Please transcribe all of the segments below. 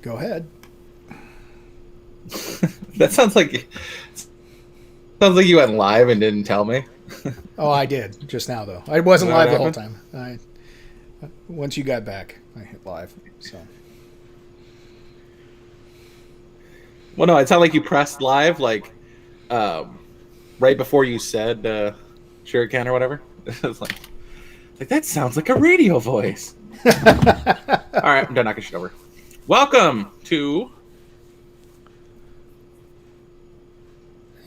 Go ahead. That sounds like you went live and didn't tell me. Oh, I did just now though. I Is wasn't that what live the whole happened? time. Once you got back, I hit live. So Well, no, it sounded like you pressed live, um, right before you said Shuriken or whatever. It was like that sounds like a radio voice. All right, I'm done knocking shit over. Welcome to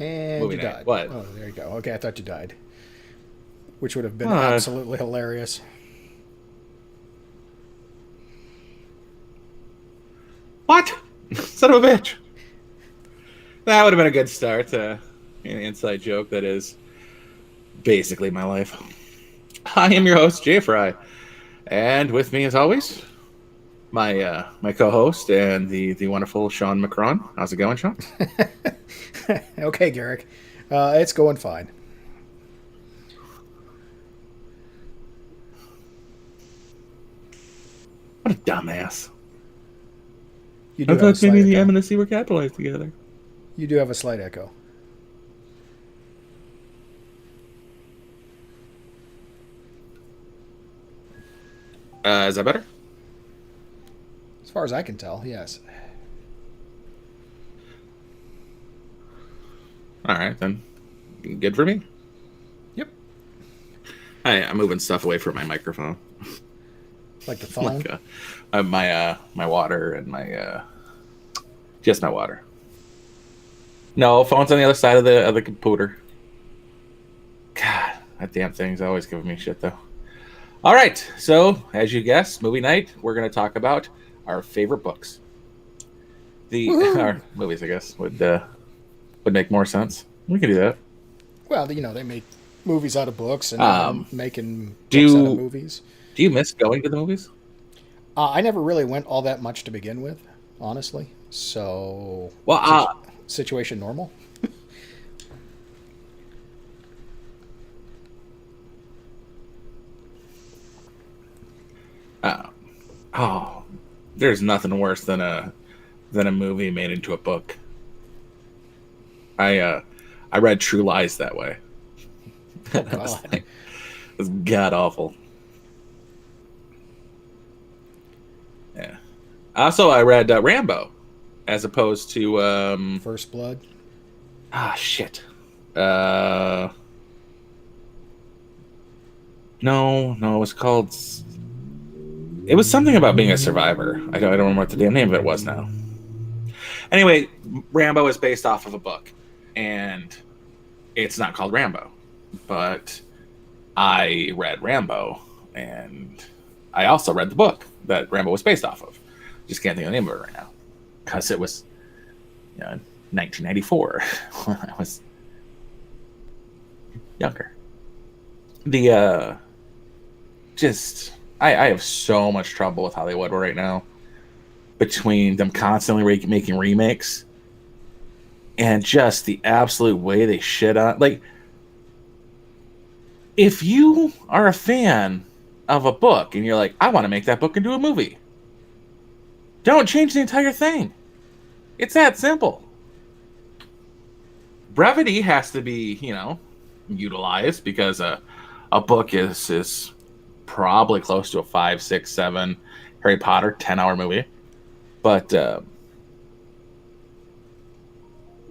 and movie you night. died. What? Oh, there you go. Okay, I thought you died, which would have been What? absolutely hilarious. What? Son of a bitch. That would have been a good start to an inside joke that is basically my life. I am your host, Jay Fry, and with me, as always, my co-host and the wonderful Sean Macron. How's it going, Sean? Okay, Garrick, it's going fine. What a dumbass! You I do have a thought slight maybe the M echo. and the C were capitalized together. You do have a slight echo. Is that better? As far as I can tell, yes. All right, then. Good for me. Yep. I'm moving stuff away from my microphone, Like the like phone. my water and my just my water. No, phone's on the other side of the computer. God, that damn thing's always giving me shit though. All right, so as you guessed, movie night. We're gonna talk about our favorite books. The Woohoo! our movies, I guess, would make more sense. We can do that. Well, they make movies out of books, and now they're Um, making books out of do movies. do you miss going to the movies? I never really went all that much to begin with, honestly. So, Well, situation normal. uh, oh, there's nothing worse than a movie made into a book. I read True Lies that way. Oh It was God. like it was god awful. Yeah. Also, I read Rambo as opposed to First Blood. shit. Uh, no, it was called. It was something about being a survivor. I don't remember what the damn name of it was now. Anyway, Rambo is based off of a book, and it's not called Rambo, but I read Rambo, and I also read the book that Rambo was based off of. Just can't think of the name of it right now because it was 1994 when I was younger. The just I have so much trouble with Hollywood right now between them constantly making remakes and just the absolute way they shit on. Like, if you are a fan of a book and you're like, I want to make that book into a movie, don't change the entire thing. It's that simple. Brevity has to be, utilized because a book is probably close to a 5, 6, 7 Harry Potter 10-hour movie. But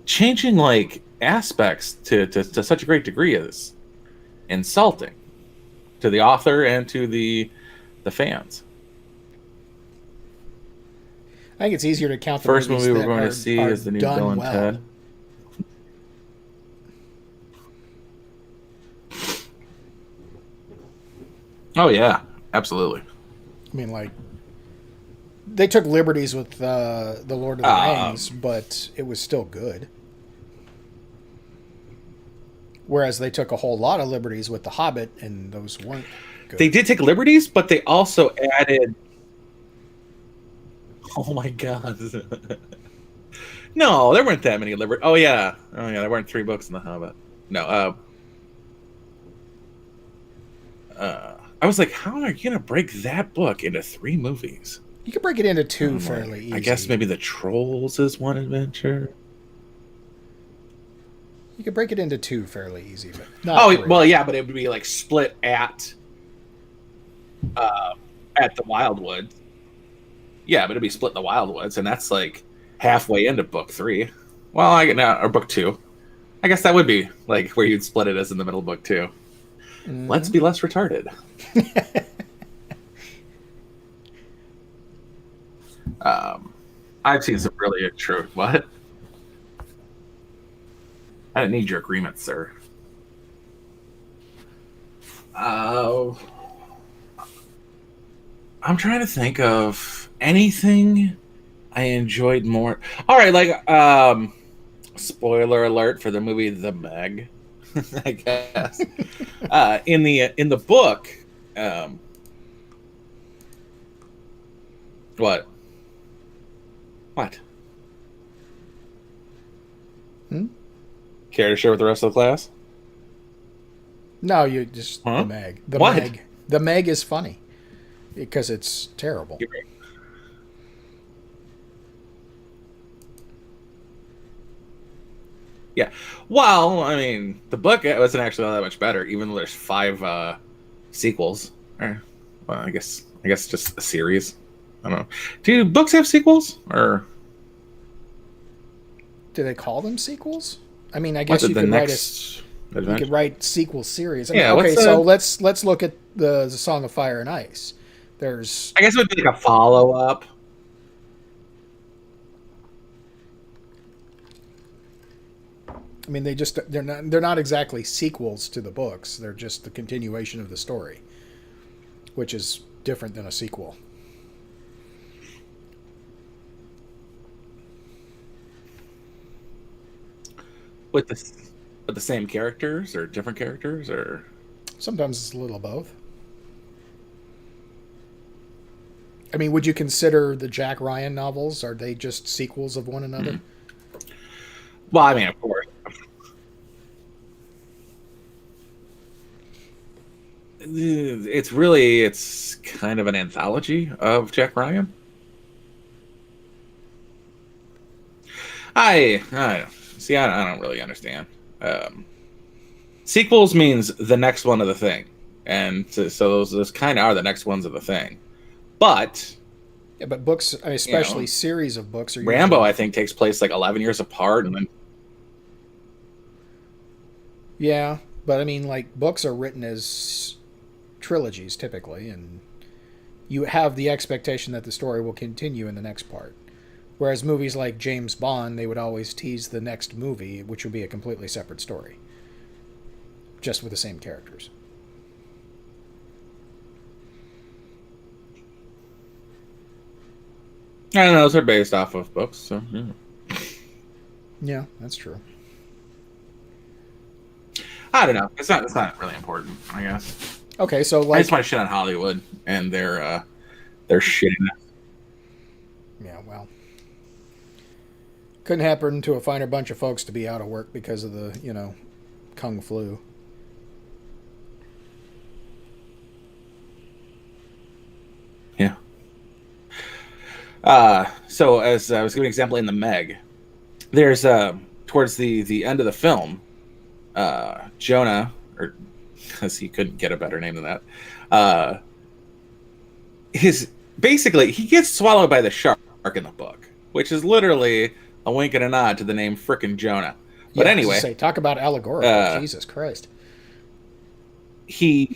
changing like aspects to such a great degree is insulting to the author and to the fans. I think it's easier to count the First movies movie we're that going to are see are is the new Bill done and well. Ted. Oh yeah, absolutely. I mean, like they took liberties with the Lord of the Rings, Um, but it was still good. Whereas they took a whole lot of liberties with the Hobbit, and those weren't they good. did take liberties, but they also added. Oh my god. No, there weren't that many liberties. Oh yeah, there weren't 3 books in the Hobbit. No, I was like, how are you gonna break that book into 3 movies? You can break it into two fairly easy. I guess maybe the Trolls is one adventure. You could break it into two fairly easy, but not three. Well, yeah, but it would be like split at the Wildwoods. Yeah, but it'd be split in the Wildwoods, and that's like halfway into book 3. Well, or book 2. I guess that would be like where you'd split it as in the middle of book 2. Mm-hmm. Let's be less retarded. I've seen some really true. What? I didn't need your agreement, sir. I'm trying to think of anything I enjoyed more. All right, like spoiler alert for the movie The Meg, I guess. In the book, what? Care to share with the rest of the class? No, you just The Meg. The Meg is funny because it's terrible. Yeah. Well, I mean, the book wasn't actually all that much better, even though there's 5 sequels. Well, I guess just a series. I don't know. Do books have sequels, or do they call them sequels? I mean, I guess you could write sequel series. I mean, okay, so let's look at the Song of Fire and Ice. I guess it would be like a follow-up. I mean, they're not exactly sequels to the books. They're just the continuation of the story, which is different than a sequel. With the same characters or different characters, or sometimes it's a little of both. I mean, would you consider the Jack Ryan novels? Are they just sequels of one another? Well, I mean, of course. It's kind of an anthology of Jack Ryan. I don't really understand. Sequels means the next one of the thing, and so those kind of are the next ones of the thing. But books, especially series of books, are Rambo. I think takes place like 11 years apart, and then yeah, but I mean, like books are written as trilogies typically, and you have the expectation that the story will continue in the next part. Whereas movies like James Bond, they would always tease the next movie, which would be a completely separate story, just with the same characters. I don't know, those are based off of books, so yeah. Yeah, that's true. I don't know. It's not really important, I guess. Okay, so like I just want to shit on Hollywood and their shittiness. Yeah, well. Couldn't happen to a finer bunch of folks to be out of work because of the, Kung flu. Yeah. So as I was giving an example in The Meg, there's towards the end of the film, Jonah, or because he couldn't get a better name than that, he gets swallowed by the shark in the book, which is literally a wink and a nod to the name frickin' Jonah. But anyway, talk about allegorical. Jesus Christ. Yeah,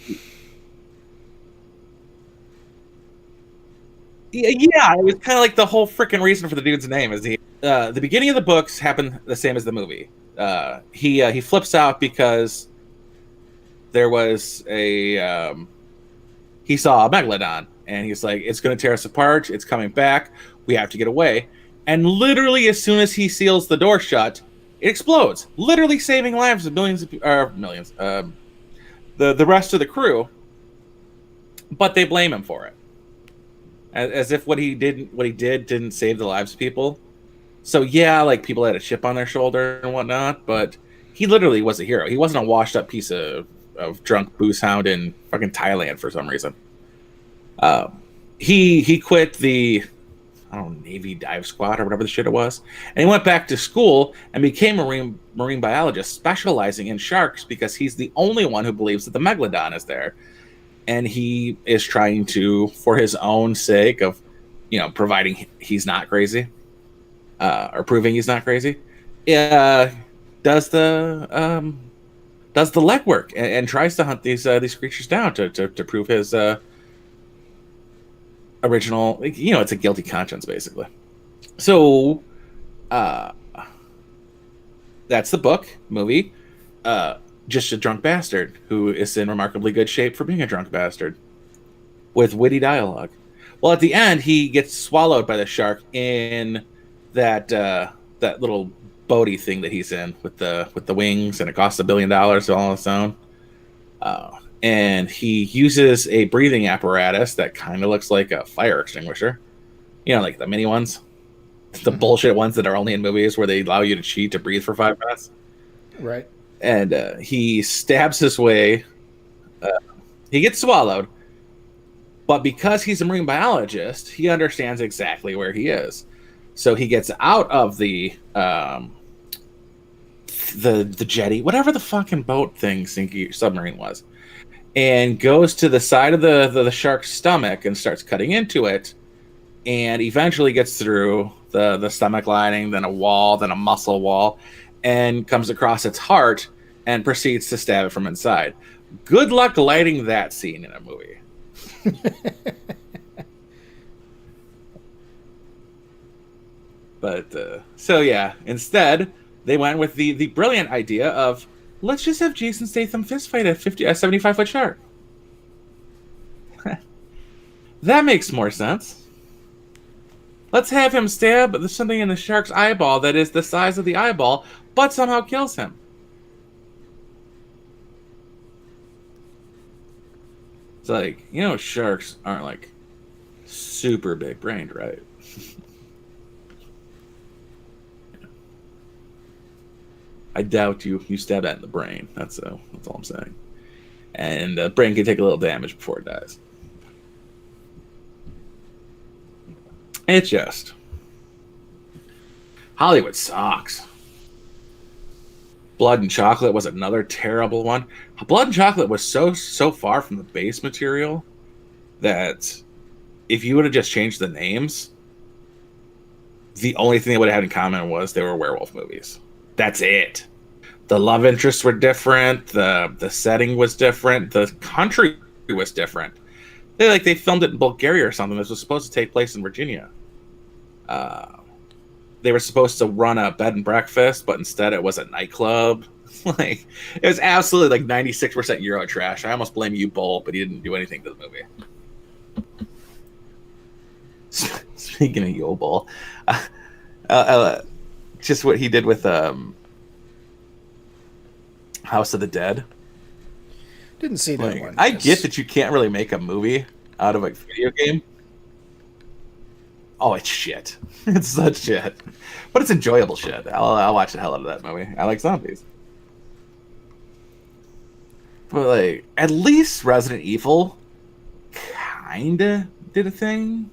it was kind of like the whole freaking reason for the dude's name is the beginning of the books happened the same as the movie. He flips out because there was he saw a megalodon, and he's like, it's going to tear us apart. It's coming back. We have to get away. And literally, as soon as he seals the door shut, it explodes, literally saving lives of millions. The rest of the crew, but they blame him for it. As if what he did didn't save the lives of people. So yeah, like people had a chip on their shoulder and whatnot, but he literally was a hero. He wasn't a washed up piece of drunk booze hound in fucking Thailand for some reason. he quit the, I don't know, Navy dive squad or whatever the shit it was, and he went back to school and became a marine biologist, specializing in sharks because he's the only one who believes that the megalodon is there, and he is trying to, for his own sake of, providing he's not crazy, or proving he's not crazy, uh, does the legwork and tries to hunt these creatures down to prove his original. It's a guilty conscience basically. So uh, that's the book. Movie, just a drunk bastard who is in remarkably good shape for being a drunk bastard with witty dialogue. Well, at the end, he gets swallowed by the shark in that little boaty thing that he's in with the wings, and it costs $1 billion all on its own. And he uses a breathing apparatus that kind of looks like a fire extinguisher. Like the mini ones, the bullshit ones that are only in movies where they allow you to cheat to breathe for 5 minutes. Right. And he stabs his way. He gets swallowed, but because he's a marine biologist, he understands exactly where he is. So he gets out of the jetty, whatever the fucking boat thing, sinky submarine was, and goes to the side of the shark's stomach and starts cutting into it, and eventually gets through the stomach lining, then a wall, then a muscle wall, and comes across its heart and proceeds to stab it from inside. Good luck lighting that scene in a movie. But so yeah, instead they went with the brilliant idea of, let's just have Jason Statham fist fight a 75-foot shark. That makes more sense. Let's have him stab something in the shark's eyeball that is the size of the eyeball, but somehow kills him. It's like, sharks aren't like super big brained, right? I doubt you stab that in the brain. That's all I'm saying. And brain can take a little damage before it dies. It's just Hollywood sucks. Blood and Chocolate was another terrible one. Blood and Chocolate was so far from the base material that if you would have just changed the names, the only thing they would have had in common was they were werewolf movies. That's it. The love interests were different. The setting was different. The country was different. They filmed it in Bulgaria or something. This was supposed to take place in Virginia. They were supposed to run a bed and breakfast, but instead it was a nightclub. It was absolutely 96% Euro trash. I almost blame you, Bull, but he didn't do anything to the movie. Speaking of you, Bull, just what he did with House of the Dead. Didn't see that one. I get that you can't really make a movie out of a video game. Oh, it's shit. It's such shit. But it's enjoyable shit. I'll watch the hell out of that movie. I like zombies. But, at least Resident Evil kinda did a thing.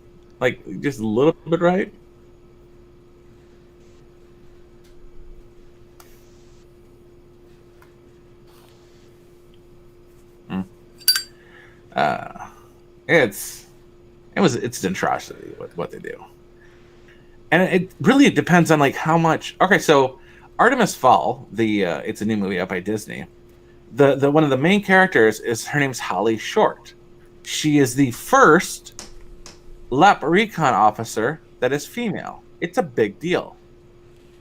Just a little bit right. It's an atrocity what they do, and it really depends on how much. Okay, so Artemis Fowl, it's a new movie out by Disney. The one of the main characters is, her name's Holly Short. She is the first LAP recon officer that is female. It's a big deal.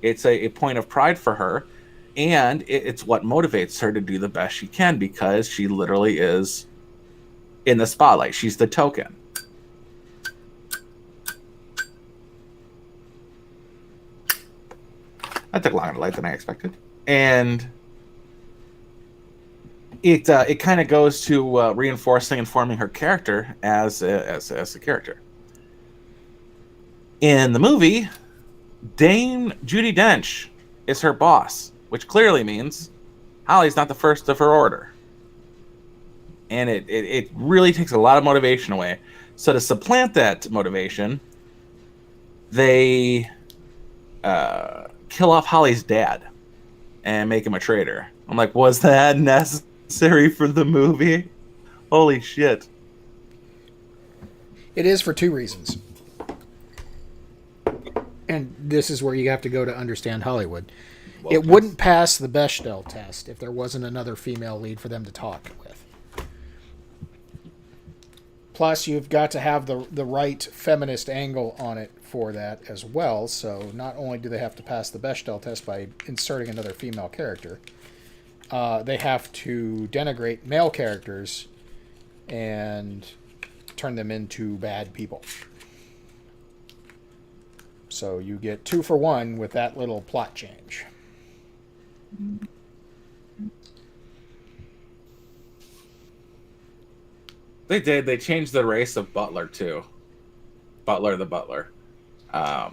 It's a point of pride for her, and it's what motivates her to do the best she can, because she literally is in the spotlight. She's the token. That took longer to light than I expected, and it kind of goes to reinforcing and forming her character as a character. In the movie, Dame Judi Dench is her boss, which clearly means Holly's not the first of her order. And it really takes a lot of motivation away, So to supplant that motivation, they kill off Holly's dad and make him a traitor. I'm like, was that necessary for the movie? Holy shit. It is for two reasons. And this is where you have to go to understand Hollywood. Well, It wouldn't pass the Bechdel test if there wasn't another female lead for them to talk with. Plus, you've got to have the right feminist angle on it for that as well. So not only do they have to pass the Bechdel test by inserting another female character, they have to denigrate male characters and turn them into bad people. So you get 2 for 1 with that little plot change. They did. They changed the race of Butler too. Butler the Butler.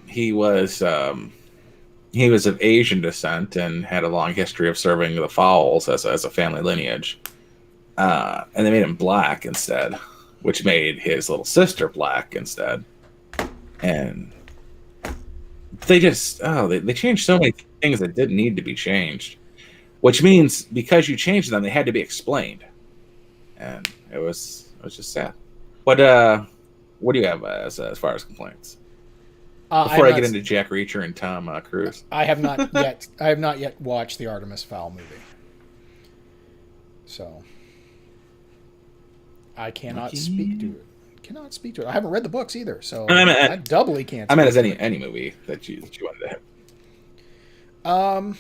He was of Asian descent and had a long history of serving the Fowles as a family lineage. And they made him black instead, which made his little sister black instead. And they just they changed so many things that didn't need to be changed. Which means because you changed them, they had to be explained. And it was just sad. What do you have as far as complaints? Before I get into Jack Reacher and Tom Cruise, I have not yet. I have not yet watched the Artemis Fowl movie, so I cannot speak to it. Cannot speak to it. I haven't read the books either, so I doubly can't. I meant as any movie that you wanted to have.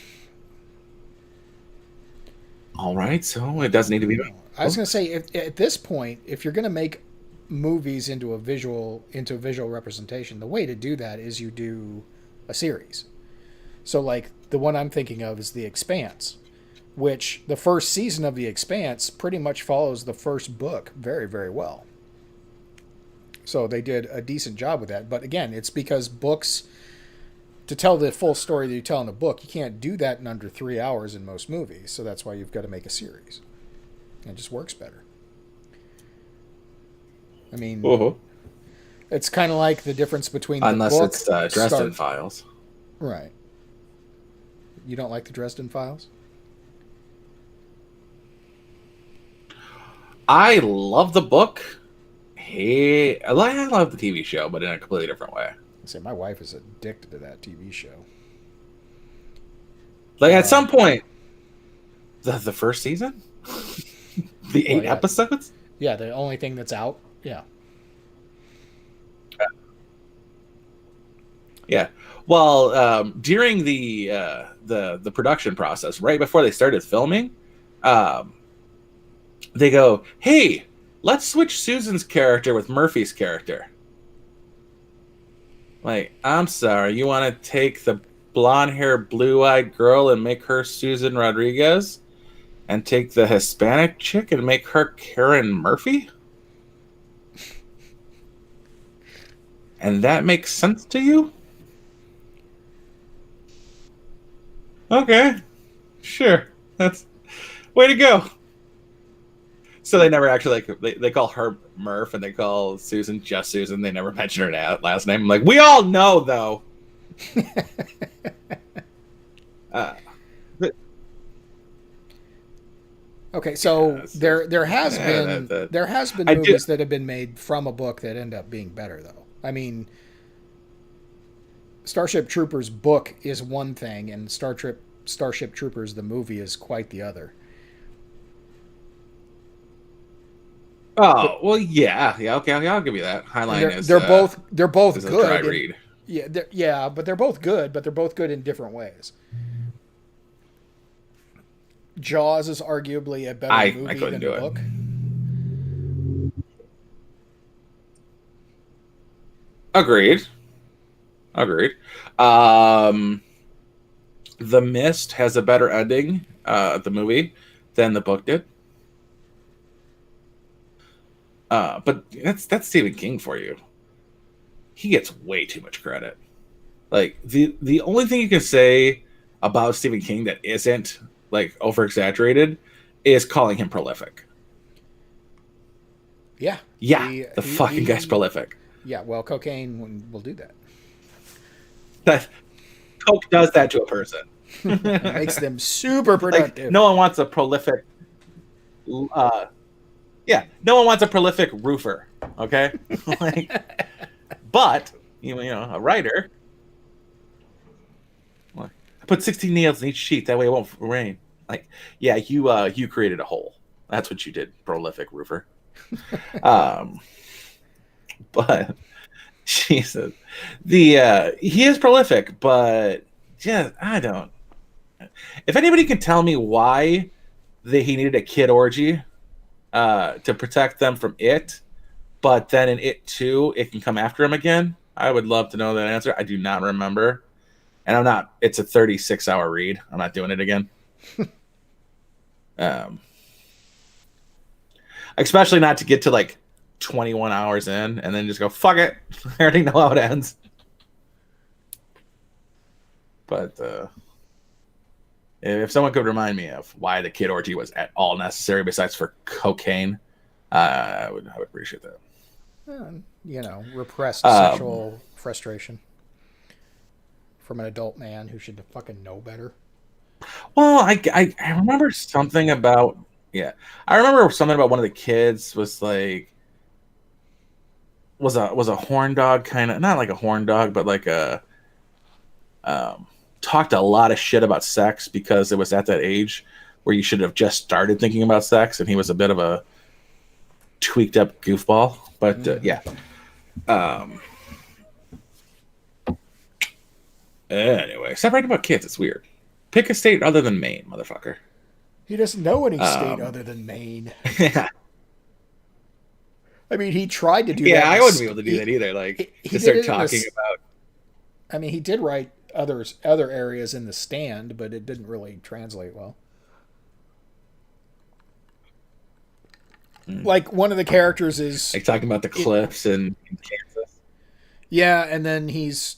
All right, so it doesn't need to be. I was going to say, at this point, if you're going to make movies into a visual representation, the way to do that is you do a series. So, like the one I'm thinking of is The Expanse, which the first season of The Expanse pretty much follows the first book very, very well. So they did a decent job with that. But again, it's because books, to tell the full story that you tell in a book, you can't do that in under 3 hours in most movies. So that's why you've got to make a series. It just works better. I mean, it's kind of like the difference between unless the book it's Dresden Files, right? You don't like the Dresden Files? I love the book. Hey, I love the TV show, but in a completely different way. I say my wife is addicted to that TV show. Like at some point, the first season, the 8 episodes. Yeah, the only thing that's out. Yeah. Yeah. Well, during the production process, right before they started filming, they go, "Hey, let's switch Susan's character with Murphy's character." Like, I'm sorry, you want to take the blonde-haired, blue-eyed girl and make her Susan Rodriguez, and take the Hispanic chick and make her Karen Murphy? And that makes sense to you? Okay, sure. That's way to go. So they never actually they call her Murph and they call Susan just Susan. They never mention her last name. I'm like, we all know though. Okay, so there has been movies that have been made from a book that end up being better though. I mean, Starship Troopers book is one thing, and Starship Troopers the movie is quite the other. Oh well, yeah, okay, I'll give you that. Highline They're both is good. A dry read. Yeah, but they're both good. But they're both good in different ways. Jaws is arguably a better movie than the book. Agreed. The Mist has a better ending, the movie, than the book did. But that's Stephen King for you. He gets way too much credit. Like the only thing you can say about Stephen King that isn't like over exaggerated is calling him prolific. Yeah, Yeah, He the he fucking guy's he. prolific. Yeah, well, cocaine will do that. That coke does that to a person. It makes them super Like productive. no one wants a prolific. Uh, yeah, no one wants a prolific roofer. Okay, like, but you know, a writer. Like, I put 16 nails in each sheet. That way it won't rain. Like, yeah, you created a hole. That's what you did, prolific roofer. Um, but Jesus, he is prolific, but yeah, I don't. If anybody can tell me why he needed a kid orgy to protect them from it, but then in it too, it can come after him again. I would love to know that answer. I do not remember, and I'm not. It's a 36-hour read. I'm not doing it again. Um, especially not to get to like 21 hours in and then just go fuck it. I already know how it ends. But if someone could remind me of why the kid orgy was at all necessary besides for cocaine, I would appreciate that. You know, repressed Um, sexual frustration from an adult man who should fucking know better. well, I remember something about yeah, I remember something about one of the kids was like was a horn dog kind of not like a horn dog but like a um, talked a lot of shit about sex because it was at that age where you should have just started thinking about sex, and he was a bit of a tweaked up goofball. But yeah. Um, anyway, stop writing about kids. It's weird. Pick a state other than Maine, motherfucker. He doesn't know any state Um, other than Maine. yeah, I mean, he tried to do that. yeah, I wouldn't be able to do that either. Like He to did start it in talking this. about. I mean, he did write other areas in The Stand, but it didn't really translate well. Like one of the characters is Like talking about the it. cliffs in Kansas. Yeah, and then he's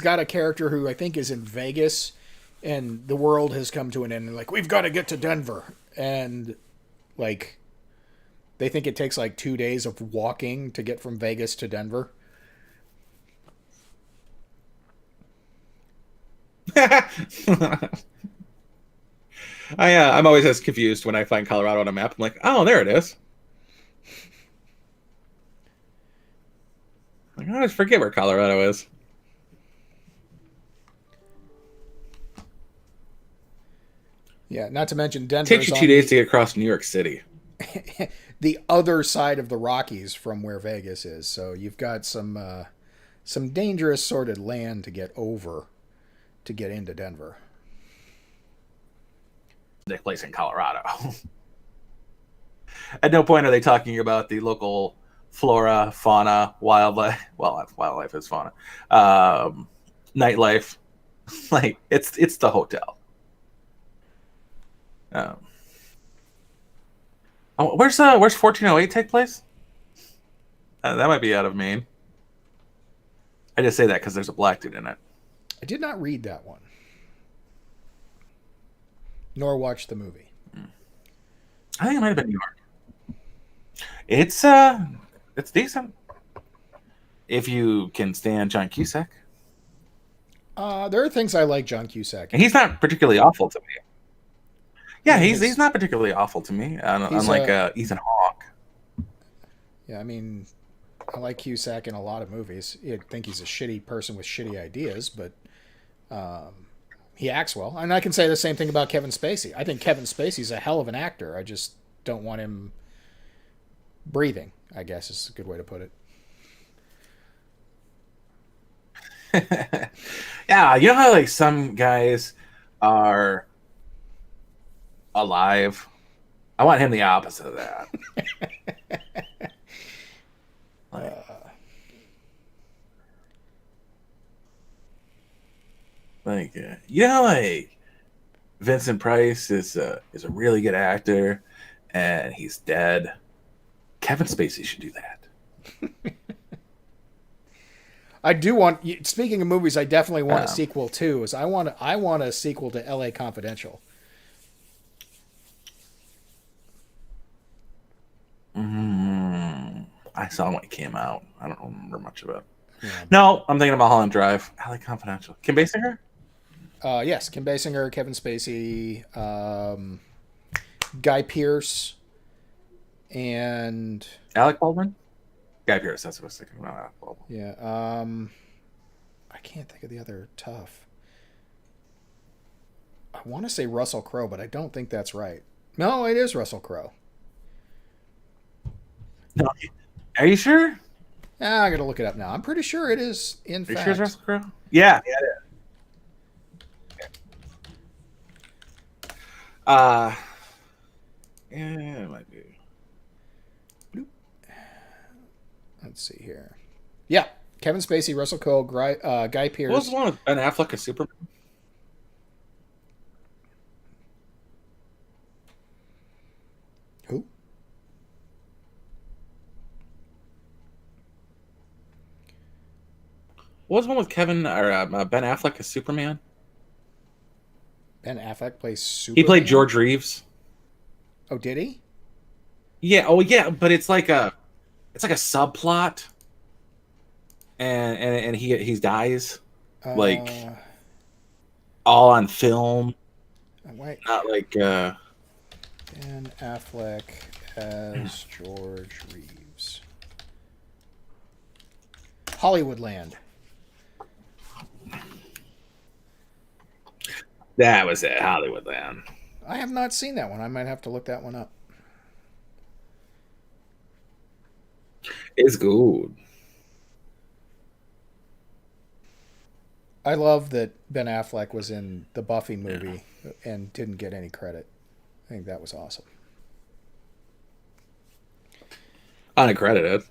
got a character who I think is in Vegas, and the world has come to an end. And like, we've got to get to Denver, and like they think it takes like 2 days of walking to get from Vegas to Denver. I'm always as confused when I find Colorado on a map. I'm like, oh, there it is. Like, I always forget where Colorado is. Yeah, not to mention It takes Denver's you two on days to get across New York City. the other side of the Rockies from where Vegas is. So you've got some dangerous sorted land to get over to get into Denver. Take place in Colorado. At no point are they talking about the local flora, fauna, wildlife. Well, wildlife is fauna. Nightlife. Like it's the hotel. Um, oh, where's 1408 take place? That might be out of Maine. I just say that because there's a black dude in it. I did not read that one, nor watch the movie. I think it might have been New York. It's decent if you can stand John Cusack, There are things I like John Cusack and in. he's not particularly awful to me. I Yeah, mean, he's not particularly awful to me, he's unlike a Ethan Hawke. yeah. I mean, I like Cusack in a lot of movies. I think he's a shitty person with shitty ideas, but he acts well. And I can say the same thing about Kevin Spacey. I think Kevin Spacey's a hell of an actor. I just don't want him breathing, I guess is a good way to put it. Yeah, you know how like some guys are alive. I want him the opposite of that. Like, you know, like Vincent Price is a really good actor, and he's dead. Kevin Spacey should do that. I do want. Speaking of movies, I definitely want a Um, sequel too. Is I want a sequel to L.A. Confidential. mm, I saw him when he came out. I don't remember much of it. Yeah. No, I'm thinking about Mulholland Drive. LA Confidential. Kim Basinger? Yes, Kim Basinger, Kevin Spacey, Guy Pearce, and Alec Baldwin? Guy Pearce. That's what I was thinking about. Alec Baldwin. yeah, I can't think of the other tough. I want to say Russell Crowe, but I don't think that's right. No, it is Russell Crowe. No. Are you sure? I got to look it up now. I'm pretty sure it is. In Are you fact, sure it's Russell Crowe? Yeah, yeah, it is. Yeah, it might be. Let's see here. Yeah, Kevin Spacey, Russell Crowe, Guy Pearce. What was the one with Ben Affleck as Superman? Who? What was the one with Kevin or Ben Affleck as Superman? Ben Affleck plays Superman. He played George Reeves. Oh, did he? Yeah. Oh, yeah. But it's like a subplot, and he dies like all on film. Wait. Not like Ben Affleck as George Reeves. Hollywoodland. that was it. Hollywoodland. I have not seen that one. I might have to look that one up. It's good. I love that Ben Affleck was in the Buffy movie and didn't get any credit. I think that was awesome. Unaccredited.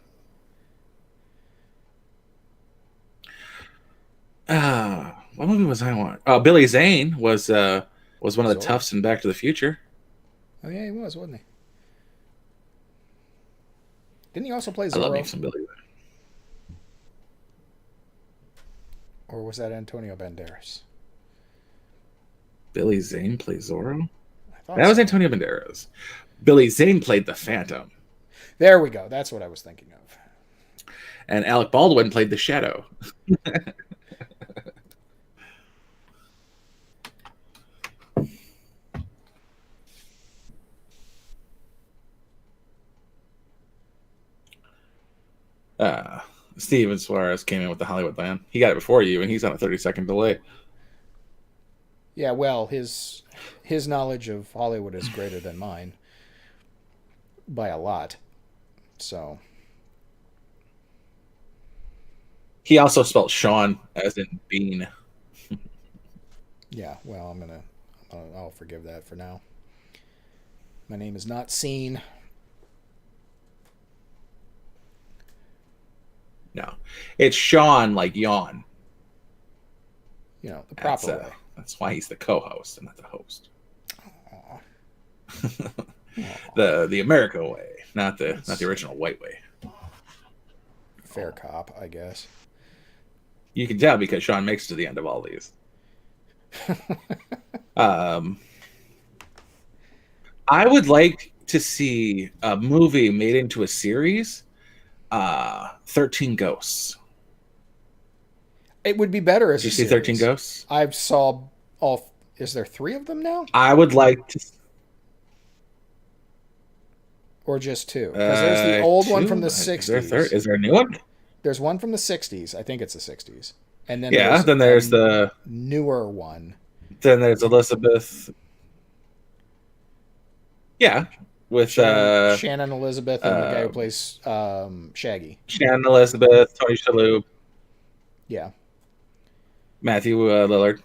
What movie was I on? Oh, Billy Zane was one of the toughs in Back to the Future. Oh yeah, he was, wasn't he? Didn't he also play Zorro? I love me some Billy Zane. Or was that Antonio Banderas? Billy Zane played Zorro? That was Antonio Banderas. Billy Zane played the Phantom. There we go. That's what I was thinking of. And Alec Baldwin played the Shadow. Steven Suarez came in with the Hollywoodland. He got it before you, and he's on a 30-second delay. Yeah, well, his knowledge of Hollywood is greater than mine by a lot. So he also spelled Sean as in Bean. Yeah, well, I'll forgive that for now. My name is not Scene. No, it's Sean like yawn. You know, the proper way. That's why he's the co-host and not the host. the America way, not the original white way. Fair cop, I guess. You can tell because Sean makes it to the end of all these. I would like to see a movie made into a series. 13 Ghosts. It would be better as Did you see 13 Ghosts? I saw all. Is there 3 of them now? I would like to. Or just 2? Because there's the old 2? One from the 60s. Is there a new one? There's one from the 60s. I think it's the 60s. And then then there's the newer one. Then there's Elizabeth. Yeah, with Shannon Elizabeth and the guy who plays Shaggy. Shannon Elizabeth, Tony Shalhoub. Yeah. Matthew Lillard.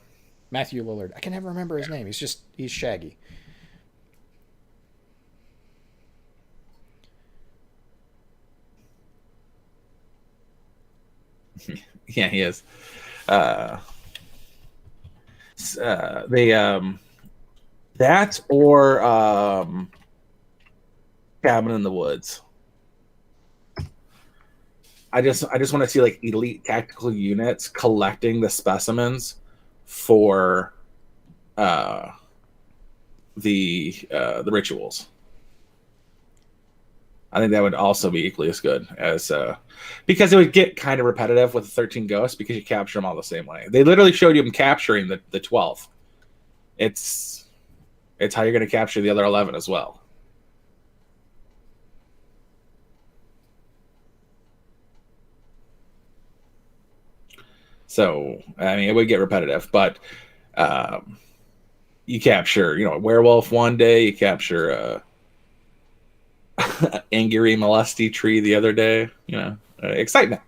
Matthew Lillard. I can never remember his name. He's Shaggy. Yeah, he is. That or Cabin in the Woods. I just want to see like elite tactical units collecting the specimens for the rituals. I think that would also be equally as good as because it would get kind of repetitive with the 13 Ghosts because you capture them all the same way. They literally showed you them capturing the 12th. It's how you're going to capture the other 11 as well. So I mean, it would get repetitive, but um, you capture, a werewolf one day, you capture Angry Molesty Tree the other day. Excitement.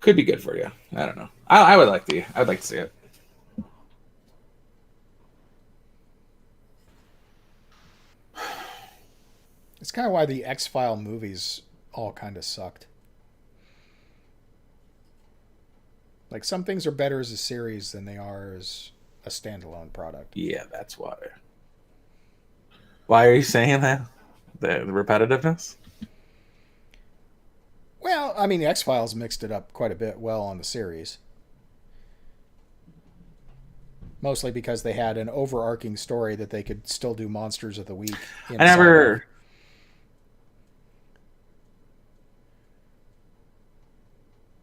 Could be good for you. I don't know. I would like to. I'd like to see it. It's kind of why the X-File movies all kind of sucked. Like some things are better as a series than they are as a standalone product. Yeah, that's why. Why are you saying that? The repetitiveness? Well, I mean, the X-Files mixed it up quite a bit well on the series. Mostly because they had an overarching story that they could still do Monsters of the Week I inside of. never.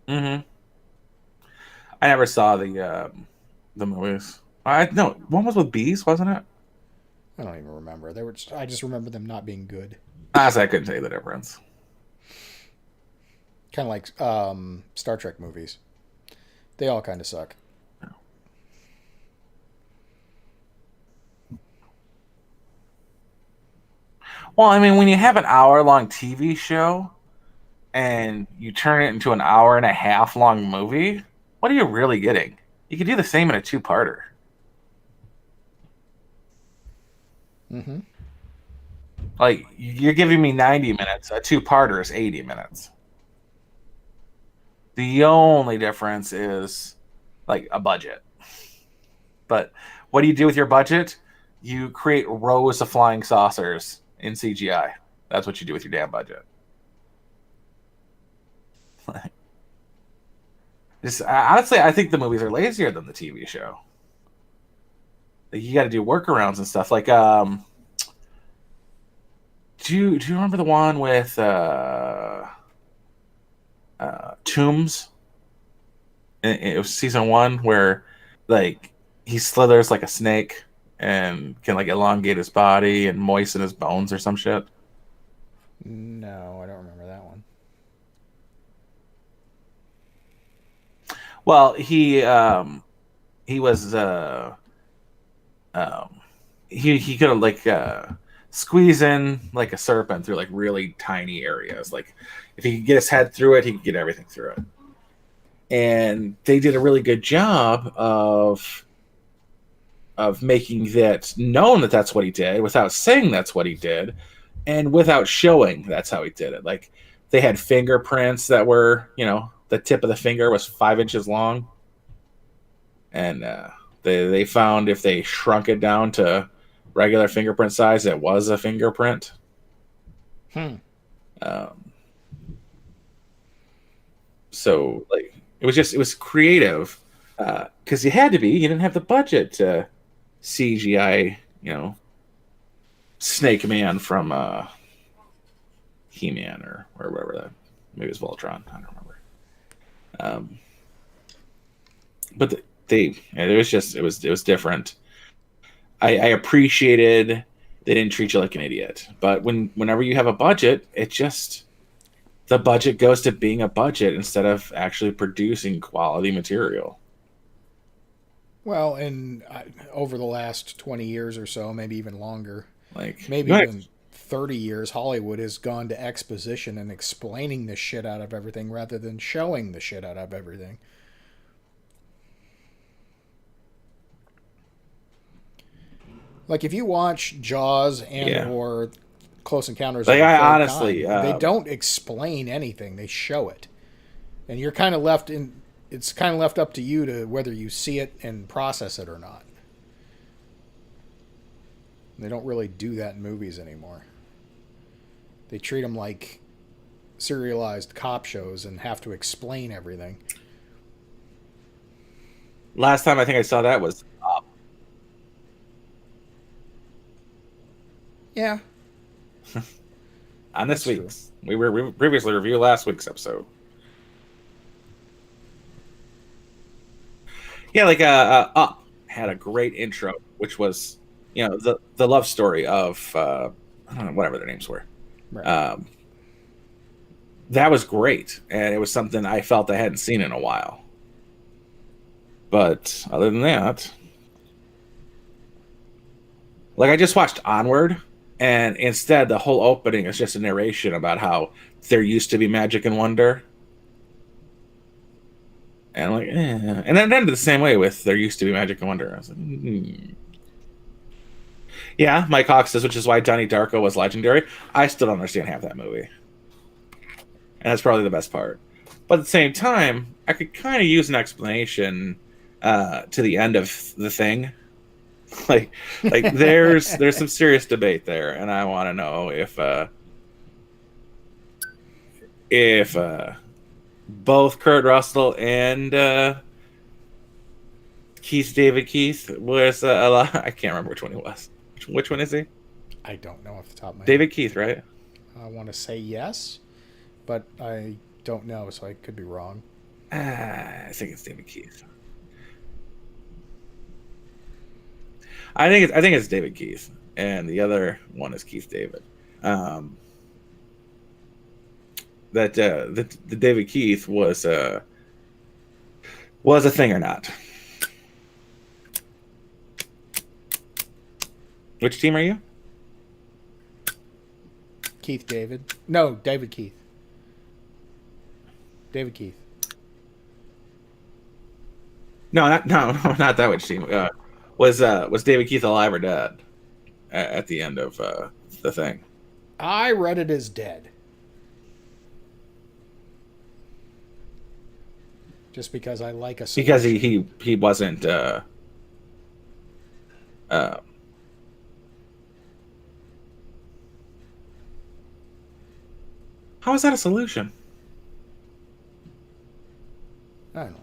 Hmm. I never saw the movies. I no one was with bees, wasn't it? I don't even remember. I just remember them not being good. Honestly, I couldn't tell you the difference. Kind of like Star Trek movies. They all kind of suck. Well, I mean, when you have an hour-long TV show and you turn it into an hour and a half long movie, what are you really getting? You could do the same in a two-parter. Mm-hmm. Like you're giving me 90 minutes, a two-parter is 80 minutes. The only difference is like a budget. But what do you do with your budget? You create rows of flying saucers in CGI. That's what you do with your damn budget. Honestly, I think the movies are lazier than the TV show. Like, you got to do workarounds and stuff. Like, do you remember the one with Tombs? It was season one where like he slithers like a snake and can like elongate his body and moisten his bones or some shit. No, I don't remember that one. Well, he was um he could like squeeze in like a serpent through like really tiny areas. Like if he could get his head through it, he could get everything through it. And they did a really good job of making that known that that's what he did without saying that's what he did and without showing that's how he did it. Like they had fingerprints that were, the tip of the finger was 5 inches long, and they found if they shrunk it down to regular fingerprint size, it was a fingerprint. Hmm. Um, so like it was creative because you had to be. You didn't have the budget to CGI, Snake Man from He-Man or whatever that. Maybe it was Voltron. I don't remember. But it was different. I appreciated they didn't treat you like an idiot. But whenever you have a budget, the budget goes to being a budget instead of actually producing quality material. Well, and over the last 20 years or so, maybe even longer, Like maybe even 30 years, Hollywood has gone to exposition and explaining the shit out of everything rather than showing the shit out of everything. Like if you watch Jaws and yeah. or Close Encounters of Like the I Third honestly, Kind, they don't explain anything; they show it, and you're kind of left in. It's kind of left up to you to whether you see it and process it or not. They don't really do that in movies anymore. They treat them like serialized cop shows and have to explain everything. last time I think I saw that was Yeah, On this that's true. week's, we previously reviewed last week's episode. Yeah, like Up had a great intro, which was the love story of I don't know, whatever their names were. Right. Um, that was great, and it was something I felt I hadn't seen in a while. But other than that, like I just watched Onward, and instead the whole opening is just a narration about how there used to be magic and wonder. And I'm like, and then it ended the same way with there used to be magic and wonder. I was like, yeah, Mike Hawks says, which is why Donnie Darko was legendary. I still don't understand half that movie, and that's probably the best part. But at the same time, I could kind of use an explanation to the end of the thing. like, like there's some serious debate there, and I want to know if both Kurt Russell and David Keith was a lot. I can't remember which one he was. Which one is he? I don't know off the top of my head. David Keith, right? I want to say yes, but I don't know, so I could be wrong. I think it's David Keith. I think it's David Keith, and the other one is Keith David. The David Keith was a thing or not? Which team are you? Keith David. No, David Keith. David Keith. No, not that which team. Was David Keith alive or dead at the end of the thing? I read it as dead. Just because I like a solution. Because he wasn't. How is that a solution? I don't know.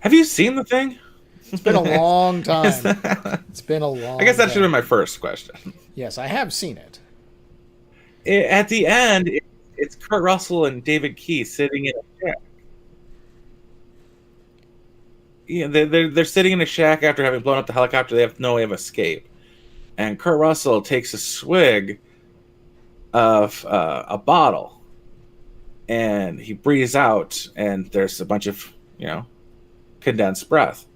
Have you seen the thing? It's been a long time. It's been a long. I guess that time. should have been my first question. Yes, I have seen it. At the end, it's Kurt Russell and David Keith sitting in a shack. Yeah, they're sitting in a shack after having blown up the helicopter. They have no way of escape, and Kurt Russell takes a swig of a bottle, and he breathes out, and there's a bunch of condensed breath,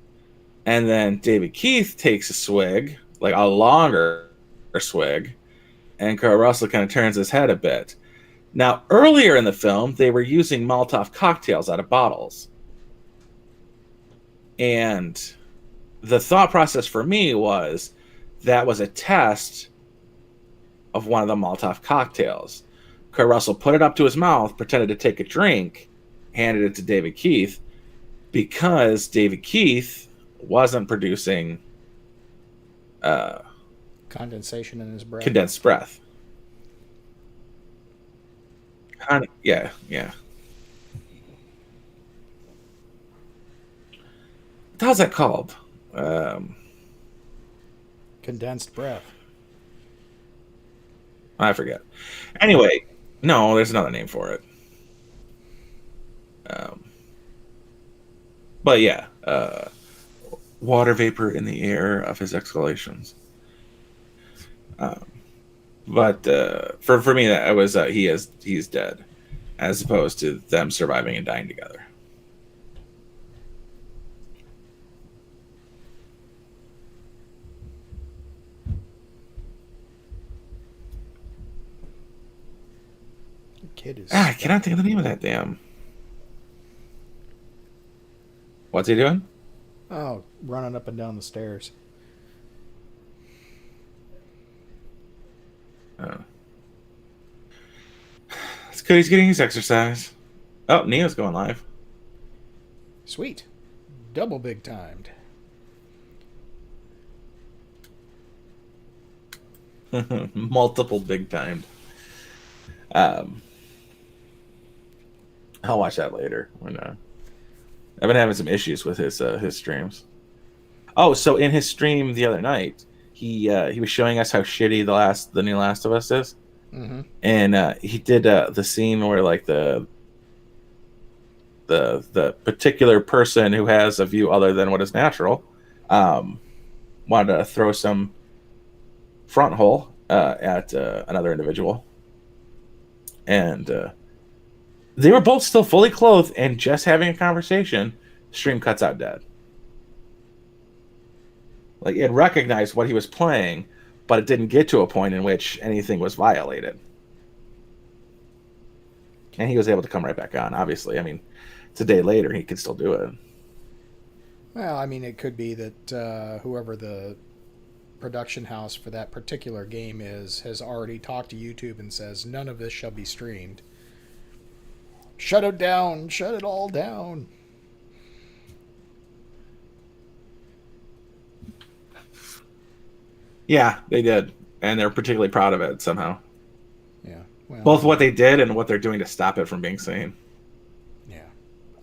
and then David Keith takes a swig, like a longer swig, and Kurt Russell kind of turns his head a bit. Now, earlier in the film, they were using Molotov cocktails out of bottles. And the thought process for me was that was a test of one of the Molotov cocktails. Kurt Russell put it up to his mouth, pretended to take a drink, handed it to David Keith, because David Keith wasn't producing condensation in his breath. Condensed breath. Yeah. How's that called? Condensed breath. I forget. Anyway, no, there's another name for it. But yeah, water vapor in the air of his exhalations. But for me, that was he's dead, as opposed to them surviving and dying together. Kid is. I cannot think of the name of that damn. What's he doing? Oh, running up and down the stairs. Oh. It's good he's getting his exercise. Oh, Neo's going live. Sweet. Double big timed. Multiple big timed. I'll watch that later. When I've been having some issues with his streams. Oh, so in his stream the other night, he was showing us how shitty the new Last of Us is, Mm-hmm. and he did the scene where like the particular person who has a view other than what is natural um, wanted to throw some front hole at another individual, and they were both still fully clothed and just having a conversation. Stream cuts out dead. Like it recognized what he was playing, but it didn't get to a point in which anything was violated. And he was able to come right back on. Obviously, I mean, it's a day later. He could still do it. Well, I mean, it could be that whoever the production house for that particular game is has already talked to YouTube and says none of this shall be streamed. Shut it down. Shut it all down. Yeah, they did, and they're particularly proud of it somehow. Yeah. Well, Both what they did and what they're doing to stop it from being seen. yeah.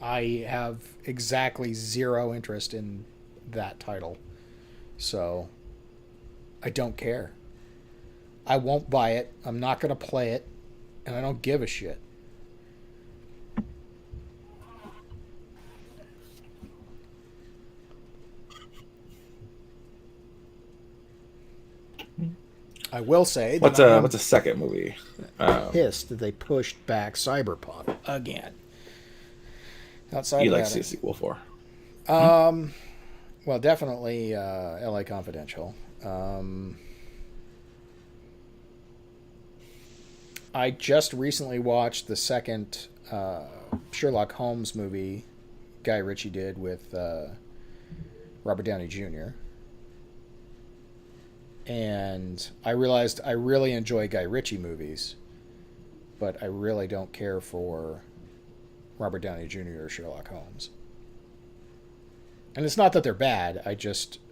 I have exactly zero interest in that title. So I don't care. I won't buy it. I'm not going to play it. And I don't give a shit. I will say that What's a second movie? pissed that they pushed back Cyberpunk again. Outside You'd of like to that, see a sequel for? well, definitely L.A. Confidential. I just recently watched the second Sherlock Holmes movie Guy Ritchie did with Robert Downey Jr. And I realized I really enjoy Guy Ritchie movies, but I really don't care for Robert Downey Jr. or Sherlock Holmes. And it's not that they're bad.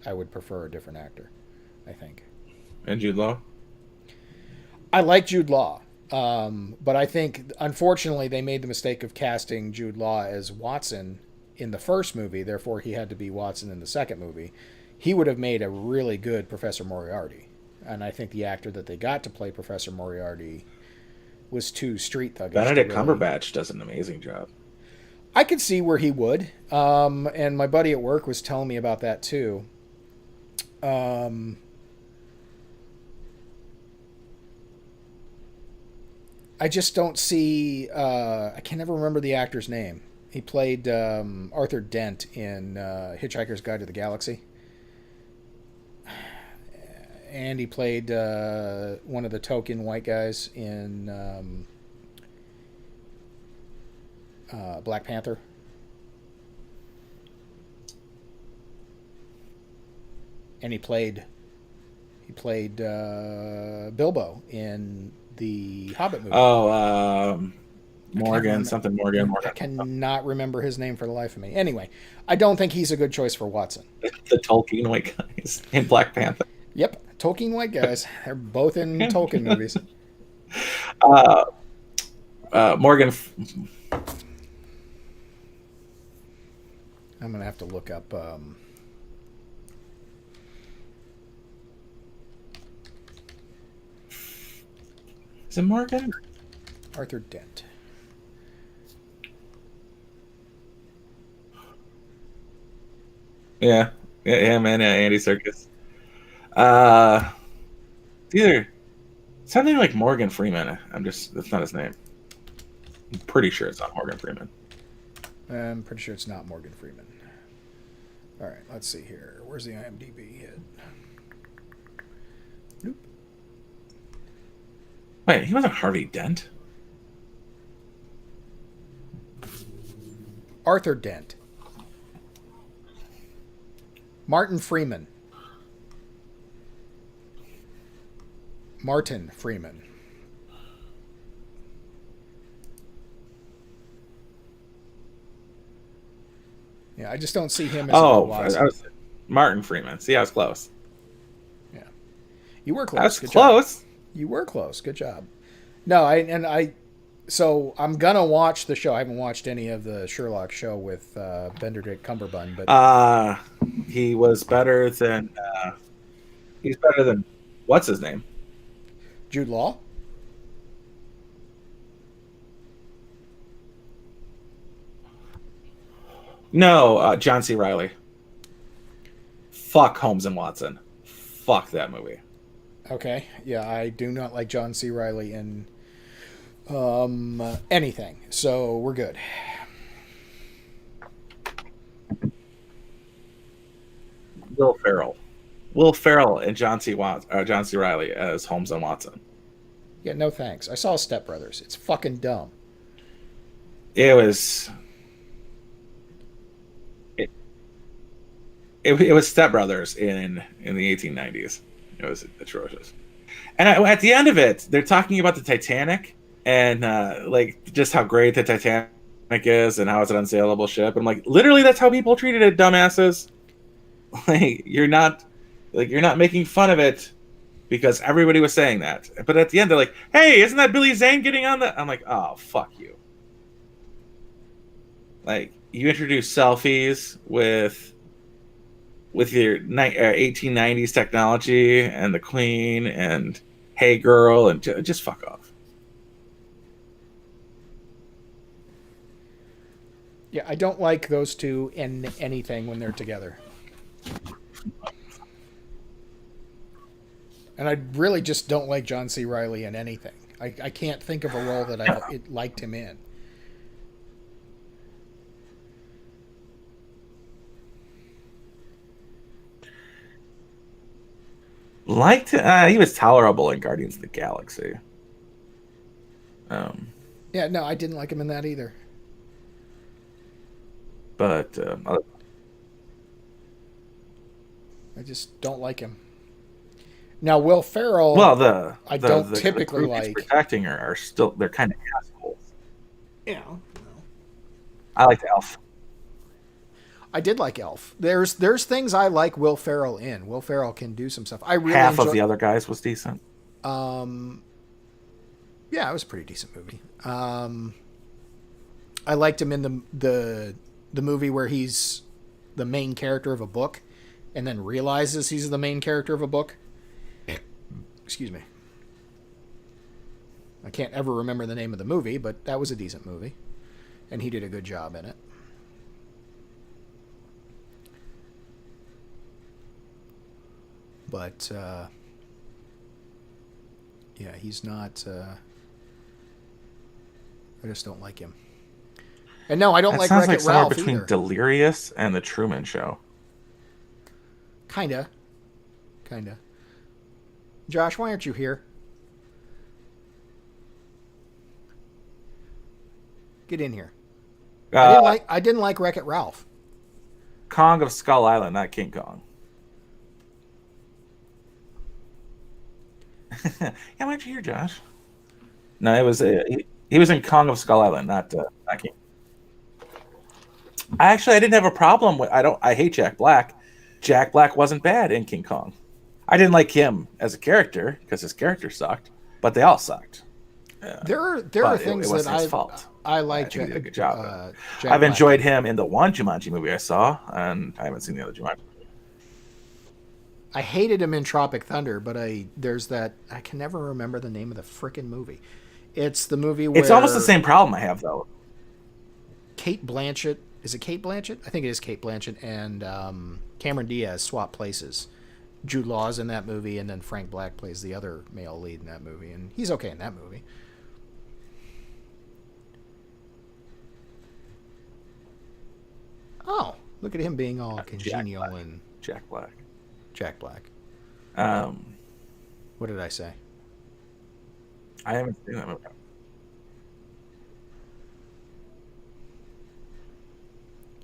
I would prefer a different actor, I think. And Jude Law? I like Jude Law. But I think, unfortunately, they made the mistake of casting Jude Law as Watson in the first movie. Therefore, he had to be Watson in the second movie. He would have made a really good Professor Moriarty. And I think the actor that they got to play Professor Moriarty was too street thuggish. Benedict Cumberbatch does an amazing job. I could see where he would. And my buddy at work was telling me about that too. I just don't see. I can never remember the actor's name. He played Arthur Dent in Hitchhiker's Guide to the Galaxy. And he played one of the token white guys in Black Panther. And he played Bilbo in the Hobbit movie. Oh, something Morgan. I cannot remember his name for the life of me. Anyway, I don't think he's a good choice for Watson. The Tolkien white guys in Black Panther. Yep, Tolkien white guys. They're both in Tolkien movies. Morgan. I'm gonna have to look up. Is it Morgan? Arthur Dent. Yeah, man, Andy Serkis. It's either something like Morgan Freeman. That's not his name. I'm pretty sure it's not Morgan Freeman. I'm pretty sure it's not Morgan Freeman. All right, let's see here. Where's the IMDb hit? Nope. Wait, he wasn't Harvey Dent? Arthur Dent. Martin Freeman. Martin Freeman. Yeah, I just don't see him as a Watson. Martin Freeman. See, I was close. Yeah, you were close. I was Good close. Job. You were close. Good job. No, I So I'm gonna watch the show. I haven't watched any of the Sherlock show with Benedict Cumberbatch, but Uh he was better than he's better than what's his name? Jude Law. No, John C. Riley. Fuck Holmes and Watson. Fuck that movie. Okay, yeah, I do not like John C. Riley in anything, so we're good. Will Ferrell. Will Ferrell and John C. Riley as Holmes and Watson. Yeah, no thanks. I saw Step Brothers. It's fucking dumb. It was it, it was Step Brothers in the 1890s. It was atrocious. And at the end of it, they're talking about the Titanic and like just how great the Titanic is and how it's an unsailable ship. And I'm like, literally, that's how people treated it, dumbasses. Like you're not making fun of it because everybody was saying that. But at the end, they're like, "Hey, isn't that Billy Zane getting on the?" I'm like, "Oh, fuck you!" Like you introduce selfies with your 1890s technology and the Queen and Hey Girl and just fuck off. Yeah, I don't like those two in anything when they're together. And I really just don't like John C. Riley in anything. I can't think of a role that I liked him in. Liked he was tolerable in Guardians of the Galaxy. Um, Yeah, no, I didn't like him in that either. but I just don't like him. Now, Will well, Ferrell, I don't the typically group he's like. protecting are still they're kind of assholes. Yeah, I liked Elf. I did like Elf. There's things I like Will Ferrell in. Will Ferrell can do some stuff. I really Half enjoy. of the other guys was decent. Um, yeah, it was a pretty decent movie. I liked him in the movie where he's the main character of a book, and then realizes he's the main character of a book. Excuse me. I can't ever remember the name of the movie, but that was a decent movie, and he did a good job in it. But yeah, he's not. I just don't like him. And no, I don't That like sounds Wreck like It somewhere Ralph between either. Delirious and The Truman Show. Kinda, kinda. Josh, why aren't you here? Get in here. Uh, I didn't like Wreck It Ralph. Kong of Skull Island, not King Kong. Yeah, why aren't you here, Josh? No, it was he was in Kong of Skull Island, not King. Actually, I didn't have a problem with. I hate Jack Black. Jack Black wasn't bad in King Kong. I didn't like him as a character because his character sucked, but they all sucked. There are But it things that wasn't his fault. I I like think he did a good job. Jack I've Black enjoyed in. him in the one Jumanji movie I saw, and I haven't seen the other Jumanji. I hated him in Tropic Thunder, but there's that I can never remember the name of the freaking movie. It's the movie It's almost the where same problem I have though. Kate Blanchett, is it Kate Blanchett? I think it is Kate Blanchett and Cameron Diaz swap places. Jude Law's in that movie, and then Frank Black plays the other male lead in that movie, and he's okay in that movie. Oh, look at him being all Jack congenial Black. and Jack Black. Jack Black. Um, What did I say? I haven't seen that movie.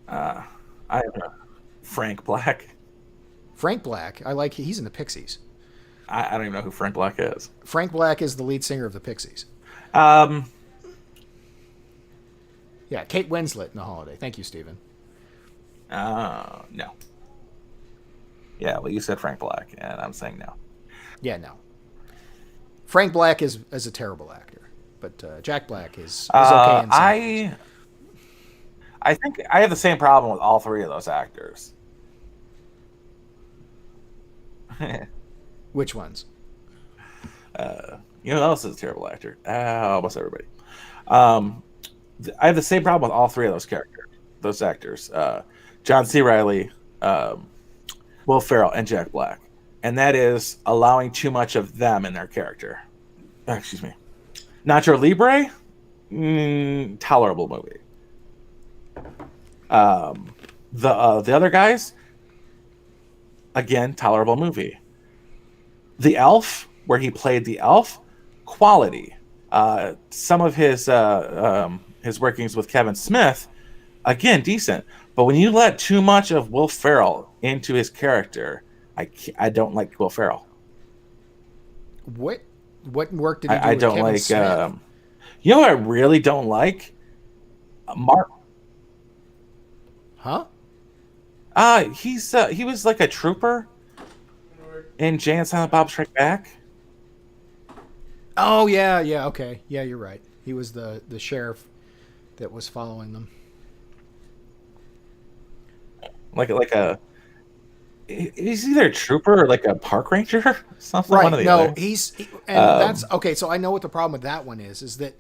Uh, I have Frank Black. Frank Black. I like he's in the Pixies. I don't even know who Frank Black is. Frank Black is the lead singer of the Pixies. Um, Yeah, Kate Winslet in The Holiday. Thank you, Stephen. no. Yeah, well, you said Frank Black, and I'm saying no. Yeah, no. Frank Black is a terrible actor. but Jack Black is okay in samples. I think I have the same problem with all three of those actors. Which ones? You know who else is a terrible actor? Almost everybody. Um, I have the same problem with all three of those characters, those actors. John C. Riley, um, Will Ferrell, and Jack Black, and that is allowing too much of them in their character. Excuse me. Nacho Libre, tolerable movie. The other guys, again, tolerable movie. The Elf, where he played the elf, quality. Some of his workings with Kevin Smith, again, decent. But when you let too much of Will Ferrell into his character, I don't like Will Ferrell. What work did he do I with don't Kevin like. Smith? You know what I really don't like? Mark. Huh? He was like a trooper in Jay and Silent Bob Strike Back. Oh yeah, okay. Yeah, you're right. He was the sheriff that was following them. Like a he's either a trooper or like a park ranger. Something one Right. or the No, other. and that's okay. So I know what the problem with that one is that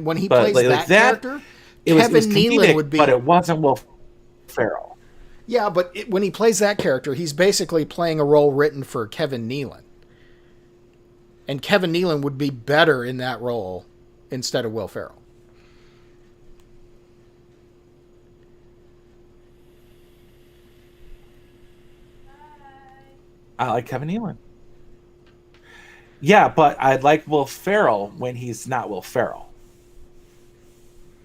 when he But plays like that that, character, it was Kevin Nealon comedic, would be. but it wasn't Will Ferrell. Yeah, but when he plays that character, he's basically playing a role written for Kevin Nealon, and Kevin Nealon would be better in that role instead of Will Ferrell. I like Kevin Nealon. Yeah, but I like Will Ferrell when he's not Will Ferrell.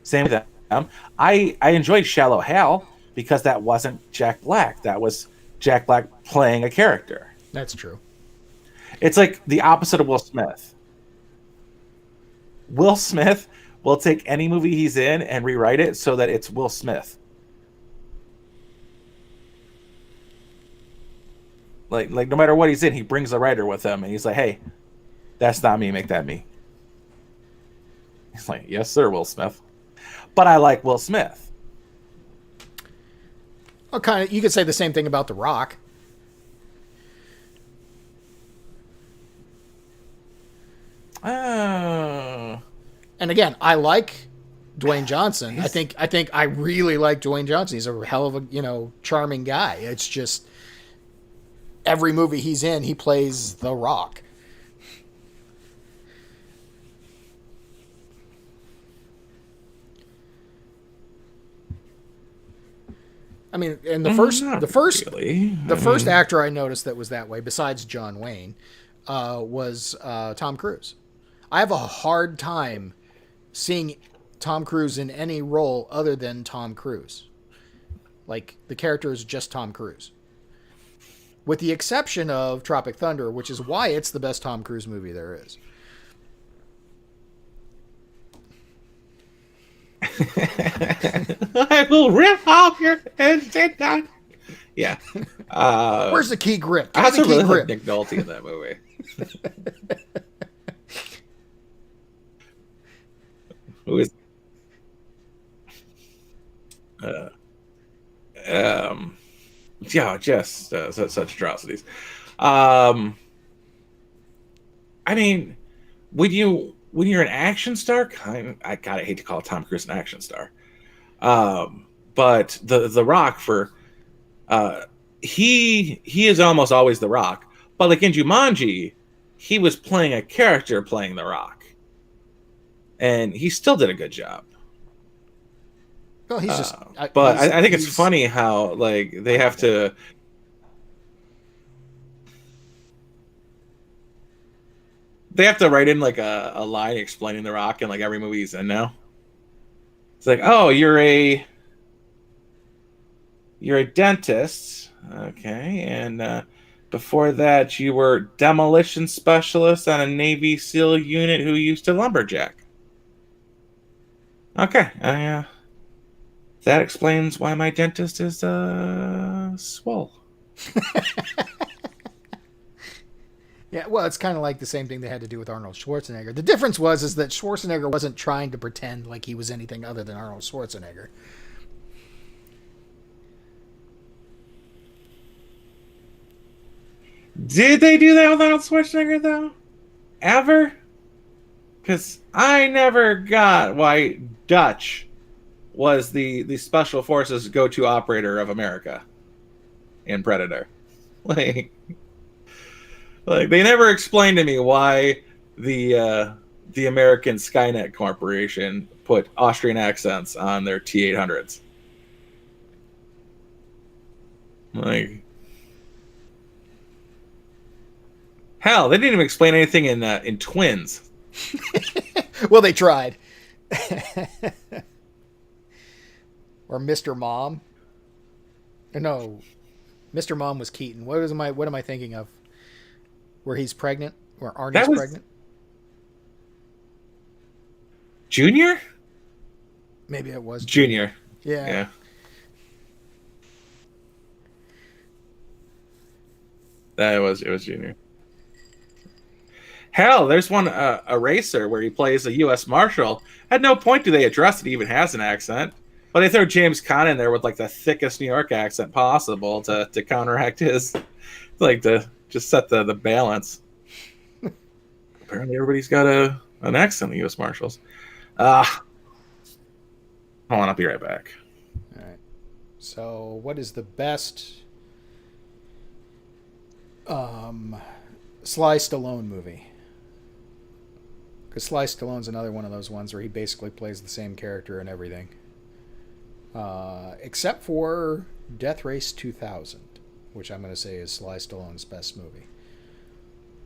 Same with them. I enjoyed Shallow Hal because that wasn't Jack Black. That was Jack Black playing a character. That's true. It's like the opposite of Will Smith. Will Smith will take any movie he's in and rewrite it so that it's Will Smith. Like no matter what he's in, he brings the writer with him and he's like, "Hey, that's not me, make that me." He's like, "Yes, sir, Will Smith." But I like Will Smith. Well, kind of. You could say the same thing about The Rock. Uh, And again, I like Dwayne Johnson. I think I really like Dwayne Johnson. He's a hell of a charming guy. It's just every movie he's in, he plays The Rock. I mean, and the first actor I noticed that was that way, besides John Wayne, was Tom Cruise. I have a hard time seeing Tom Cruise in any role other than Tom Cruise. Like, the character is just Tom Cruise. With the exception of Tropic Thunder, which is why it's the best Tom Cruise movie there is. I will rip off your head. Yeah. Where's the key grip? I also really grip. like Nick Nolte in that movie. Who is? Yeah, just such atrocities. I mean, when you're an action star, I gotta hate to call Tom Cruise an action star, but the Rock he is almost always the Rock, but like in Jumanji, he was playing a character playing the Rock, and he still did a good job. Well, he's just. But I think it's funny how like they have to. They have to write in like a line explaining the Rock in like every movie he's in now. It's like, oh, you're a dentist, okay, and before that you were demolition specialist on a Navy SEAL unit who used to lumberjack. Okay, that explains why my dentist is swole. Yeah, well, it's kind of like the same thing they had to do with Arnold Schwarzenegger. The difference was is that Schwarzenegger wasn't trying to pretend like he was anything other than Arnold Schwarzenegger. Did they do that with Arnold Schwarzenegger though? Ever? Because I never got why Dutch was the special forces go-to operator of America in Predator. Like, like they never explained to me why the American Skynet Corporation put Austrian accents on their T-800s. Like, hell, they didn't even explain anything in Twins. Well, they tried. Or Mr. Mom. No, Mr. Mom was Keaton. What am I thinking of? Where he's pregnant? Where Arnie's That was pregnant? Junior. Maybe it was Junior. Yeah. Yeah, that was it was Junior. Hell, there's one a racer where he plays a U.S. Marshal. At no point do they address that he even has an accent, but they throw James Caan in there with like the thickest New York accent possible to counteract his, like to just set the balance. Apparently, everybody's got an accent. The U.S. Marshals. Hold on, I'll be right back. All right. So, what is the best Sly Stallone movie? Because Sly Stallone's another one of those ones where he basically plays the same character and everything. Except for Death Race 2000, which I'm going to say is Sly Stallone's best movie.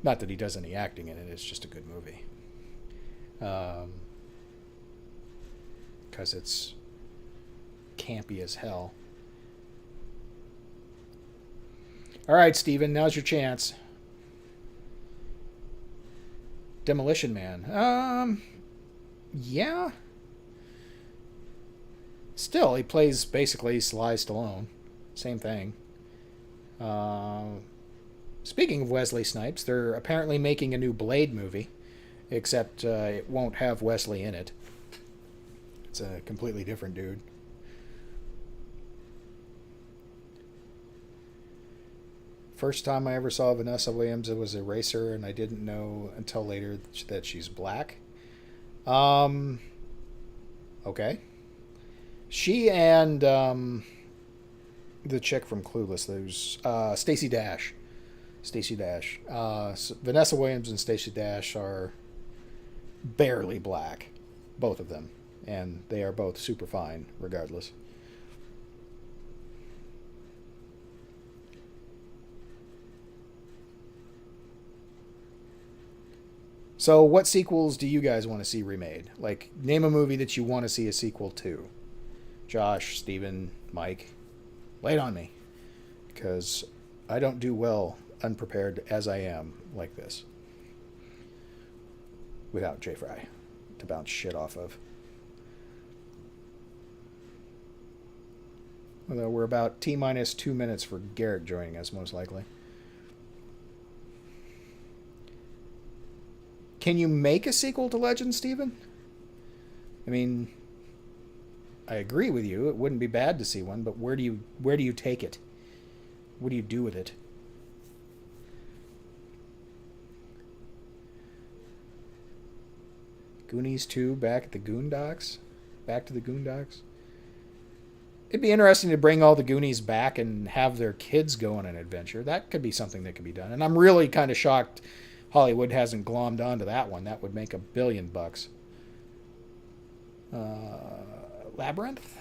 Not that he does any acting in it, it's just a good movie. Because it's campy as hell. All right, Steven, now's your chance. Demolition Man. Yeah. Still, he plays basically Sly Stallone. Same thing. Speaking of Wesley Snipes, they're apparently making a new Blade movie, except it won't have Wesley in it. It's a completely different dude. First time I ever saw Vanessa Williams, it was a racer, and I didn't know until later that she's black. Okay. She and the chick from Clueless, there's Stacey Dash. Stacey Dash. Vanessa Williams and Stacey Dash are barely black, both of them, and they are both super fine, regardless. So, what sequels do you guys want to see remade? Like, name a movie that you want to see a sequel to. Josh, Steven, Mike, lay it on me. Because I don't do well unprepared as I am like this. Without J Fry to bounce shit off of. Although we're about T minus 2 minutes for Garrett joining us, most likely. Can you make a sequel to Legend, Steven? I mean, I agree with you. It wouldn't be bad to see one, but where do you take it? What do you do with it? Goonies 2, back at the Goondocks? Back to the Goondocks? It'd be interesting to bring all the Goonies back and have their kids go on an adventure. That could be something that could be done. And I'm really kind of shocked Hollywood hasn't glommed onto that one. That would make $1 billion. Labyrinth?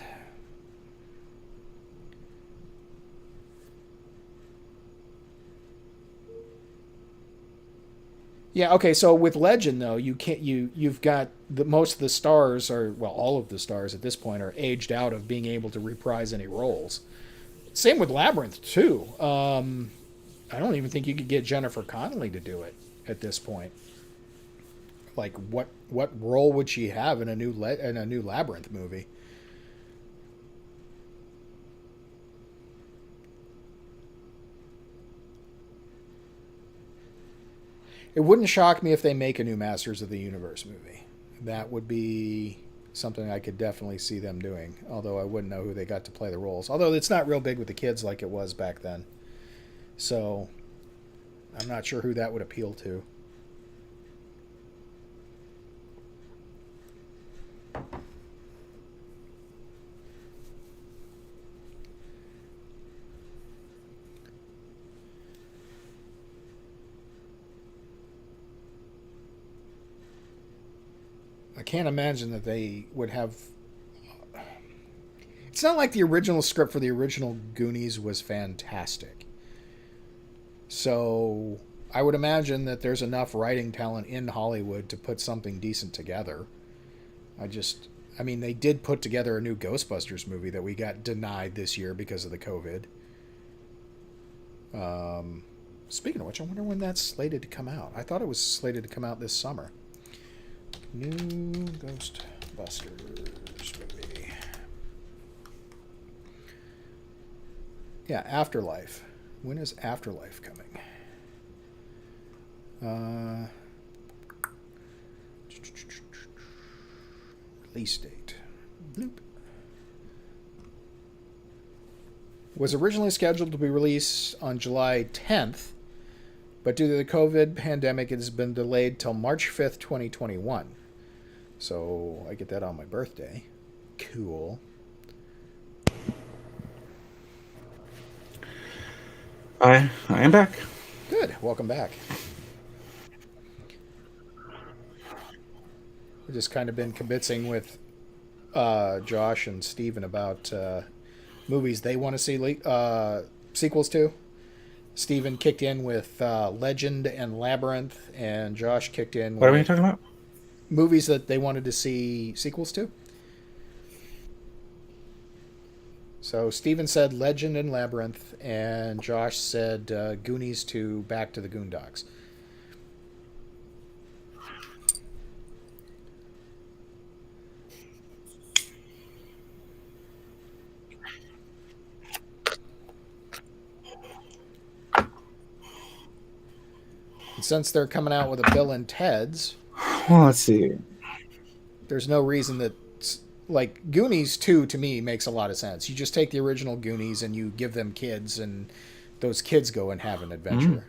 Yeah, okay, so with Legend though, you've got most of the stars are, well, all of the stars at this point are aged out of being able to reprise any roles. Same with Labyrinth too. I don't even think you could get Jennifer Connelly to do it at this point. Like what role would she have in a new Labyrinth movie? It wouldn't shock me if they make a new Masters of the Universe movie. That would be something I could definitely see them doing. Although I wouldn't know who they got to play the roles. Although it's not real big with the kids like it was back then. So I'm not sure who that would appeal to. I can't imagine that they would have. It's not like the original script for the original Goonies was fantastic. So I would imagine that there's enough writing talent in Hollywood to put something decent together. I just, I mean, they did put together a new Ghostbusters movie that we got denied this year because of the COVID. Speaking of which, I wonder when that's slated to come out. I thought it was slated to come out this summer. New Ghostbusters movie. Yeah, Afterlife. When is Afterlife coming? Release date. Bloop. Was originally scheduled to be released on July 10th, but due to the COVID pandemic, it has been delayed till March 5th, 2021. So I get that on my birthday. Cool. I am back. Good. Welcome back. I've just kind of been kibitzing with Josh and Steven about movies they want to see sequels to. Steven kicked in with Legend and Labyrinth, and Josh kicked in What are we with talking about? movies that they wanted to see sequels to. So Steven said Legend and Labyrinth, and Josh said Goonies to Back to the Goondocks. And since they're coming out with a Bill and Ted's, Well, let's see. there's no reason that, like, Goonies 2 to me makes a lot of sense. You just take the original Goonies and you give them kids, and those kids go and have an adventure.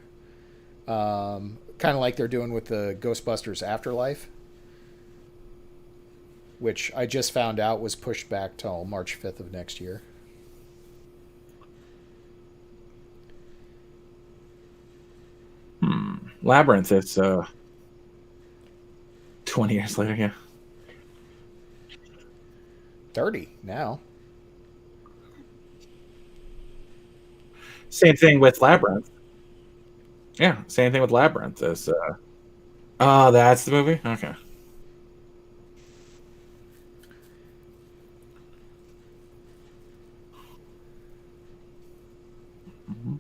Kind of like they're doing with the Ghostbusters Afterlife, which I just found out was pushed back till March 5th of next year. Labyrinth. It's 20 years later. Yeah. 30 now. Same thing with Labyrinth. Yeah, same thing with Labyrinth. Oh, that's the movie. Okay. Mhm.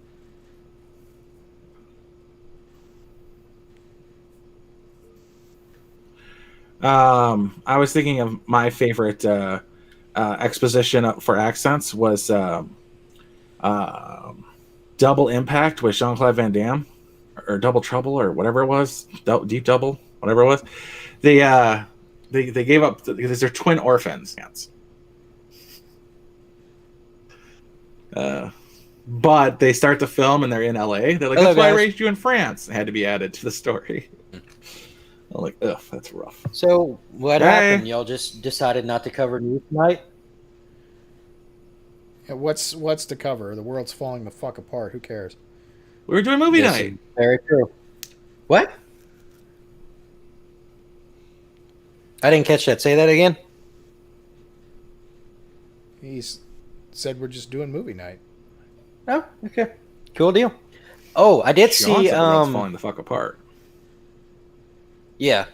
I was thinking of my favorite exposition for accents was um Double Impact with Jean Claude Van Damme, or Double Trouble, or whatever it was, Deep Double, whatever it was. They they gave up because they're twin orphans. Uh, but they start the film and they're in LA. They're like, Hello, that's why I guys. raised you in France. It had to be added to the story. I'm like, ugh, that's rough. So what Hey. happened? Y'all just decided not to cover news tonight? Yeah, what's to cover? The world's falling the fuck apart. Who cares? We were doing movie This night. is very true. What? I didn't catch that. Say that again. He's said we're just doing movie night. Oh, okay. Cool deal. Oh, I did Sean see. said the world's falling the fuck apart. Yeah,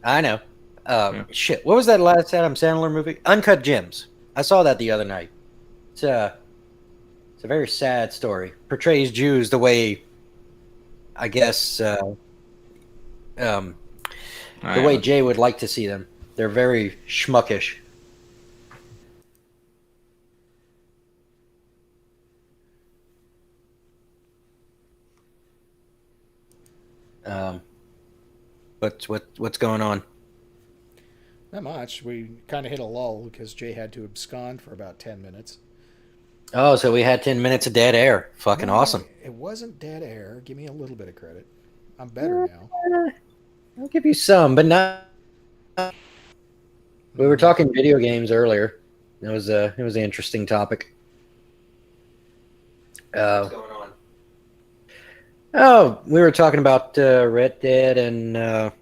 I know. Yeah. Shit. What was that last Adam Sandler movie? Uncut Gems. I saw that the other night. It's a very sad story. Portrays Jews the way, I guess, the way Jay would like to see them. They're very schmuckish. What's going on? Not much. We kind of hit a lull because Jay had to abscond for about 10 minutes. Oh, so we had 10 minutes of dead air. Fucking No, awesome. it wasn't dead air. Give me a little bit of credit. I'm better now. I'll give you some, but not. We were talking video games earlier. It was an interesting topic. What's going on? Oh, we were talking about Red Dead and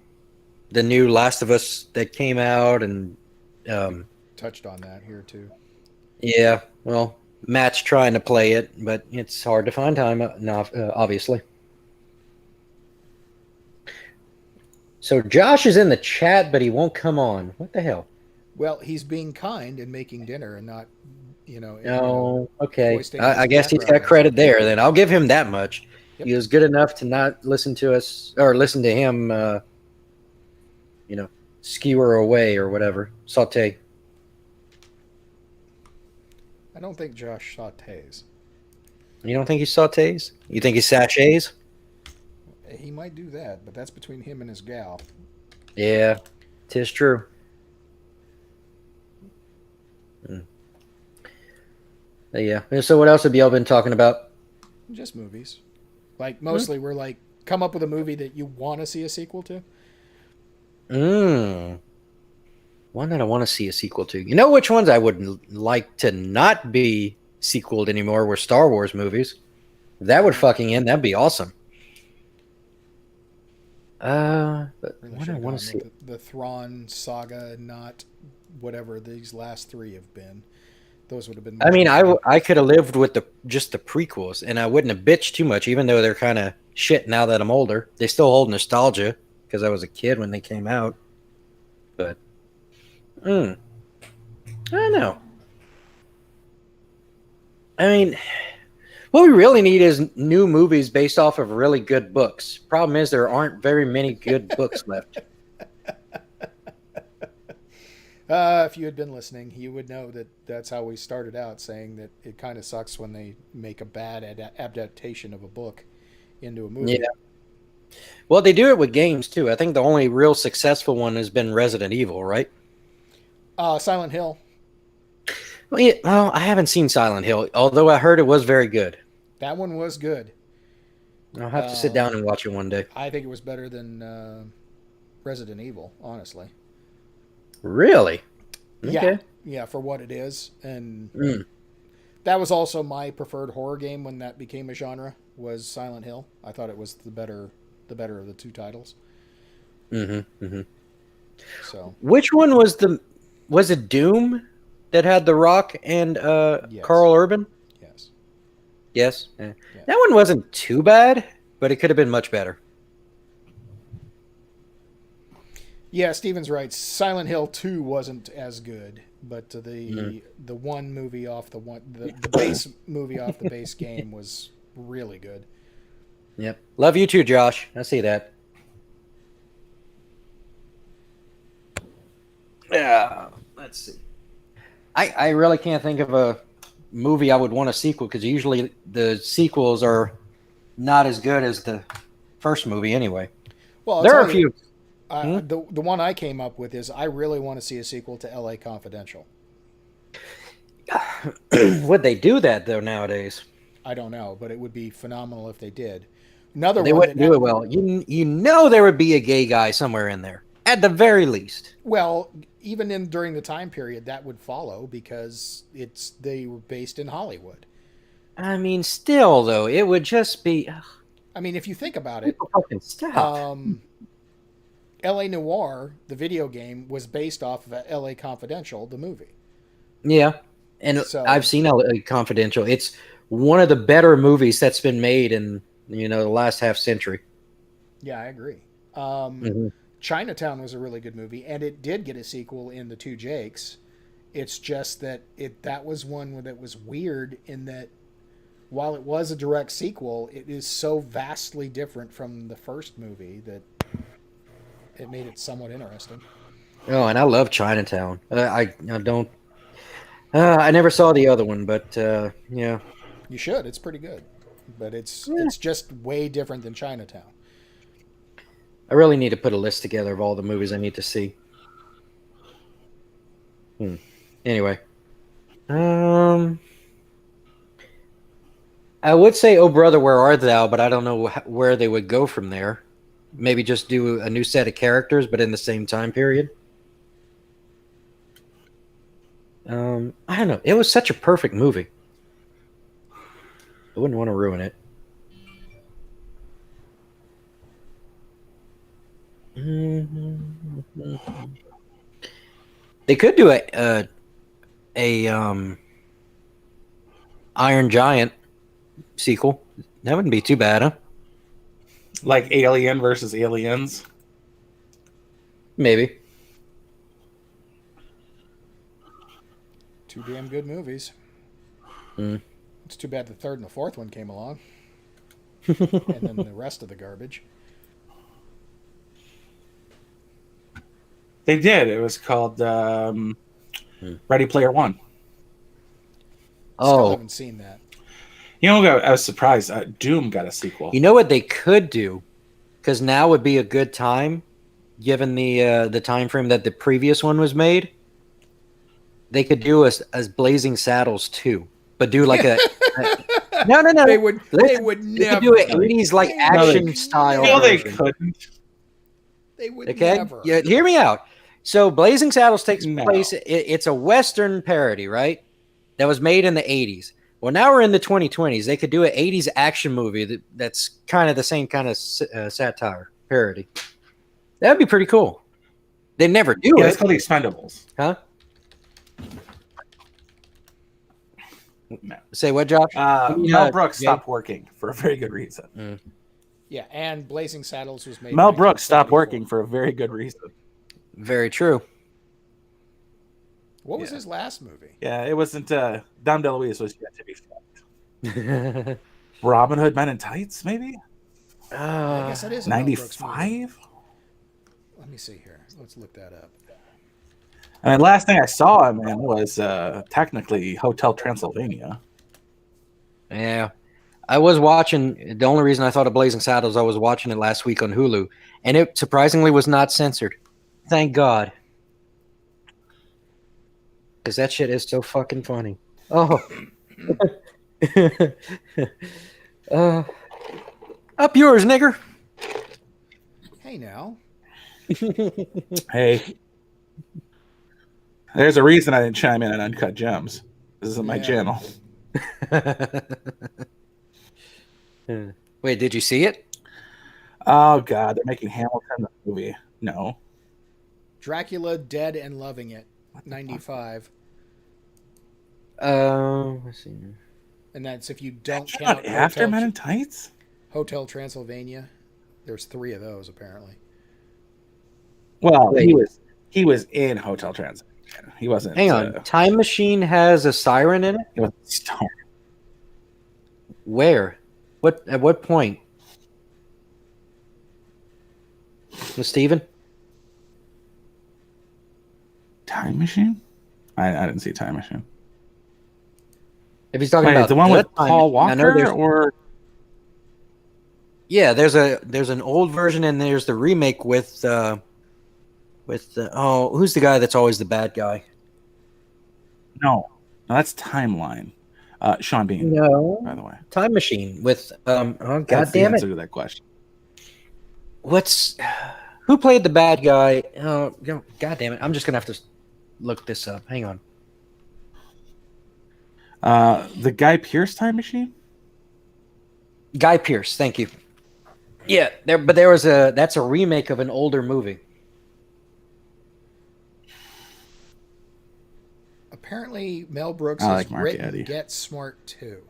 the new Last of Us that came out, and Touched on that here too. yeah, well, Matt's trying to play it, but it's hard to find time, obviously. So Josh is in the chat, but he won't come on. What the hell? Well, he's being kind and making dinner and not, Oh, okay. foisting I his guess he's background got credit music. there. Then I'll give him that much. Yep. He was good enough to not listen to us or listen to him. Skewer away or whatever, saute. I don't think Josh sautés. You don't think he sautés? You think he sachets? He might do that, but that's between him and his gal. Yeah, 'tis true. Yeah. So what else have y'all been talking about? Just movies. Like, mostly we're like, come up with a movie that you want to see a sequel to. One that I want to see a sequel to. You know which ones I would like to not be sequeled anymore were Star Wars movies. If that would fucking end, that'd be awesome. But Really what should I have want gone to see. with the Thrawn saga, not whatever these last three have been. Those would have been. I mean, much I could have lived with just the prequels, and I wouldn't have bitched too much, even though they're kind of shit now that I'm older. They still hold nostalgia because I was a kid when they came out. But, I don't know. I mean, what we really need is new movies based off of really good books. Problem is, there aren't very many good books left. If you had been listening, you would know that that's how we started out, saying that it kind of sucks when they make a bad adaptation of a book into a movie. Yeah. Well, they do it with games too. I think the only real successful one has been Resident Evil, right? Silent Hill. Well, yeah, well, I haven't seen Silent Hill, although I heard it was very good. That one was good. I'll have to sit down and watch it one day. I think it was better than Resident Evil, honestly. Really? Yeah, for what it is, and that was also my preferred horror game when that became a genre. Was Silent Hill? I thought it was the better of the two titles. So, which one was it Doom that had The Rock and Yes. Carl Urban? yes. Yes. Yeah. That one wasn't too bad, but it could have been much better. Yeah, Steven's right. Silent Hill 2 wasn't as good, but the one movie off the base movie off the base game was really good. Yep. Love you too, Josh. I see that. Yeah. Let's see. I really can't think of a movie I would want a sequel because usually the sequels are not as good as the first movie anyway. Well, There are a few. The one I came up with is I really want to see a sequel to L.A. Confidential. Would they do that though nowadays? I don't know, but it would be phenomenal if they did. Another They one wouldn't that do it well. You know there would be a gay guy somewhere in there at the very least. Well, even during the time period that would follow because they were based in Hollywood. I mean, still though, it would just be. I mean, if you think about it, Fucking stop. L.A. Noire, the video game, was based off of L.A. Confidential, the movie. Yeah, and So- I've seen LA Confidential. It's one of the better movies that's been made in the last half century. Yeah, I agree. Mhm. Chinatown was a really good movie, and it did get a sequel in The Two Jakes. It's just that that was one that was weird in that while it was a direct sequel, it is so vastly different from the first movie that it made it somewhat interesting. Oh, and I love Chinatown. I don't. I never saw the other one, but yeah. You should. It's pretty good, but it's just way different than Chinatown. I really need to put a list together of all the movies I need to see. Anyway, I would say "Oh Brother, Where Art Thou," but I don't know where they would go from there. Maybe just do a new set of characters, but in the same time period. I don't know. It was such a perfect movie. I wouldn't want to ruin it. They could do a Iron Giant sequel. That wouldn't be too bad, huh? Like Alien versus Aliens. Maybe. Two damn good movies. Mm. It's too bad the third and the fourth one came along. And then the rest of the garbage. They did. It was called Ready Player One. Still haven't seen that. You know, I was surprised. Doom got a sequel. You know what they could do? Because now would be a good time, given the time frame that the previous one was made. They could do as Blazing Saddles 2, but do like a no. They would They never could do an 80s like action style. No, they version. couldn't. They would Okay, never. yeah, hear me out. So Blazing Saddles takes No. place. It's a Western parody, right? That was made in the 80s. Well, now we're in the 2020s. They could do an 80s action movie that's kind of the same kind of satire parody. That would be pretty cool. They never do Yeah, it, it's called The Expendables. huh? No. Say what, Josh? Mel Brooks Jay? stopped working for a very good reason. Yeah, and Blazing Saddles was made. Mel in Brooks stopped 1974. working for a very good reason. Very true. What was his last movie? Yeah, it wasn't. Dom DeLuise was yet to be filmed. Robin Hood Men in Tights, maybe? I guess that is a Mel Brooks movie. 95? Let me see here. Let's look that up. I mean, last thing I saw him in was technically Hotel Transylvania. Yeah. I was watching. The only reason I thought of Blazing Saddles, I was watching it last week on Hulu, and it surprisingly was not censored. Thank God. Because that shit is so fucking funny. Oh. Up yours, nigger. Hey now. Hey. There's a reason I didn't chime in on Uncut Gems. This isn't my Yeah. channel. Wait, did you see it? Oh, God. They're making Hamilton the movie. No. Dracula Dead and Loving It, 95. Let's see. And that's if you don't Not count after Men in Tights? Hotel Transylvania. There's 3 of those apparently. Well, Wait. he was in Hotel Transylvania. He wasn't. Hang on. Time Machine has a siren in it? He wasn't stoned. Where? At what point? With Steven? Time Machine? I didn't see Time Machine. If he's talking Wait, about the one with Time Paul Machine, I know Walker, there's- or Yeah, there's an old version and there's the remake with who's the guy that's always the bad guy? no, that's Timeline. Sean Bean, No, by the way. Time Machine with oh That's god the damn it. answer to that question. Who played the bad guy? Oh god damn it. I'm just gonna have to look this up. Hang on. The Guy Pearce Time Machine? Guy Pearce, thank you. Yeah, that's a remake of an older movie. Apparently Mel Brooks I has like Mark written Addy. Get Smart 2.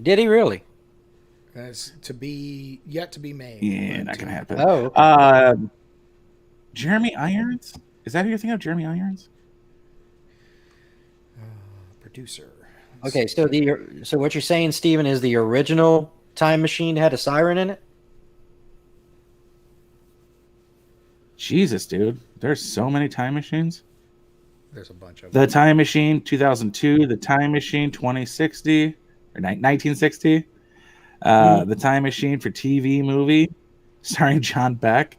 Did he really? That's yet to be made. Yeah, not gonna happen. Oh, okay. Jeremy Irons? Is that who you're thinking of? Jeremy Irons? Producer. Okay, so what you're saying, Steven, is the original Time Machine had a siren in it? Jesus, dude. There's so many time machines. There's a bunch of The them. Time Machine 2002, The Time Machine 2060 or 1960, The Time Machine for TV movie, starring John Beck,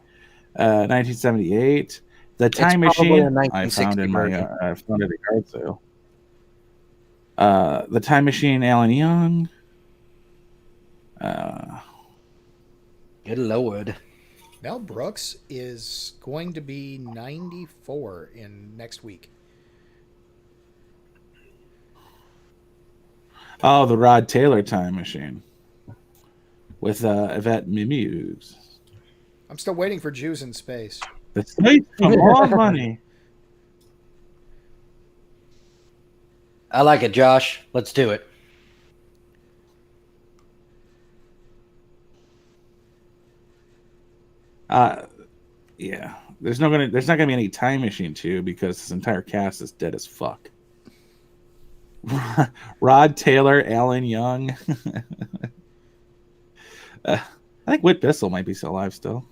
1978. The Time It's probably a Machine. I 1960 found in my version. I found it at a yard sale. The Time Machine, Alan Young. Good lord. Mel Brooks is going to be 94 in next week. Oh, the Rod Taylor Time Machine with Yvette Mimieux. I'm still waiting for Jews in Space. The site for more money. I like it, Josh. Let's do it. Yeah. There's not gonna be any Time Machine 2 because this entire cast is dead as fuck. Rod Taylor, Alan Young. I think Whit Bissell might be still alive still.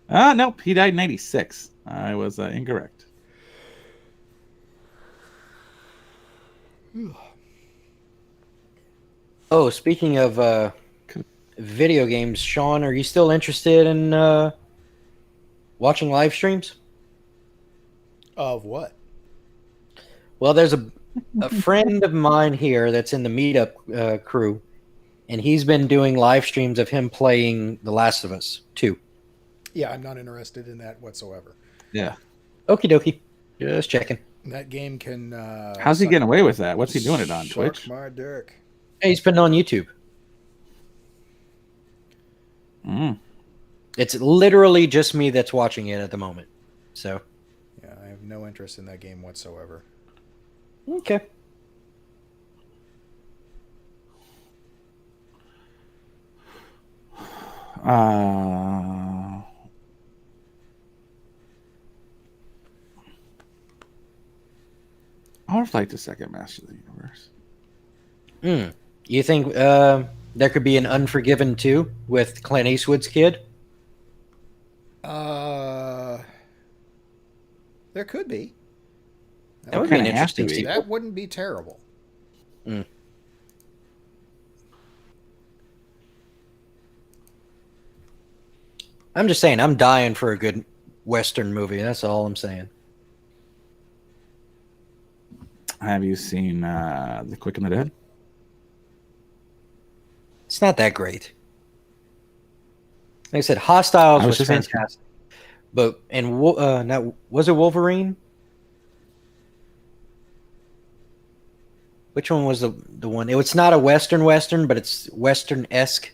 Nope, he died in 96. I was incorrect. Oh, speaking of video games, Sean, are you still interested in watching live streams? Of what? Well, there's a friend of mine here that's in the meetup crew, and he's been doing live streams of him playing The Last of Us 2. Yeah, I'm not interested in that whatsoever. Yeah. Okie dokie. Just checking. That game can. How's he getting away with that? What's he doing it on suck Twitch? My dick. Hey, he's putting it on YouTube. Mm. It's literally just me that's watching it at the moment. So, Yeah, I have no interest in that game whatsoever. okay. I would like the second Master of the Universe. You think there could be an Unforgiven 2 with Clint Eastwood's kid? There could be. That would be an kinda have to interesting be. sequel. That wouldn't be terrible. I'm just saying, I'm dying for a good Western movie. That's all I'm saying. Have you seen The Quick and the Dead? It's not that great. Like I said, Hostiles I was was just asking. fantastic. But now was it Wolverine? Which one was the one? It's not a Western, but it's Western-esque,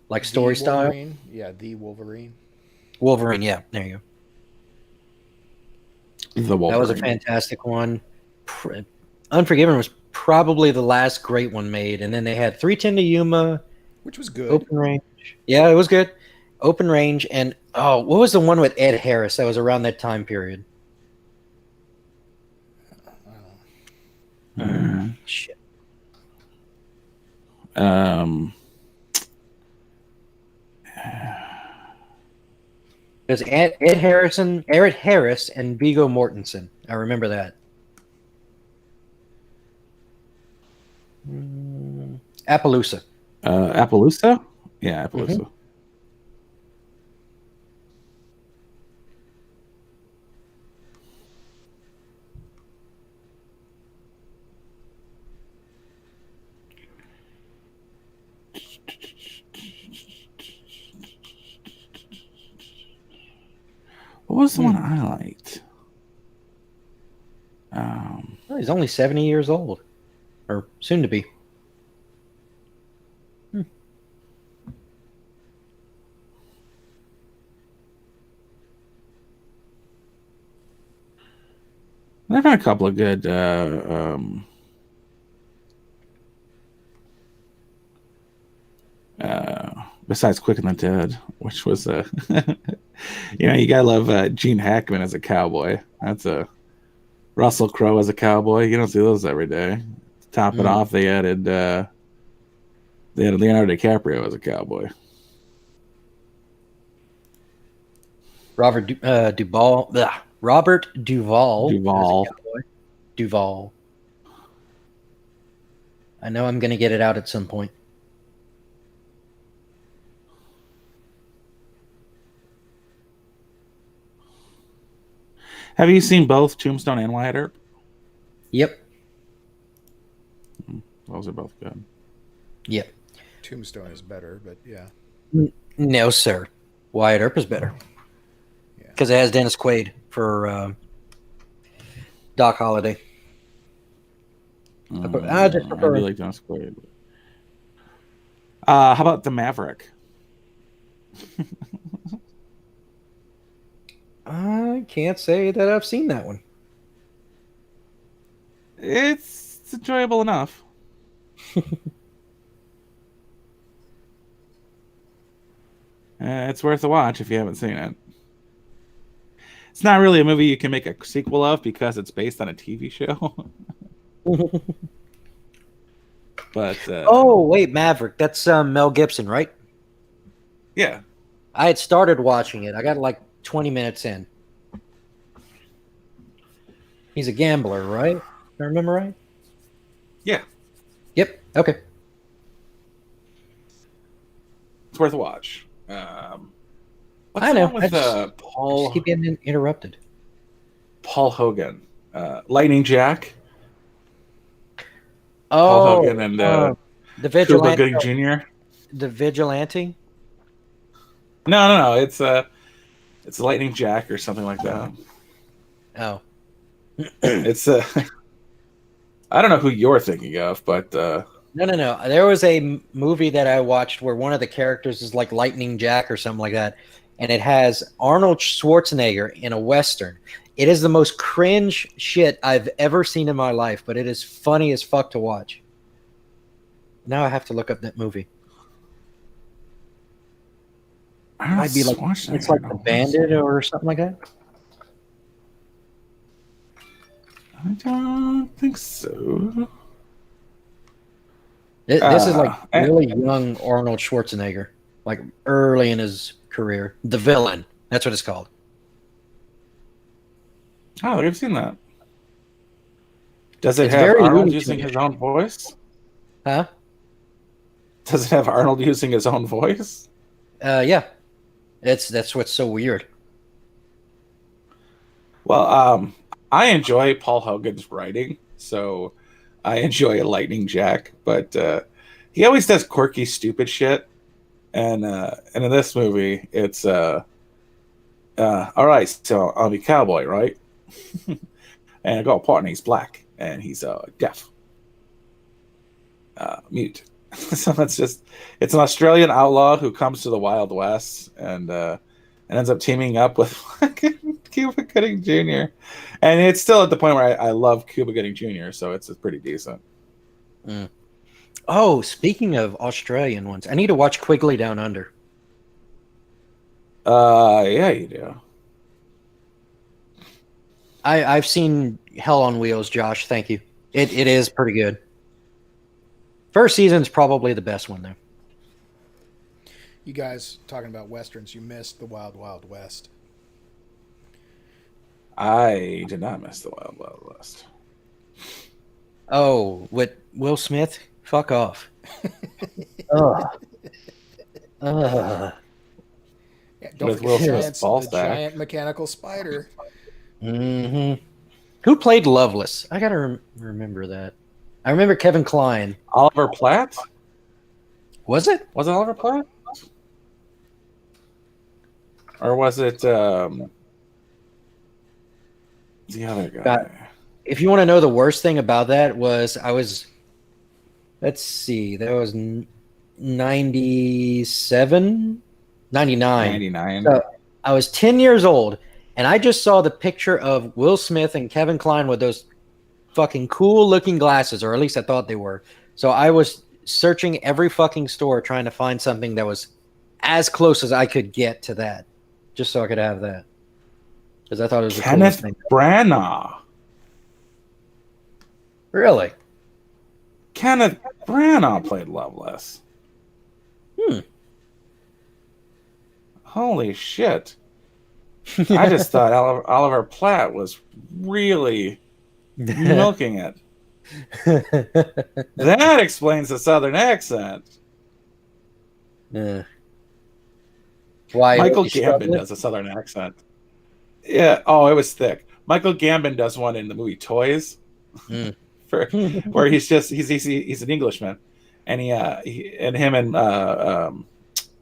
like story The style. Wolverine. Yeah, the Wolverine. Wolverine, yeah, there you go. The Wolverine. That was a fantastic one. Unforgiven was probably the last great one made, and then they had 310 to Yuma, Which was good. Open Range. Yeah, it was good. Open Range, and what was the one with Ed Harris that was around that time period? Shit. There's Ed Harris, and Viggo Mortensen. I remember that. Appaloosa. Appaloosa? Yeah, Appaloosa. What was the one I liked? Oh, he's only 70 years old, or soon to be. They've had a couple of good besides Quick and the Dead, which was you gotta love Gene Hackman as a cowboy. That's a Russell Crowe as a cowboy. You don't see those every day. To top it off, they added Leonardo DiCaprio as a cowboy. Robert Duvall. Duvall. I know I'm going to get it out at some point. Have you seen both Tombstone and Wyatt Earp? Yep. Those are both good. Yep. Tombstone is better, but yeah. No, sir. Wyatt Earp is better. Yeah. Because it has Dennis Quaid for Doc Holliday. I just I prefer. do like Dennis Quaid. How about The Maverick? I can't say that I've seen that one. It's enjoyable enough. It's worth a watch if you haven't seen it. It's not really a movie you can make a sequel of because it's based on a TV show. But Oh, wait, Maverick. That's Mel Gibson, right? yeah, I had started watching it. I got like 20 minutes in. He's a gambler, right? If I remember right? yeah, Yep. Okay. it's worth a watch. What's I the know. one with I just Paul keep getting interrupted. Hogan, Lightning Jack, Paul Oh, Hogan, and the Cuba vigilante. Gooding Jr. The vigilante. No. It's Lightning Jack or something like that. Oh, It's I don't know who you're thinking of, but no. There was a movie that I watched where one of the characters is like Lightning Jack or something like that, and it has Arnold Schwarzenegger in a western. It is the most cringe shit I've ever seen in my life, but it is funny as fuck to watch. Now I have to look up that movie. Might be like it's like The Bandit or something like that. I don't think so. This is like really young Arnold Schwarzenegger, like early in his career. The Villain. That's what it's called. Oh, we've seen that. Does it It's have very Arnold Looney using Tunes. his own voice? Huh? Does it have Arnold using his own voice? Yeah. That's what's so weird. Well, I enjoy Paul Hogan's writing, so I enjoy Lightning Jack, but he always does quirky, stupid shit. And in this movie, it's all right. So I'll be cowboy, right? And I got a partner. He's black and he's deaf, mute. So it's an Australian outlaw who comes to the Wild West and ends up teaming up with fucking Cuba Gooding Jr. And it's still at the point where I love Cuba Gooding Jr. So it's pretty decent. Mm. Oh, speaking of Australian ones, I need to watch Quigley Down Under. Yeah, you do. I've seen Hell on Wheels, Josh. Thank you. It is pretty good. First season's probably the best one though. You guys talking about westerns, you missed the Wild Wild West. I did not miss the Wild Wild West. Oh, with Will Smith? Fuck off. Ugh. Ugh. Yeah, don't With forget Will the Smith's giant, ball the stack. giant mechanical spider. Mm-hmm. Who played Loveless? I gotta remember that. I remember Kevin Kline. Oliver Platt? Was it? Was it Oliver Platt? Or was it the other guy? If you want to know the worst thing about that was let's see, that was 97, 99. 99. So I was 10 years old, and I just saw the picture of Will Smith and Kevin Kline with those fucking cool looking glasses, or at least I thought they were. So I was searching every fucking store trying to find something that was as close as I could get to that, just so I could have that. Because I thought it was the coolest Kenneth thing. Branagh. Really? Kenneth Branagh played Loveless. Holy shit. I just thought Oliver Platt was really milking it. That explains the southern accent. Why? Michael he Gambon struggled? does a southern accent. Yeah. Oh, it was thick. Michael Gambon does one in the movie Toys, Mm. where he's an Englishman, and him and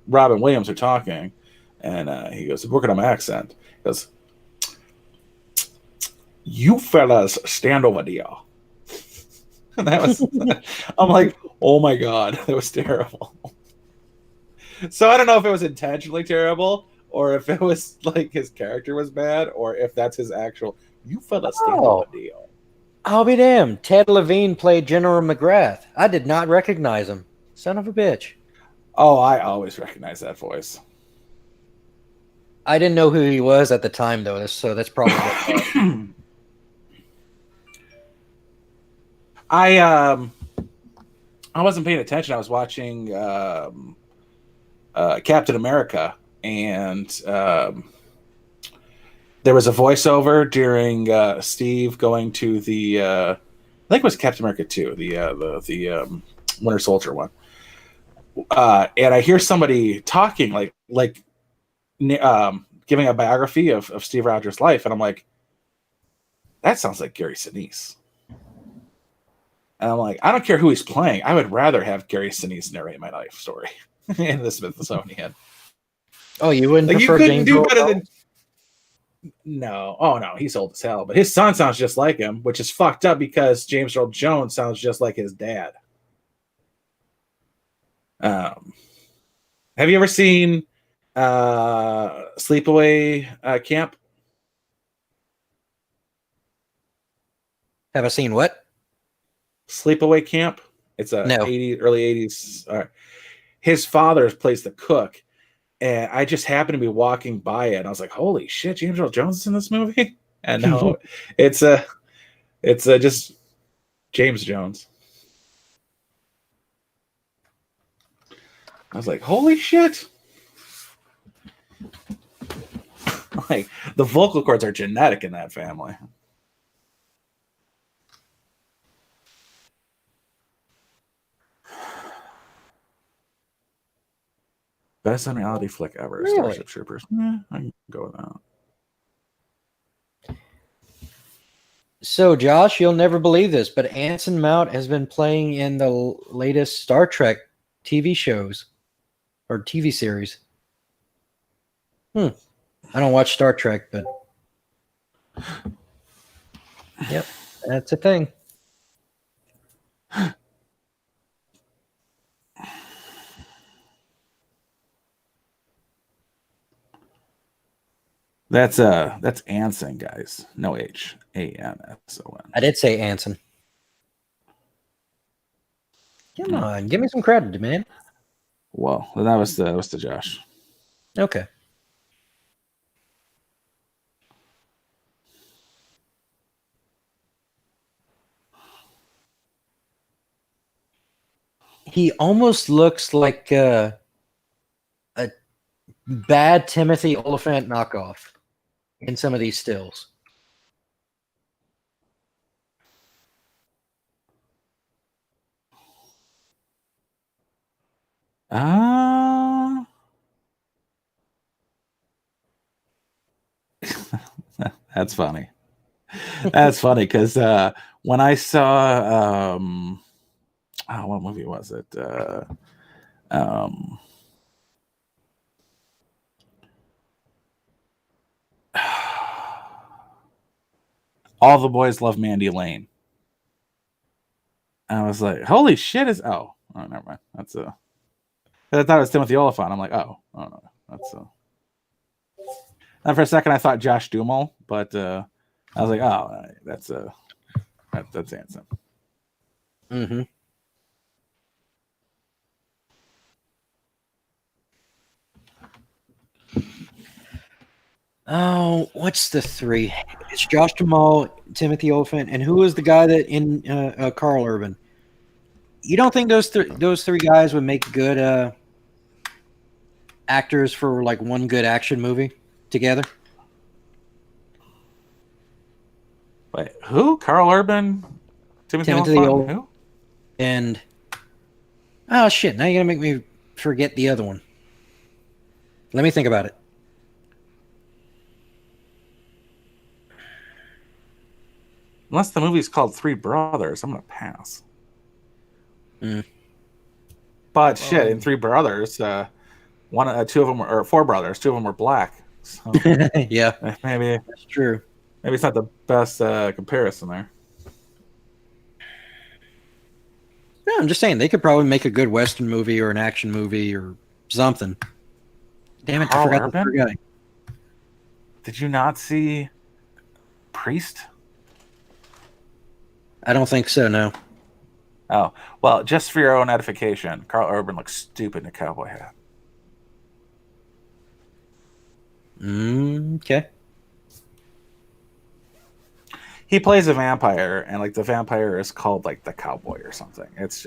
Robin Williams are talking, and he goes, working on my accent. He goes, "You fellas stand over there." And that was, I'm like, oh my god, that was terrible. So I don't know if it was intentionally terrible, or if it was like his character was bad, or if that's his actual. You fellas stand over there. I'll be damned. Ted Levine played General McGrath. I did not recognize him. Son of a bitch. Oh, I always recognize that voice. I didn't know who he was at the time, though, so that's probably what I wasn't paying attention. I was watching Captain America, and there was a voiceover during Steve going to the I think it was Captain America 2, the Winter Soldier one. And I hear somebody talking like giving a biography of Steve Rogers' life, and I'm like, that sounds like Gary Sinise. And I'm like, I don't care who he's playing. I would rather have Gary Sinise narrate my life story in the Smithsonian. Oh, you wouldn't Like, you prefer couldn't James do Earl better Jones? than. No, oh no, he's old as hell. But his son sounds just like him, which is fucked up because James Earl Jones sounds just like his dad. Have you ever seen Sleepaway Camp? Have I seen what? Sleepaway Camp. It's a No. early 80s. His father plays the cook, and I just happened to be walking by it, and I was like, "Holy shit, James Earl Jones is in this movie!" And no, it's just James Jones. I was like, "Holy shit!" Like, the vocal cords are genetic in that family. Best unreality flick ever, Really? Starship Troopers. Yeah, I can go with that. So, Josh, you'll never believe this, but Anson Mount has been playing in the latest Star Trek TV shows or TV series. I don't watch Star Trek, but yep, that's a thing. That's Anson, guys. No H. Anson. I did say Anson. Come on, give me some credit, man. Well, that was the Josh. Okay. He almost looks like a bad Timothy Oliphant knockoff in some of these stills. That's funny. That's funny because when I saw what movie was it? All the Boys Love Mandy Lane. I was like, holy shit, oh, never mind. That's I thought it was Timothy Oliphant. I'm like, oh no, that's and for a second I thought Josh Duhamel, but I was like, oh, that's Anson. Mm-hmm. Oh, what's the three? It's Josh Duhamel, Timothy Oliphant, and who was the guy that in Carl Urban? You don't think those three guys would make good actors for like one good action movie together? Wait, who? Carl Urban, Timothy Oliphant, who? And oh shit! Now you're gonna make me forget the other one. Let me think about it. unless the movie's called Three Brothers, I'm gonna pass. Mm. But shit, in Three Brothers, two of them or four brothers, two of them were black. So Yeah, maybe that's true. it's not the best comparison there. No, I'm just saying they could probably make a good Western movie or an action movie or something. Damn it, I Carl forgot the Urban? third guy. Did you not see Priest? I don't think so, no. Oh, well, just for your own edification, Carl Urban looks stupid in a cowboy hat. Okay. He plays a vampire, and like the vampire is called like the cowboy or something. It's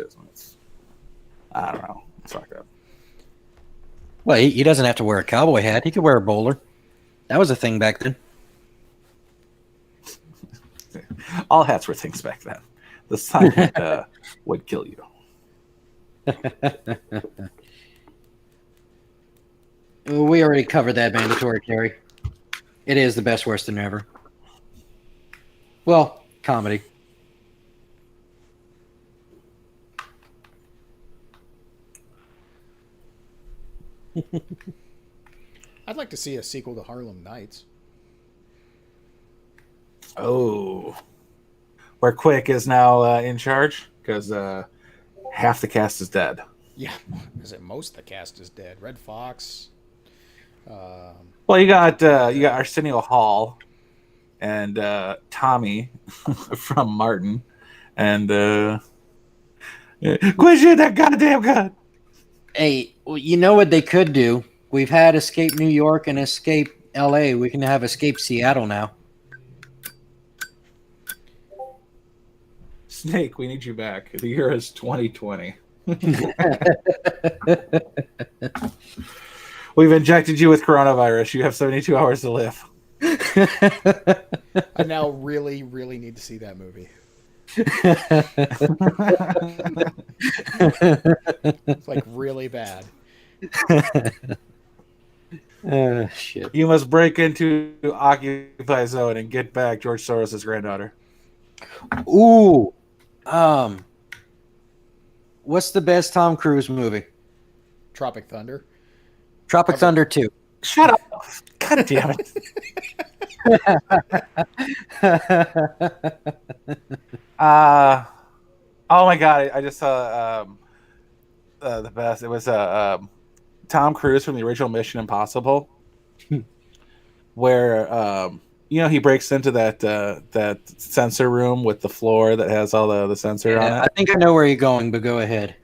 I don't know. It's not good. Well, he doesn't have to wear a cowboy hat. He could wear a bowler. That was a thing back then. All hats were things back then. The sun would kill you. We already covered that mandatory carry. It is the best Western ever. Well, comedy. I'd like to see a sequel to Harlem Nights. Oh, where Quick is now in charge because half the cast is dead. Yeah, is it most of the cast is dead? Red Fox. Well, you got Arsenio Hall and Tommy from Martin, and quit shooting that goddamn gun. Hey, well, you know what they could do? We've had Escape New York and Escape LA. We can have Escape Seattle now. Snake, we need you back. The year is 2020. We've injected you with coronavirus. You have 72 hours to live. I now really, really need to see that movie. It's like really bad. Shit. You must break into Occupy Zone and get back George Soros' granddaughter. Ooh. What's the best Tom Cruise movie? Tropic Thunder. Tropic Thunder 2. Shut up. God damn it. Oh my god, I just saw the best. It was Tom Cruise from the original Mission Impossible, where he breaks into that sensor room with the floor that has all the sensor on it. I think I know where you're going, but go ahead.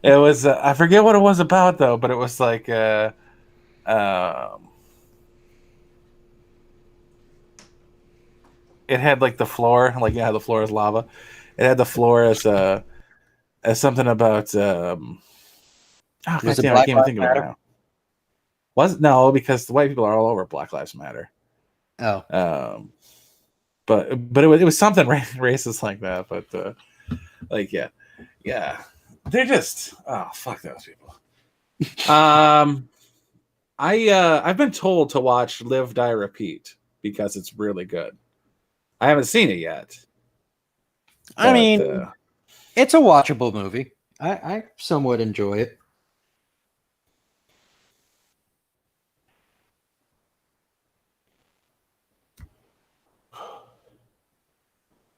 It was I forget what it was about though, but it was like it had like the floor, like the floor is lava. It had the floor as something about I can't even think of it now. No, because the white people are all over Black Lives Matter. Oh. But it was something racist like that. But yeah, they're just fuck those people. I've been told to watch Live Die Repeat because it's really good. I haven't seen it yet. I mean, it's a watchable movie. I somewhat enjoy it.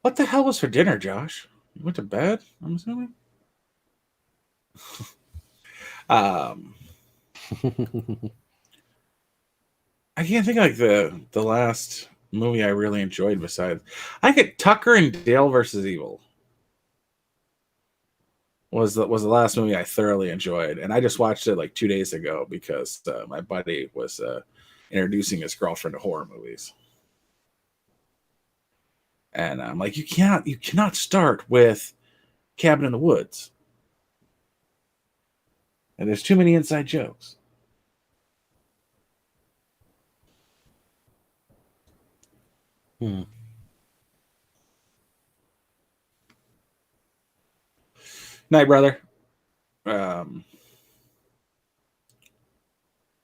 What the hell was for dinner, Josh? You went to bed, I'm assuming? I can't think of like the last movie I really enjoyed besides I get Tucker and Dale versus Evil was the last movie I thoroughly enjoyed, and I just watched it like 2 days ago because my buddy was introducing his girlfriend to horror movies. And I'm like, you cannot start with Cabin in the Woods. And there's too many inside jokes. Night, brother.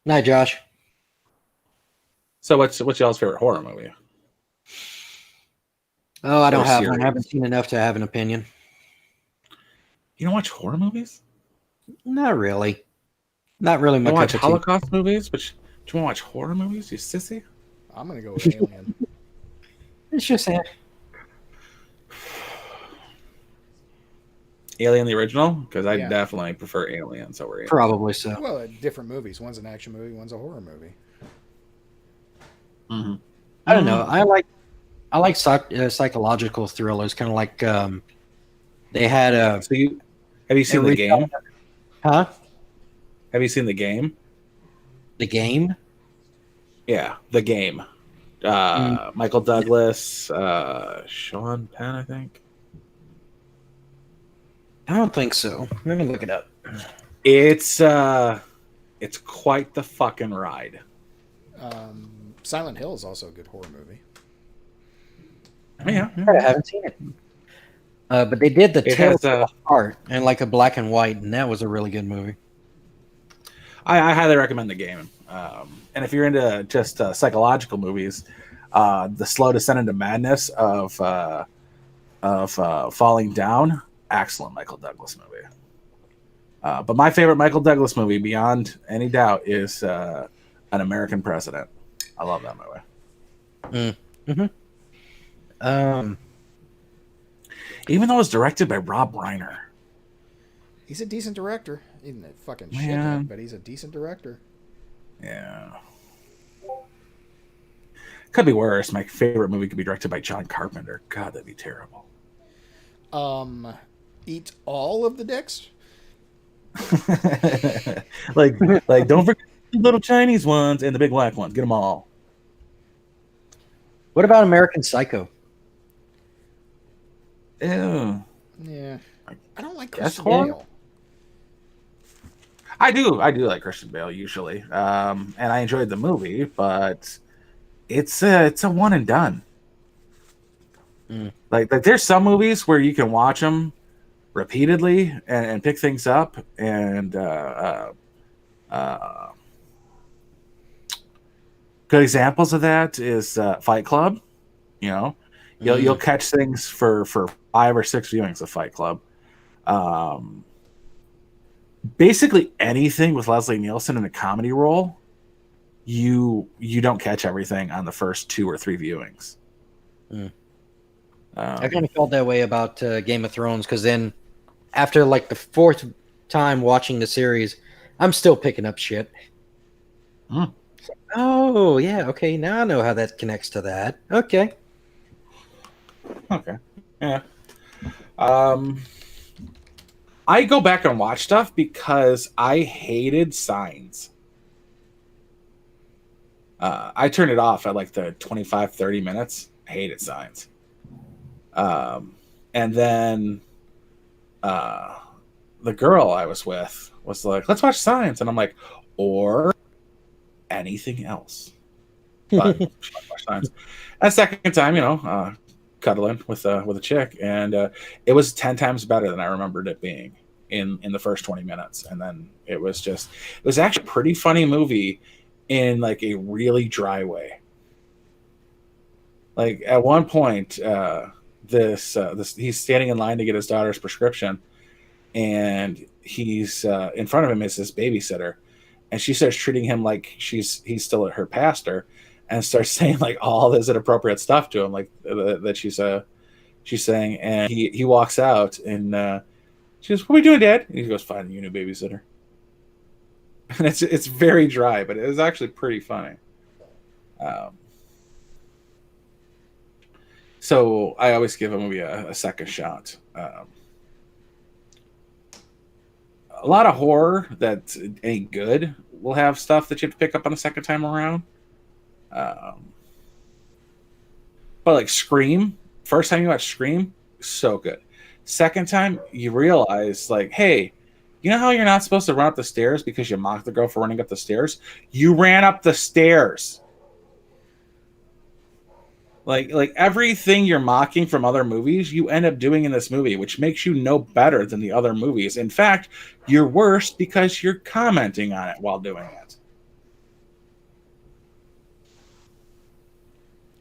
Night, Josh. So what's y'all's favorite horror movie? Oh, I or don't have one. I series. haven't seen enough to have an opinion. You don't watch horror movies? Not really. Not really You my don't watch cup of tea. Holocaust movies? But you want to watch horror movies? You sissy? I'm gonna go with Alien. It's just Alien the original? Because I Yeah. definitely prefer Aliens over Alien. probably so. Well, different movies. One's an action movie. One's a horror movie. Mm-hmm. I don't know. I like psychological thrillers, kind of like they had a So have you seen the game? huh Have you seen the game? the game. Yeah, the game. Michael Douglas, Sean Penn, I think. I don't think so. Let me look it up. It's quite the fucking ride. Silent Hill is also a good horror movie. Yeah, I haven't seen it. But they did the It Tale has, of the Heart and like a black and white, and that was a really good movie. I highly recommend the game. And if you're into just psychological movies, the slow descent into madness of Falling Down, excellent Michael Douglas movie. But my favorite Michael Douglas movie, beyond any doubt, is An American President. I love that movie. Even though it's directed by Rob Reiner. He's a decent director. Even a fucking Man. shithead, but he's a decent director. Yeah. Could be worse. My favorite movie could be directed by John Carpenter. God, that'd be terrible. Eat all of the dicks. like don't forget the little Chinese ones and the big black ones. Get them all. What about American Psycho? Ew. Yeah, I don't like That's Christian horror? Bale. I do like Christian Bale usually, and I enjoyed the movie, but it's a one and done. Like there's some movies where you can watch them repeatedly and pick things up, and good examples of that is Fight Club. You know, you'll catch things for 5 or 6 viewings of Fight Club. Basically anything with Leslie Nielsen in a comedy role, you don't catch everything on the first 2 or 3 viewings. I kind of felt that way about Game of Thrones because then after like the 4th time watching the series, I'm still picking up shit. Oh yeah, okay. Now I know how that connects to that. Okay. Yeah. I go back and watch stuff because I hated Signs. I turned it off at like the 25, 30 minutes. I hated Signs. And then the girl I was with was like, let's watch Signs. And I'm like, or anything else. But she wanted to watch Signs. And second time, cuddling with a chick, and it was 10 times better than I remembered it being in the first 20 minutes. And then it was actually a pretty funny movie in like a really dry way. Like at one point, this he's standing in line to get his daughter's prescription, and he's in front of him is this babysitter, and she starts treating him like he's still her pastor, and starts saying like all this inappropriate stuff to him, like that she's saying, and he walks out, and she goes, "What are we doing, Dad?" And he goes, "Finding you a new babysitter." And it's very dry, but it was actually pretty funny. So I always give a movie a second shot. A lot of horror that ain't good will have stuff that you have to pick up on the second time around. But like Scream, first time you watch Scream, so good. Second time, you realize like, hey, you know how you're not supposed to run up the stairs because you mocked the girl for running up the stairs? You ran up the stairs. Like everything you're mocking from other movies, you end up doing in this movie, which makes you no better than the other movies. In fact, you're worse because you're commenting on it while doing it.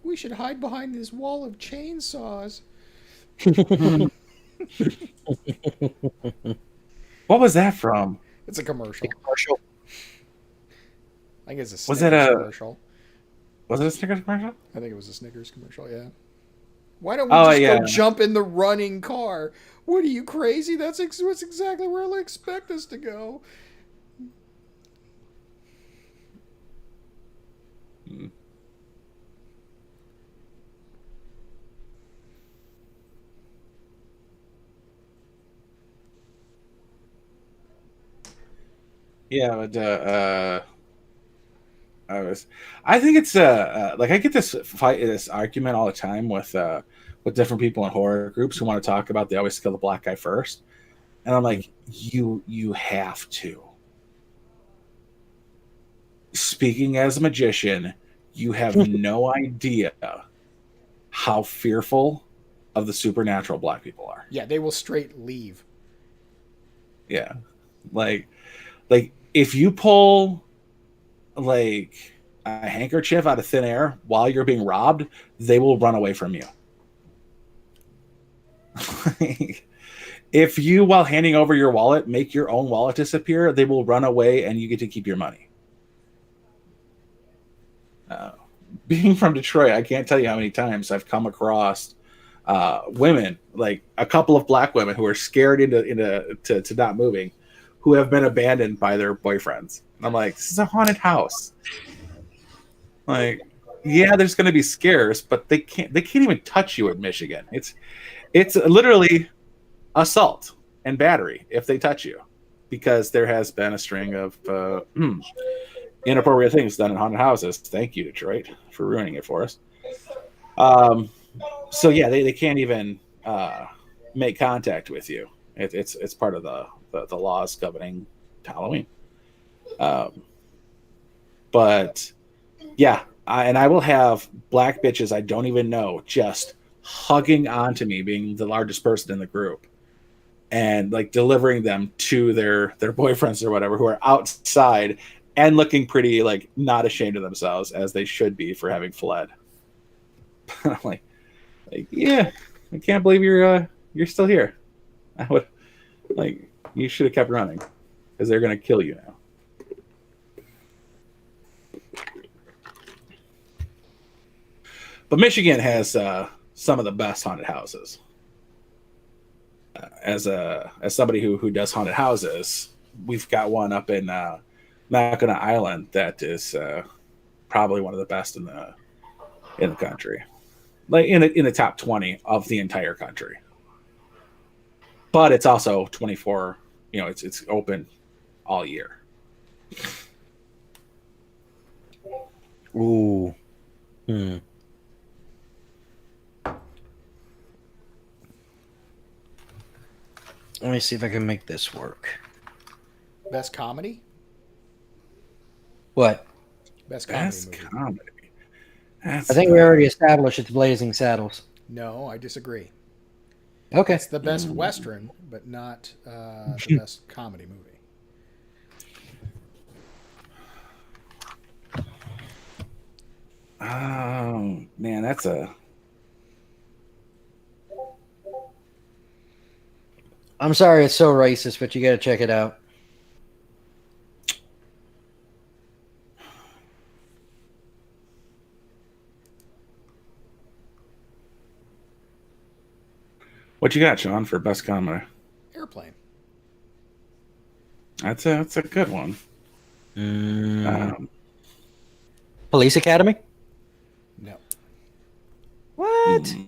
We should hide behind this wall of chainsaws. What was that from? It's a commercial. Commercial. I think it's a Was it Snickers a commercial. was it a Snickers commercial? I think it was a Snickers commercial, yeah. Why don't we Oh just yeah. go jump in the running car? What are you, crazy? That's exactly where they expect us to go. Hmm. Yeah, but I think it's like I get this argument all the time with different people in horror groups who want to talk about they always kill the black guy first, and I'm like, you have to. Speaking as a magician, you have no idea how fearful of the supernatural black people are. Yeah, they will straight leave. Yeah, like if you pull like a handkerchief out of thin air while you're being robbed, they will run away from you. If you, while handing over your wallet, make your own wallet disappear, they will run away and you get to keep your money. Being from Detroit, I can't tell you how many times I've come across women, like a couple of black women who are scared to not moving, who have been abandoned by their boyfriends. I'm like, this is a haunted house. Like, yeah, there's going to be scares, but they can't even touch you in Michigan. It's literally assault and battery if they touch you, because there has been a string of inappropriate things done in haunted houses. Thank you, Detroit, for ruining it for us. So yeah, they can't even make contact with you. It's part of the laws governing Halloween. But yeah, I will have black bitches I don't even know just hugging onto me, being the largest person in the group, and like delivering them to their boyfriends or whatever, who are outside and looking pretty, like not ashamed of themselves as they should be for having fled. I'm like, yeah, I can't believe you're still here. I would, like, you should have kept running because they're gonna kill you now. But Michigan has some of the best haunted houses. As somebody who does haunted houses, we've got one up in Mackinac Island that is probably one of the best in the country, like in the top 20 of the entire country. But it's also 24. You know, it's open all year. Ooh. Let me see if I can make this work. Best comedy? What? Best comedy Best movie. comedy. I think we already established it's Blazing Saddles. No, I disagree. Okay. It's the best Western, but not the best comedy movie. Oh man, that's a. I'm sorry it's so racist, but you got to check it out. What you got, Sean, for best comedy? Airplane. That's a good one. Police Academy? No. What? No.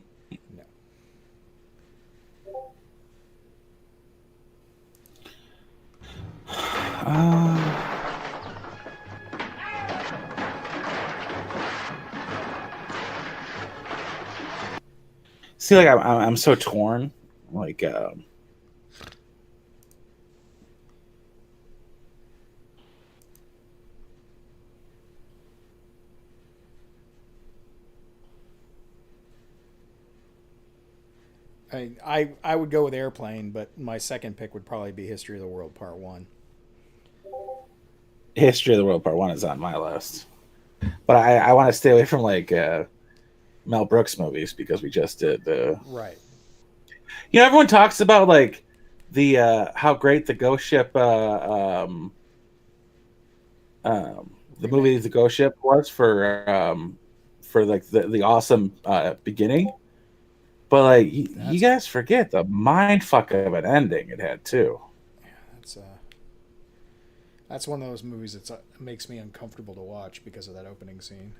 See, like I'm so torn. Like, I would go with Airplane, but my second pick would probably be History of the World Part 1. History of the World Part 1 is on my list, but I want to stay away from like Mel Brooks movies because we just did the. Right. You know, everyone talks about like the how great the Ghost Ship, the movie The Ghost Ship was for like the awesome beginning, but like you guys forget the mind fuck of an ending it had too. That's one of those movies that makes me uncomfortable to watch because of that opening scene.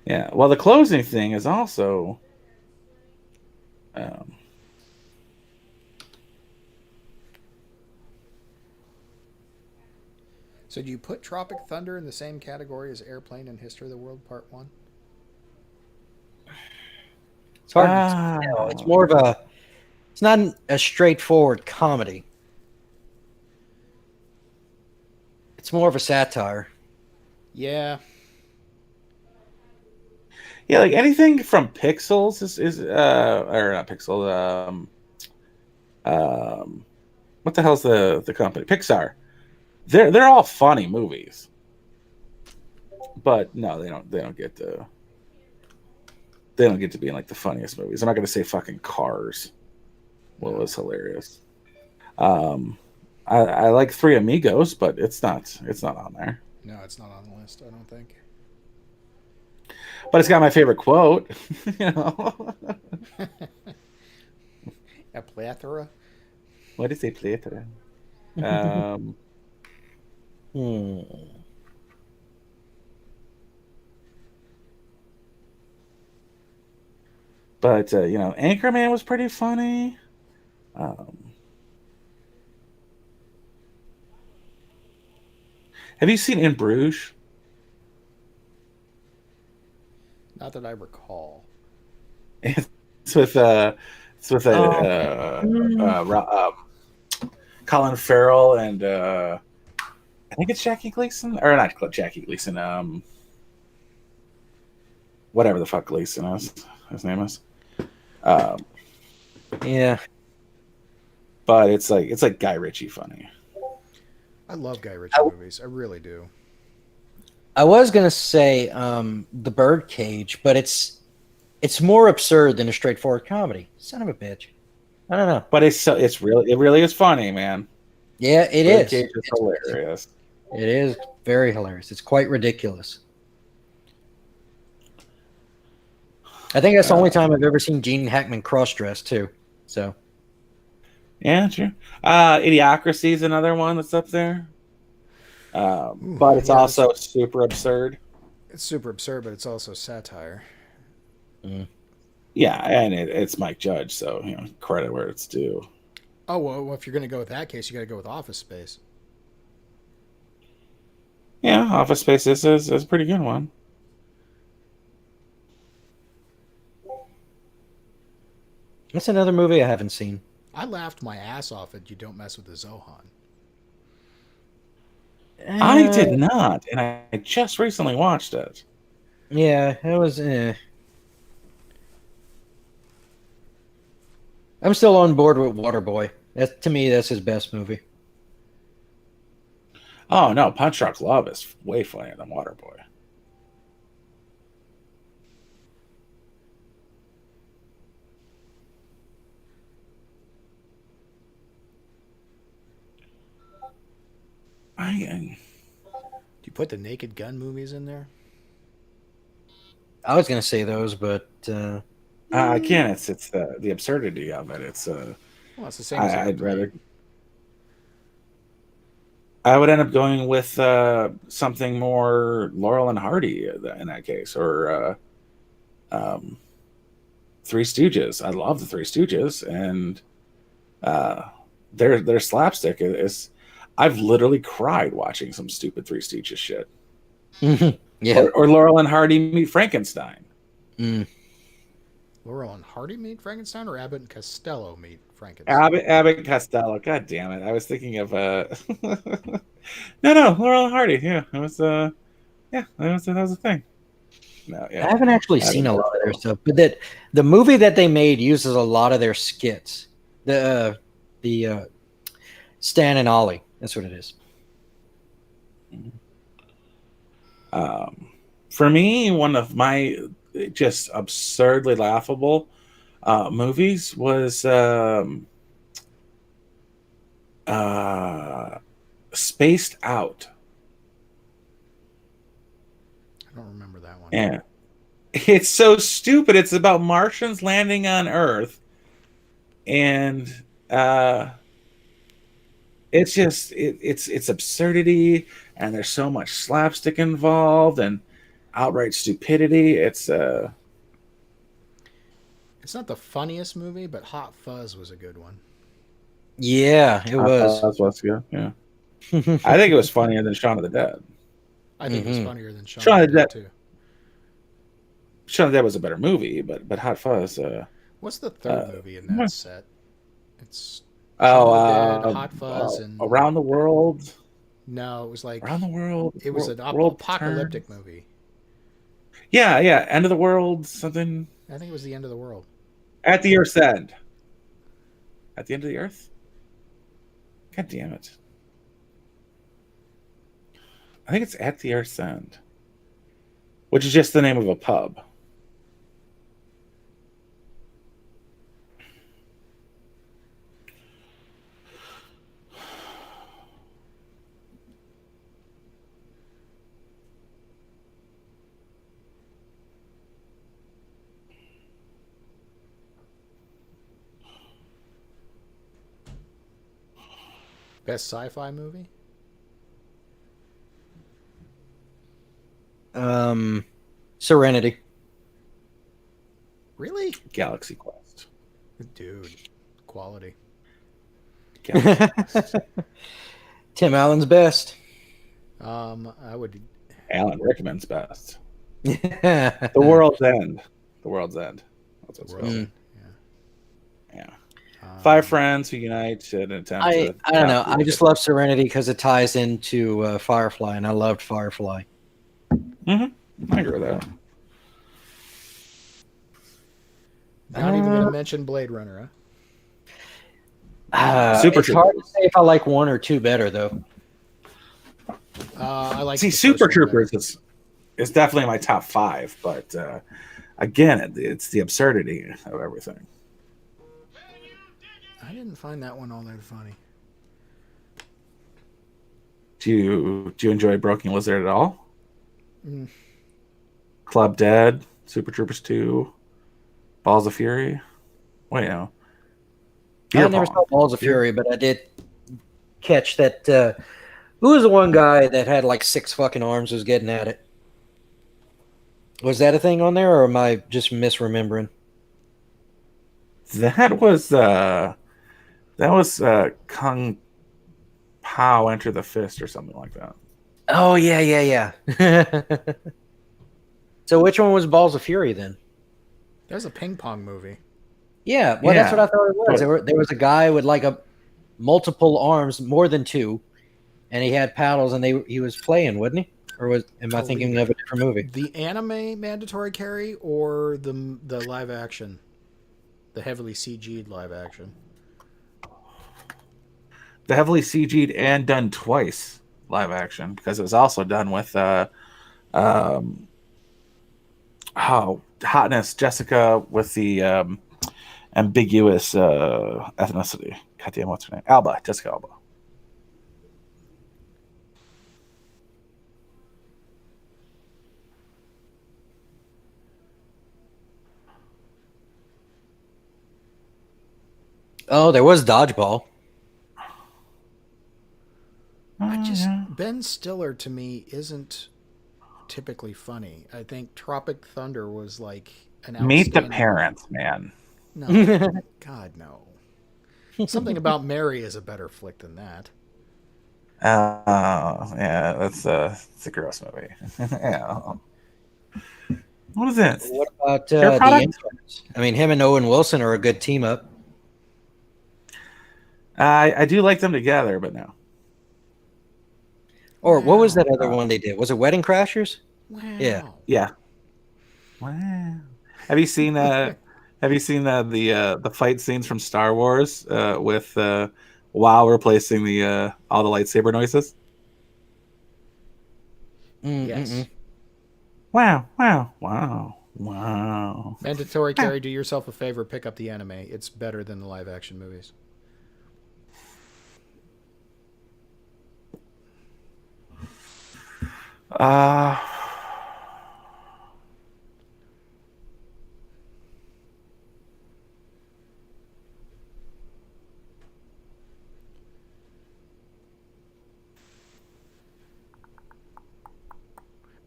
Yeah, well, the closing thing is also. Um, So do you put Tropic Thunder in the same category as Airplane and History of the World Part 1? It's hard to tell. It's more of a. It's not a straightforward comedy. It's more of a satire. Yeah. Yeah, like anything from Pixels is or not Pixel, what the hell's the company? Pixar. They're all funny movies. But no, they don't get to be in like the funniest movies. I'm not gonna say fucking Cars. Well, it was hilarious. I like Three Amigos, but it's not on there. No, it's not on the list, I don't think. But it's got my favorite quote. You know. A plethora? What is a plethora? But you know, Anchorman was pretty funny. Have you seen In Bruges? Not that I recall. It's with Colin Farrell and I think it's Jackie Gleason, or not Jackie Gleason. Whatever the fuck Gleason is, his name is. Yeah, but it's like Guy Ritchie funny. I love Guy Ritchie movies. I really do. I was gonna say The Birdcage, but it's more absurd than a straightforward comedy. Son of a bitch. I don't know. But it really is funny, man. Yeah, it Birdcage is. It's hilarious. It is very hilarious. It's quite ridiculous. I think that's the only time I've ever seen Gene Hackman cross-dressed too. So. Yeah, true. Idiocracy is another one that's up there. But it's also super absurd. It's super absurd, but it's also satire. Yeah, and it's Mike Judge, so you know, credit where it's due. Oh well, if you're going to go with that case, you got to go with Office Space. Yeah, Office Space is a pretty good one. That's another movie I haven't seen. I laughed my ass off at You Don't Mess with the Zohan. I did not, and I just recently watched it. Yeah, it was. I'm still on board with Waterboy. To me, that's his best movie. Oh no, Punch Drunk Love is way funnier than Waterboy. Do you put the Naked Gun movies in there? I was gonna say those, but again, it's the absurdity of it. It's well, it's the same. I would end up going with something more Laurel and Hardy in that case, or Three Stooges. I love the Three Stooges, and their slapstick is. I've literally cried watching some stupid Three Stooges shit. Yeah, or Laurel and Hardy meet Frankenstein. Laurel and Hardy meet Frankenstein, or Abbott and Costello meet Frankenstein? Abbott and Costello. God damn it! I was thinking of no, Laurel and Hardy. Yeah, that was that was a thing. No, yeah. I haven't actually seen a lot of their stuff, but the movie that they made uses a lot of their skits. The Stan and Ollie. That's what it is. For me, one of my just absurdly laughable movies was Spaced Out. I don't remember that one. Yeah. It's so stupid. It's about Martians landing on Earth, and it's just it's absurdity, and there's so much slapstick involved and outright stupidity. It's It's not the funniest movie, but Hot Fuzz was a good one. Yeah, it was. that's good. Yeah, I think it was funnier than Shaun of the Dead. I think it was Mhm. funnier than Shaun Shaun of of the the Dead, Dead. too. Shaun of the Dead was a better movie, but Hot Fuzz. What's the third Uh, movie in that set? It's Shaun oh, of the Dead, Hot Fuzz, and Around the World. no, it was like Around the World. it was an World apocalyptic Turns. movie. Yeah, yeah. End of the world. Something I think it was the end of the world. at the Earth's end. At the end of the Earth. God damn it. I think it's at the Earth's end, which is just the name of a pub. Best sci-fi movie? Serenity. Really? Galaxy Quest. Dude, quality. Galaxy Quest. Tim Allen's best. I would. Alan Rickman's best. The The World's End. The World's End. That's what it's World's called. End, Yeah. yeah. Five friends who unite in an attempt to. I don't know. I just love Serenity because it ties into Firefly, and I loved Firefly. Mm-hmm. I agree with that. Not even going to mention Blade Runner, Super It's hard to Troopers. say if I like one or two better, though. huh? I like. See, Super Troopers is definitely my top 5, but again, it's the absurdity of everything. I didn't find that one all that funny. Do you enjoy Broken Lizard at all? Mm. Club Dead, Super Troopers 2, Balls of Fury. Wait, no. I never saw Balls of Fury, but I did catch that. Who was the one guy that had like 6 fucking arms was getting at it? Was that a thing on there, or am I just misremembering? That was Kung Pao Enter the Fist or something like that. Oh yeah. So which one was Balls of Fury then? There's a ping pong movie. Yeah, well, that's Yeah. what I thought it was. There was a guy with like a multiple arms, more than 2, and he had paddles, and he was playing, wasn't he? Or am I thinking of a different movie? The anime mandatory carry or the live action, the heavily CG'd live action. The heavily CG'd and done twice live action because it was also done with hotness Jessica with the ambiguous ethnicity. God damn, what's her name? Jessica Alba. Oh, there was Dodgeball. Ben Stiller to me isn't typically funny. I think Tropic Thunder was like an Meet the outstanding- Parents, man. No, God no. Something About Mary is a better flick than that. Yeah, it's a gross movie. Yeah. What is it? What about Your the product? interns? I mean, him and Owen Wilson are a good team up. I do like them together, but no. Or what was that other one they did? Was it Wedding Crashers? Wow. Yeah. Yeah. Wow. Have you seen the fight scenes from Star Wars with WoW replacing the all the lightsaber noises? Yes. Mm-mm. Wow! Wow! Wow! Wow. Mandatory, Carrie, do yourself a favor, pick up the anime. It's better than the live action movies. Uh,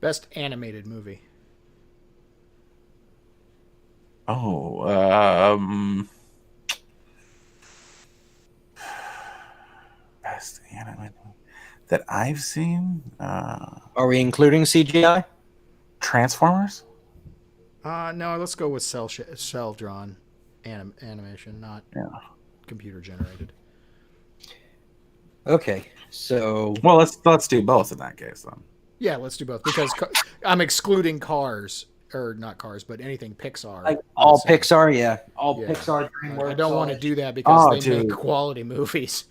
Best animated movie. oh, best anime that I've seen. Are we including CGI? Transformers. No, let's go with cell drawn animation, not Yeah. computer generated. Okay, so Well, let's do both in that case then. Yeah, let's do both because I'm excluding Cars or not Cars, but anything Pixar. like all I'd say. Pixar, yeah, all Yeah. Pixar, DreamWorks. I don't all want to that do that because Oh, they dude. make quality movies.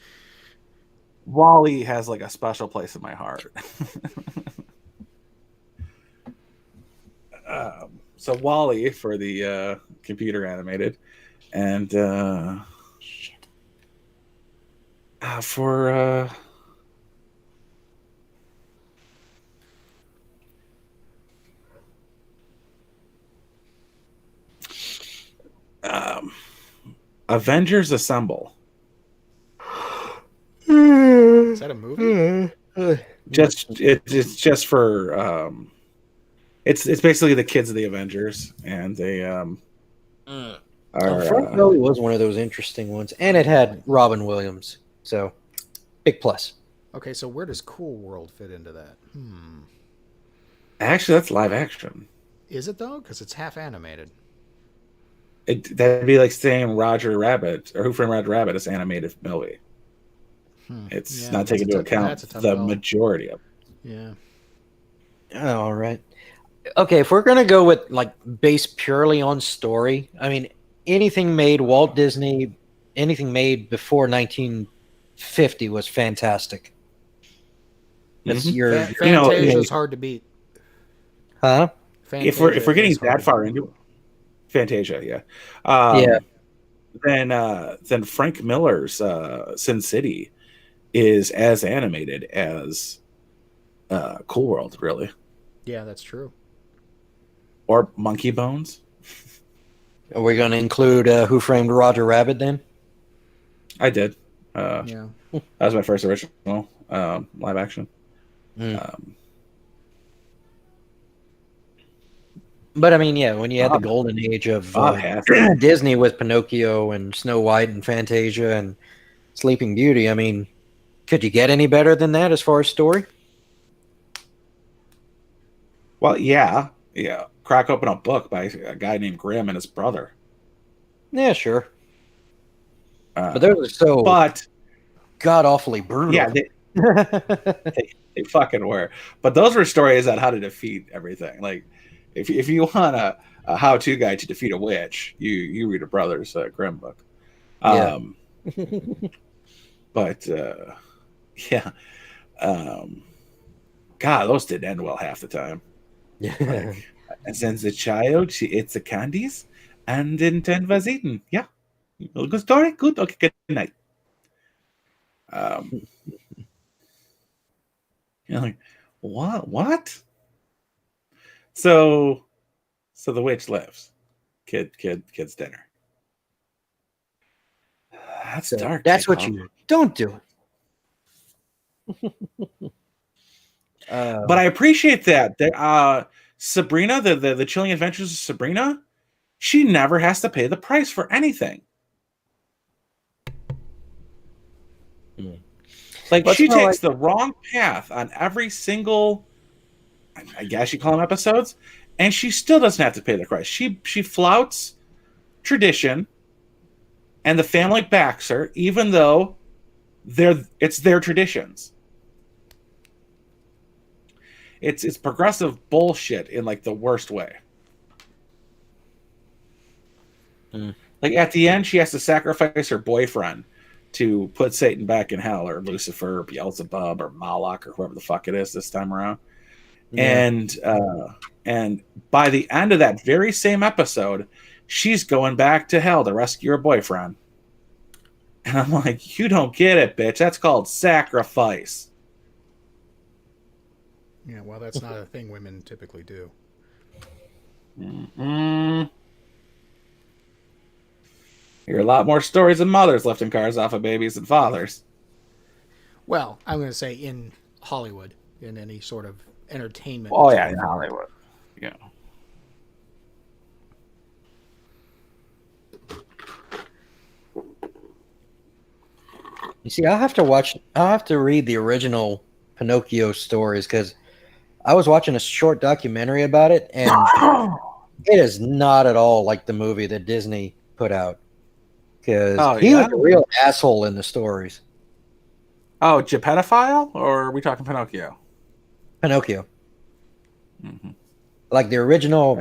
Wally has like a special place in my heart. So Wally for the computer animated, and shit. for Avengers Assemble. Is that a movie? It's just for it's basically the kids of the Avengers, and they are Front Row was one of those interesting ones, and it had Robin Williams, so big plus. Okay, so where does Cool World fit into that? actually that's live action. Is it though? Because it's half animated. That'd be like saying Roger Rabbit or Who Framed Roger Rabbit is animated movie. It's Yeah, not that's taking into account that's a tough the call. majority of it. Yeah. All right. Okay, if we're gonna go with like based purely on story, I mean, anything made Walt Disney, anything made before 1950 was fantastic. That's Mhm. your, Fantasia's hard to beat. huh? If we're Fantasia getting is hard that to far beat. into it, Fantasia, yeah. Yeah. Then Frank Miller's Sin City is as animated as Cool World, really, Yeah, that's true. or Monkey Bones. Are we gonna include Who Framed Roger Rabbit then? I did. Yeah. That was my first original live action. But I mean, yeah, when you had the golden age of Disney with Pinocchio and Snow White and Fantasia and Sleeping Beauty, I mean, could you get any better than that as far as story? Well, yeah. Crack open a book by a guy named Grimm and his brother. Yeah, sure. But those are so god awfully brutal. Yeah, they fucking were. But those were stories on how to defeat everything. Like, if you want a how-to guide to defeat a witch, you read a brother's Grimm book. Yeah. But yeah, God, those didn't end well half the time. Like, and since the child, she ate the candies, and then ten was eaten. Yeah, good story. Good. Okay, good night. You're like, what? So the witch lives. Kid's dinner. That's So dark. that's what huh? you don't do. But I appreciate that. Sabrina, the Chilling Adventures of Sabrina, she never has to pay the price for anything. Like, she takes the wrong path on every single, I guess you call them episodes, and she still doesn't have to pay the price. She flouts tradition, and the family backs her, even though it's their traditions. It's progressive bullshit in like the worst way. Like at the end, she has to sacrifice her boyfriend to put Satan back in hell, or Lucifer, or Beelzebub, or Moloch, or whoever the fuck it is this time around. Yeah. And by the end of that very same episode, she's going back to hell to rescue her boyfriend. And I'm like, you don't get it, bitch. That's called sacrifice. Yeah, well, that's not a thing women typically do. Mm-mm. Hear a lot more stories of mothers lifting cars off of babies than fathers. Well, I'm going to say in Hollywood, in any sort of entertainment. Oh yeah, in Hollywood. Yeah. You see, I'll have to read the original Pinocchio stories because I was watching a short documentary about it, and it is not at all like the movie that Disney put out. Because Oh, he was yeah? a real asshole in the stories. Oh, Gepedophile? Or are we talking Pinocchio? Pinocchio. Mm-hmm. Like the original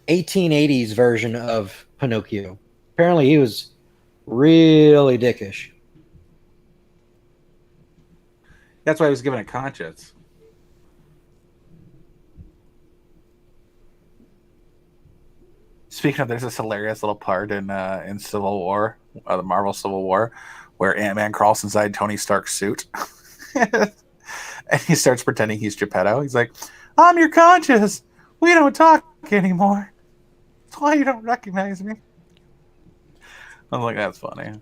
1880s version of Pinocchio. Apparently he was really dickish. That's why he was given a conscience. Speaking of, there's this hilarious little part in Civil War, the Marvel Civil War, where Ant-Man crawls inside Tony Stark's suit. And he starts pretending he's Geppetto. He's like, I'm your conscience. We don't talk anymore. That's why you don't recognize me. I'm like, that's funny.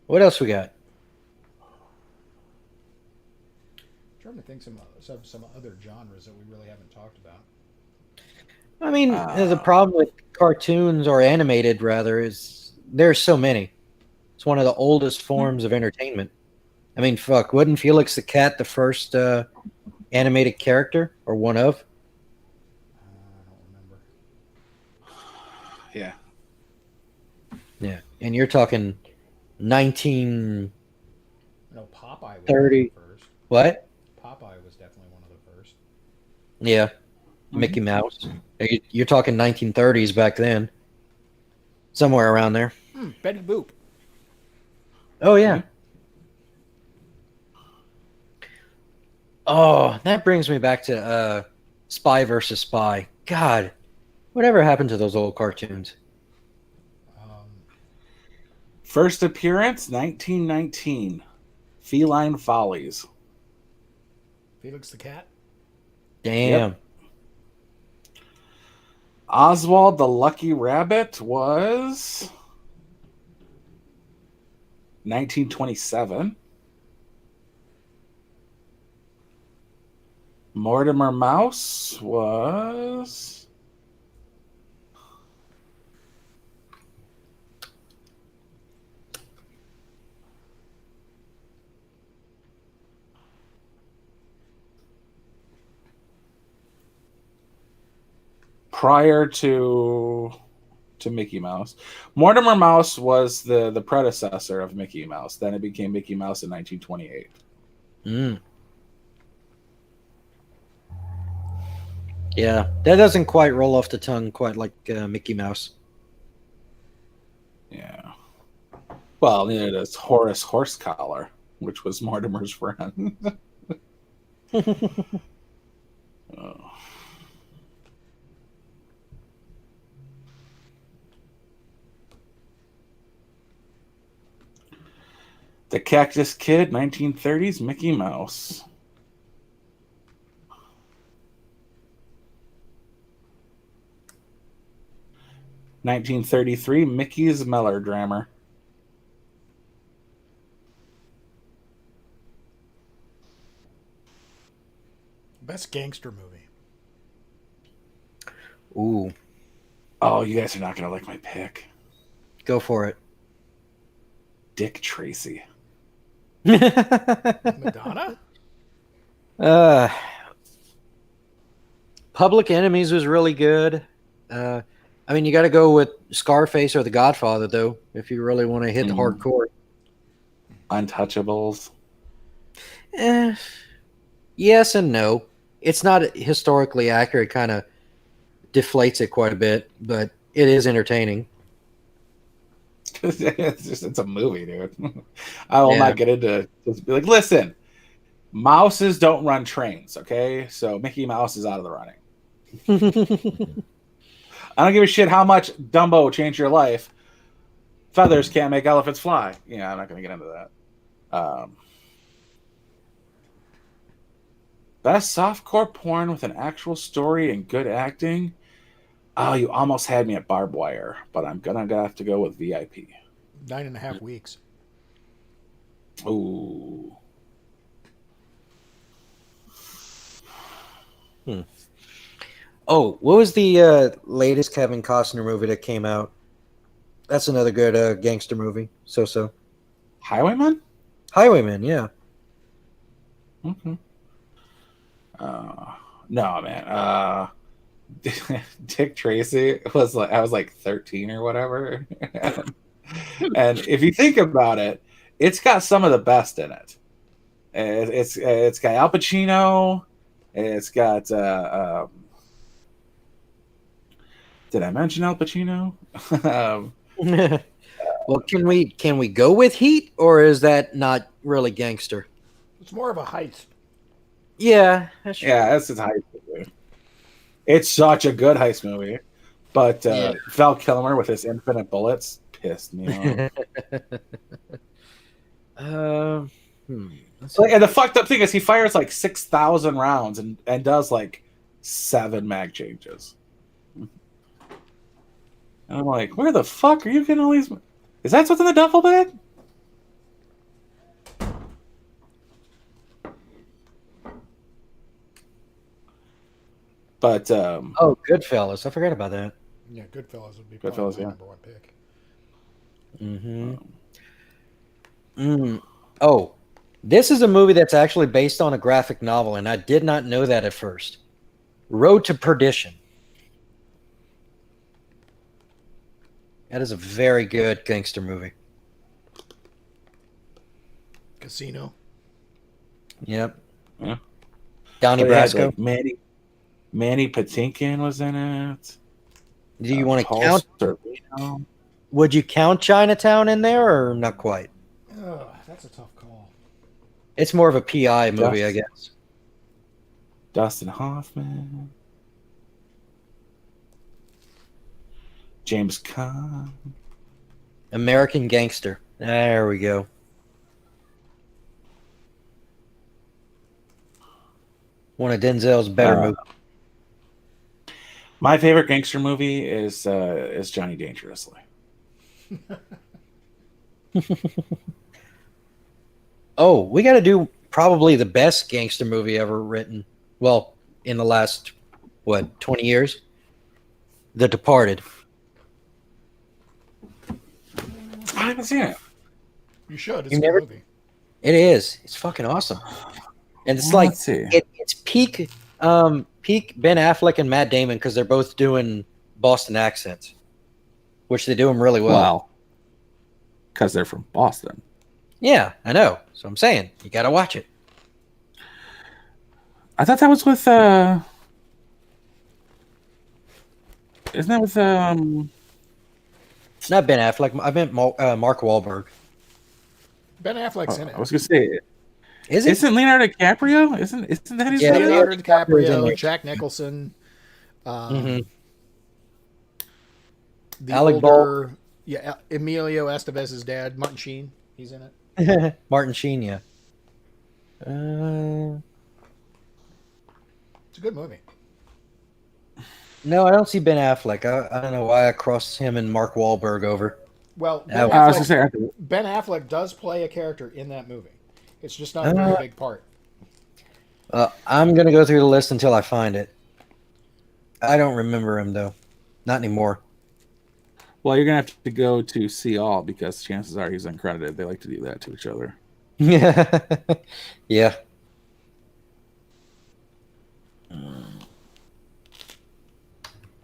What else we got? I'm trying to think some other genres that we really haven't talked about. I mean, the problem with cartoons or animated, rather, is there's so many. It's one of the oldest forms of entertainment. I mean, fuck, wasn't Felix the Cat the first animated character, or one of? I don't remember. Yeah. Yeah, and you're talking 1930. No, Popeye was the first. What? Popeye was definitely one of the first. Yeah, Mickey Mouse. You're talking 1930s back then, somewhere around there. Betty Boop. Oh yeah. Oh, that brings me back to Spy versus Spy. God, whatever happened to those old cartoons? First appearance, 1919. Feline Follies. Felix the Cat. Damn. Yep. Oswald the Lucky Rabbit was 1927. Mortimer Mouse was prior to Mickey Mouse. Mortimer Mouse was the predecessor of Mickey Mouse. Then it became Mickey Mouse in 1928. Yeah, that doesn't quite roll off the tongue quite like Mickey Mouse. Yeah. Well, neither does Horace Horsecollar, which was Mortimer's friend. Oh. The Cactus Kid, 1930s, Mickey Mouse. (1933) Mickey's Melodrama. Best gangster movie. Ooh, Oh, you guys are not gonna like my pick. go for it. Dick Tracy. Madonna? Public Enemies was really good. I mean, you got to go with Scarface or The Godfather, though, if you really want to hit the Mm. hardcore. Untouchables. Eh, yes and no. It's not historically accurate. Kind of deflates it quite a bit, but it is entertaining. It's a movie, dude. I will Yeah. not get into just be like, listen, mouses don't run trains, okay? So Mickey Mouse is out of the running. I don't give a shit how much Dumbo changed your life. Feathers can't make elephants fly. Yeah, I'm not going to get into that. Best softcore porn with an actual story and good acting. Oh, you almost had me at Barbed Wire, but I'm gonna have to go with VIP. 9.5 weeks. Ooh. Oh, what was the latest Kevin Costner movie that came out? That's another good gangster movie. So. Highwayman? Highwayman, yeah. Okay. No, man. Dick Tracy was like, I was like 13 or whatever. And if you think about it, it's got some of the best in it. It's got Al Pacino. It's got did I mention Al Pacino? Well, can we go with Heat, or is that not really gangster? It's more of a heist. Yeah, that's true. Yeah, it's a heist movie. It's such a good heist movie, but Yeah. Val Kilmer with his infinite bullets pissed me off. And the fucked up thing is he fires like 6,000 rounds and does like 7 mag changes. And I'm like, where the fuck are you getting all these? Is that what's in the duffel bag? But Oh, Goodfellas. I forgot about that. Yeah, Goodfellas would be Goodfellas, probably yeah. my number one pick. Oh, this is a movie that's actually based on a graphic novel, and I did not know that at first. Road to Perdition. That is a very good gangster movie. Casino. Yep. Yeah. Donnie They had, Brasco. like, Manny Patinkin was in it. Do you want to Paul count? Sorvino. Would you count Chinatown in there, or not quite? Oh, that's a tough call. It's more of a PI movie, I Yes. guess. Dustin Hoffman. James Caan. American Gangster. There we go. One of Denzel's better movies. My favorite gangster movie is Johnny Dangerously. Oh, we got to do probably the best gangster movie ever written. Well, in the last, 20 years? The Departed. I haven't seen it. You should. It's You a never- good movie. It is. It's fucking awesome. And it's Well, like let's see. it's peak Ben Affleck and Matt Damon because they're both doing Boston accents, which they do them really well. Well, because they're from Boston. Yeah, I know. So I'm saying you got to watch it. I thought that was with isn't that with Not Ben Affleck. I meant Mark Wahlberg. Ben Affleck's in it. I was gonna say, Is it? isn't Leonardo DiCaprio? Isn't that his Yeah, brother? Leonardo DiCaprio's in there. DiCaprio, Jack Nicholson, Mhm. the Alec older, Emilio Estevez's dad, Martin Sheen. He's in it. Martin Sheen, yeah. It's a good movie. No, I don't see Ben Affleck. I don't know why I crossed him and Mark Wahlberg over. Well, I I was gonna say, Ben Affleck does play a character in that movie. It's just not a very big part. I'm going to go through the list until I find it. I don't remember him, though. Not anymore. well, you're gonna have to go to see all because chances are he's uncredited. They like to do that to each other. Yeah.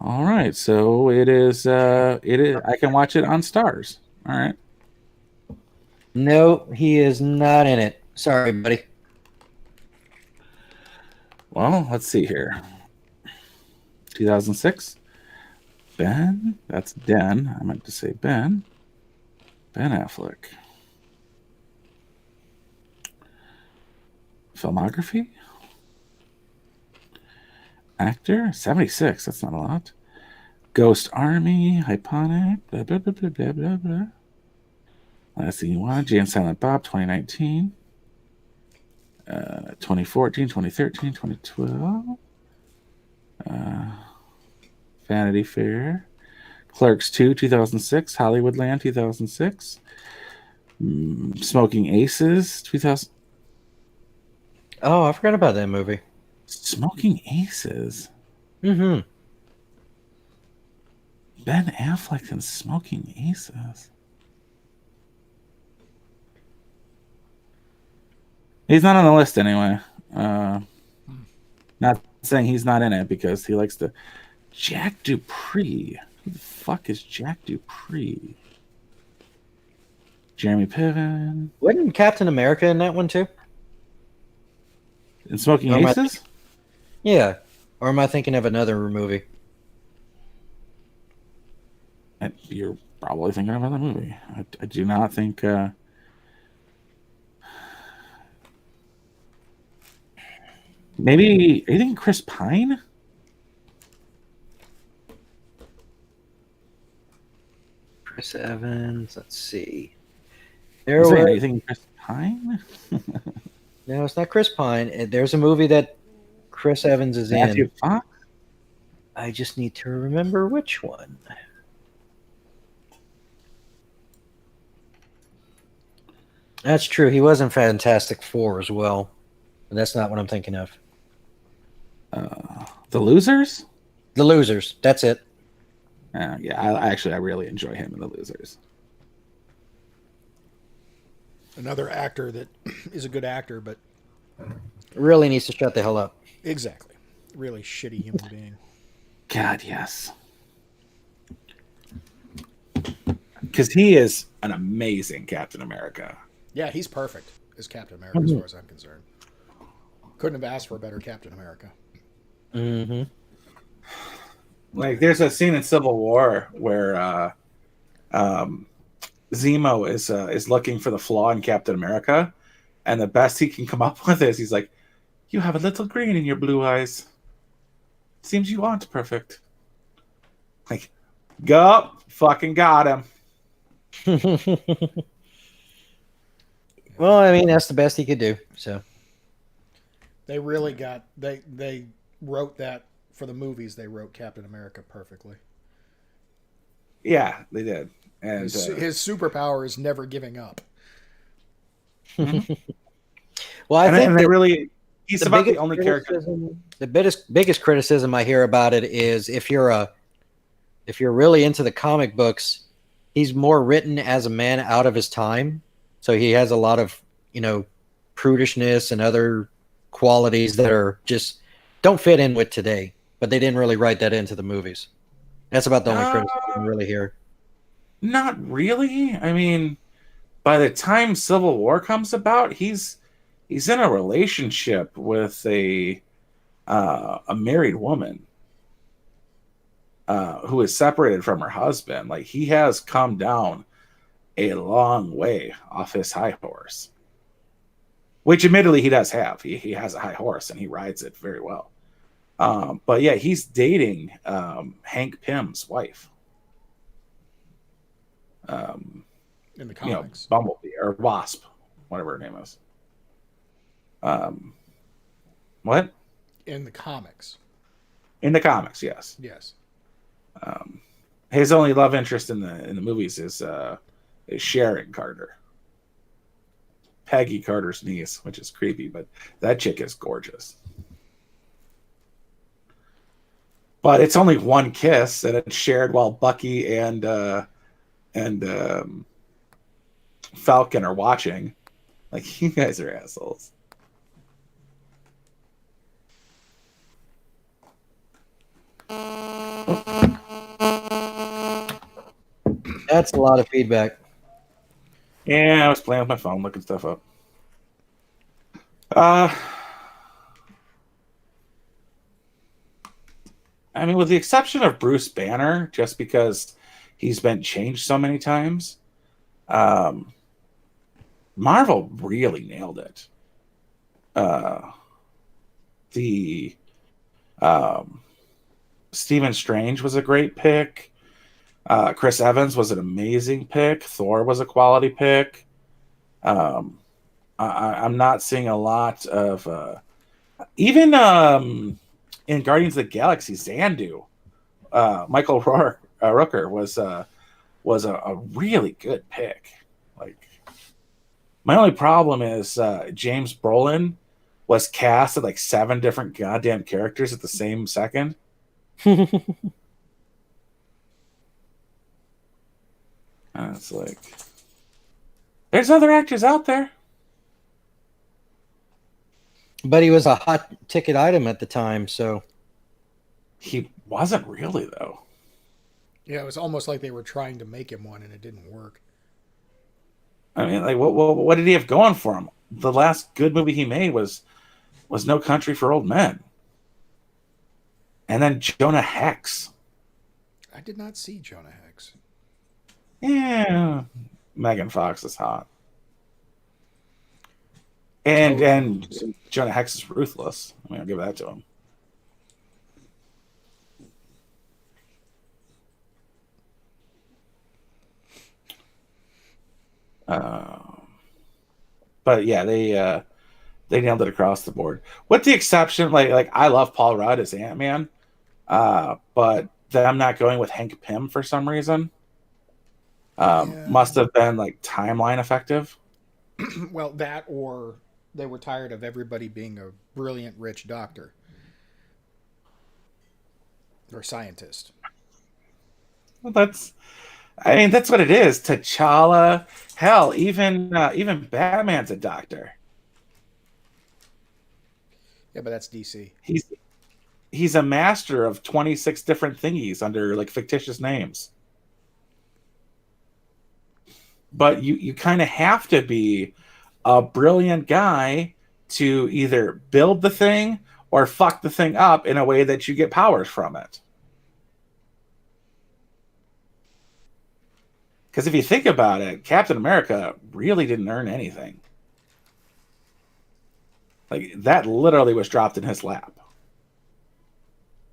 All right, so it is. It is. I can watch it on Stars. All right. No, he is not in it. Sorry, buddy. Well, let's see here. 2006. Ben. That's Den. I meant to say Ben. Ben Affleck. Filmography. Actor. 76. That's not a lot. Ghost Army. Hyponic. Blah blah blah blah blah blah blah. Last thing you want. Jay and Silent Bob. 2019. 2014, 2013, 2012. Vanity Fair. Clerks 2, 2006. Hollywoodland, 2006. Smoking Aces, 2000. Oh, I forgot about that movie. Smoking Aces? Mm-hmm. Ben Affleck and Smoking Aces. He's not on the list anyway. Not saying he's not in it because he likes to. Jack Dupree. Who the fuck is Jack Dupree? Jeremy Piven. Wasn't Captain America in that one too? And Smoking Or am I Aces? Yeah. Or am I thinking of another movie? You're probably thinking of another movie. I do not think. Maybe. Are you thinking Chris Pine? Chris Evans. Let's see. Are There you was, thinking Chris Pine? no, it's not Chris Pine. There's a movie that Chris Evans is Matthew in. Fox? I just need to remember which one. That's true. He was in Fantastic Four as well. But that's not what I'm thinking of. The Losers? The Losers. That's it. Yeah, I really enjoy him in The Losers. Another actor that is a good actor, but Really needs to shut the hell up. exactly, really shitty human being. God, yes. Because he is an amazing Captain America. Yeah, he's perfect as Captain America as far as I'm concerned. Couldn't have asked for a better Captain America. Mm-hmm. Like, there's a scene in Civil War where Zemo is looking for the flaw in Captain America, and the best he can come up with is he's like, "You have a little green in your blue eyes. Seems you aren't perfect." Like, go, fucking got him. Well, I mean, that's the best he could do. So They really got they wrote that for the movies. They wrote Captain America perfectly. Yeah, they did. And His superpower is never giving up. well, I think they that really he's the about the biggest only character. the biggest criticism I hear about it is if you're really into the comic books, he's more written as a man out of his time. So he has a lot of, prudishness and other qualities that are just don't fit in with today. But they didn't really write that into the movies. That's about the only criticism I really hear. Not really. I mean, by the time Civil War comes about, he's in a relationship with a married woman who is separated from her husband. Like, he has come down a long way off his high horse, which admittedly he does have. He has a high horse and he rides it very well. But yeah, he's dating Hank Pym's wife. In the comics. Bumblebee or Wasp, whatever her name is. What? In the comics. In the comics, yes. Yes. His only love interest in the movies is Sharon Carter, Peggy Carter's niece, which is creepy, but that chick is gorgeous. But it's only one kiss, and it's shared while Bucky and Falcon are watching. Like, you guys are assholes. That's a lot of feedback. Yeah, I was playing with my phone, looking stuff up. I mean, with the exception of Bruce Banner, just because he's been changed so many times, um, Marvel really nailed it. The um, Stephen Strange was a great pick. Chris Evans was an amazing pick. Thor was a quality pick. Um, I'm not seeing a lot of even in Guardians of the Galaxy, Xandu. Michael Rooker was a really good pick. Like my only problem is James Brolin was cast as like 7 different goddamn characters at the same second. And it's like there's other actors out there. But he was a hot ticket item at the time, so He wasn't really though. Yeah, it was almost like they were trying to make him one and it didn't work. I mean, like what did he have going for him? The last good movie he made was No Country for Old Men. And then Jonah Hex. I did not see Jonah Hex. Yeah, Megan Fox is hot, and Totally. and Jonah Hex is ruthless. I mean, I'll give that to him. But yeah, they nailed it across the board, with the exception like I love Paul Rudd as Ant-Man, but them not going with Hank Pym for some reason Yeah. must have been like timeline effective. Well, that or they were tired of everybody being a brilliant rich doctor or scientist. Well, I mean that's what it is. T'Challa, hell, even Batman's a doctor. Yeah, but that's DC. He's a master of 26 different thingies under like fictitious names. But you kind of have to be a brilliant guy to either build the thing or fuck the thing up in a way that you get powers from it. Because if you think about it, Captain America really didn't earn anything. Like that literally was dropped in his lap.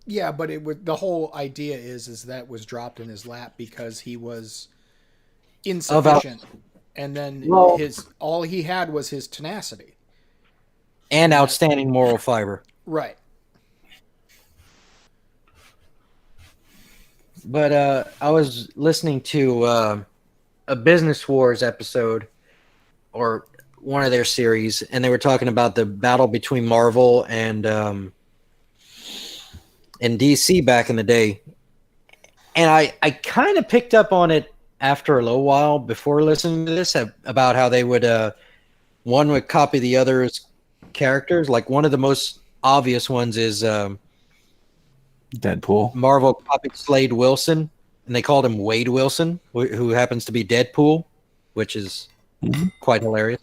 Yeah, but it would. The whole idea is that was dropped in his lap because he was insufficient, and then well, his all he had was his tenacity. and outstanding moral fiber. Right. But I was listening to a Business Wars episode or one of their series, and they were talking about the battle between Marvel and DC back in the day. And I kind of picked up on it after a little while before listening to this about how they would one would copy the other's characters. Like one of the most obvious ones is Deadpool. Marvel copied Slade Wilson, and they called him Wade Wilson, who happens to be Deadpool, which is quite hilarious.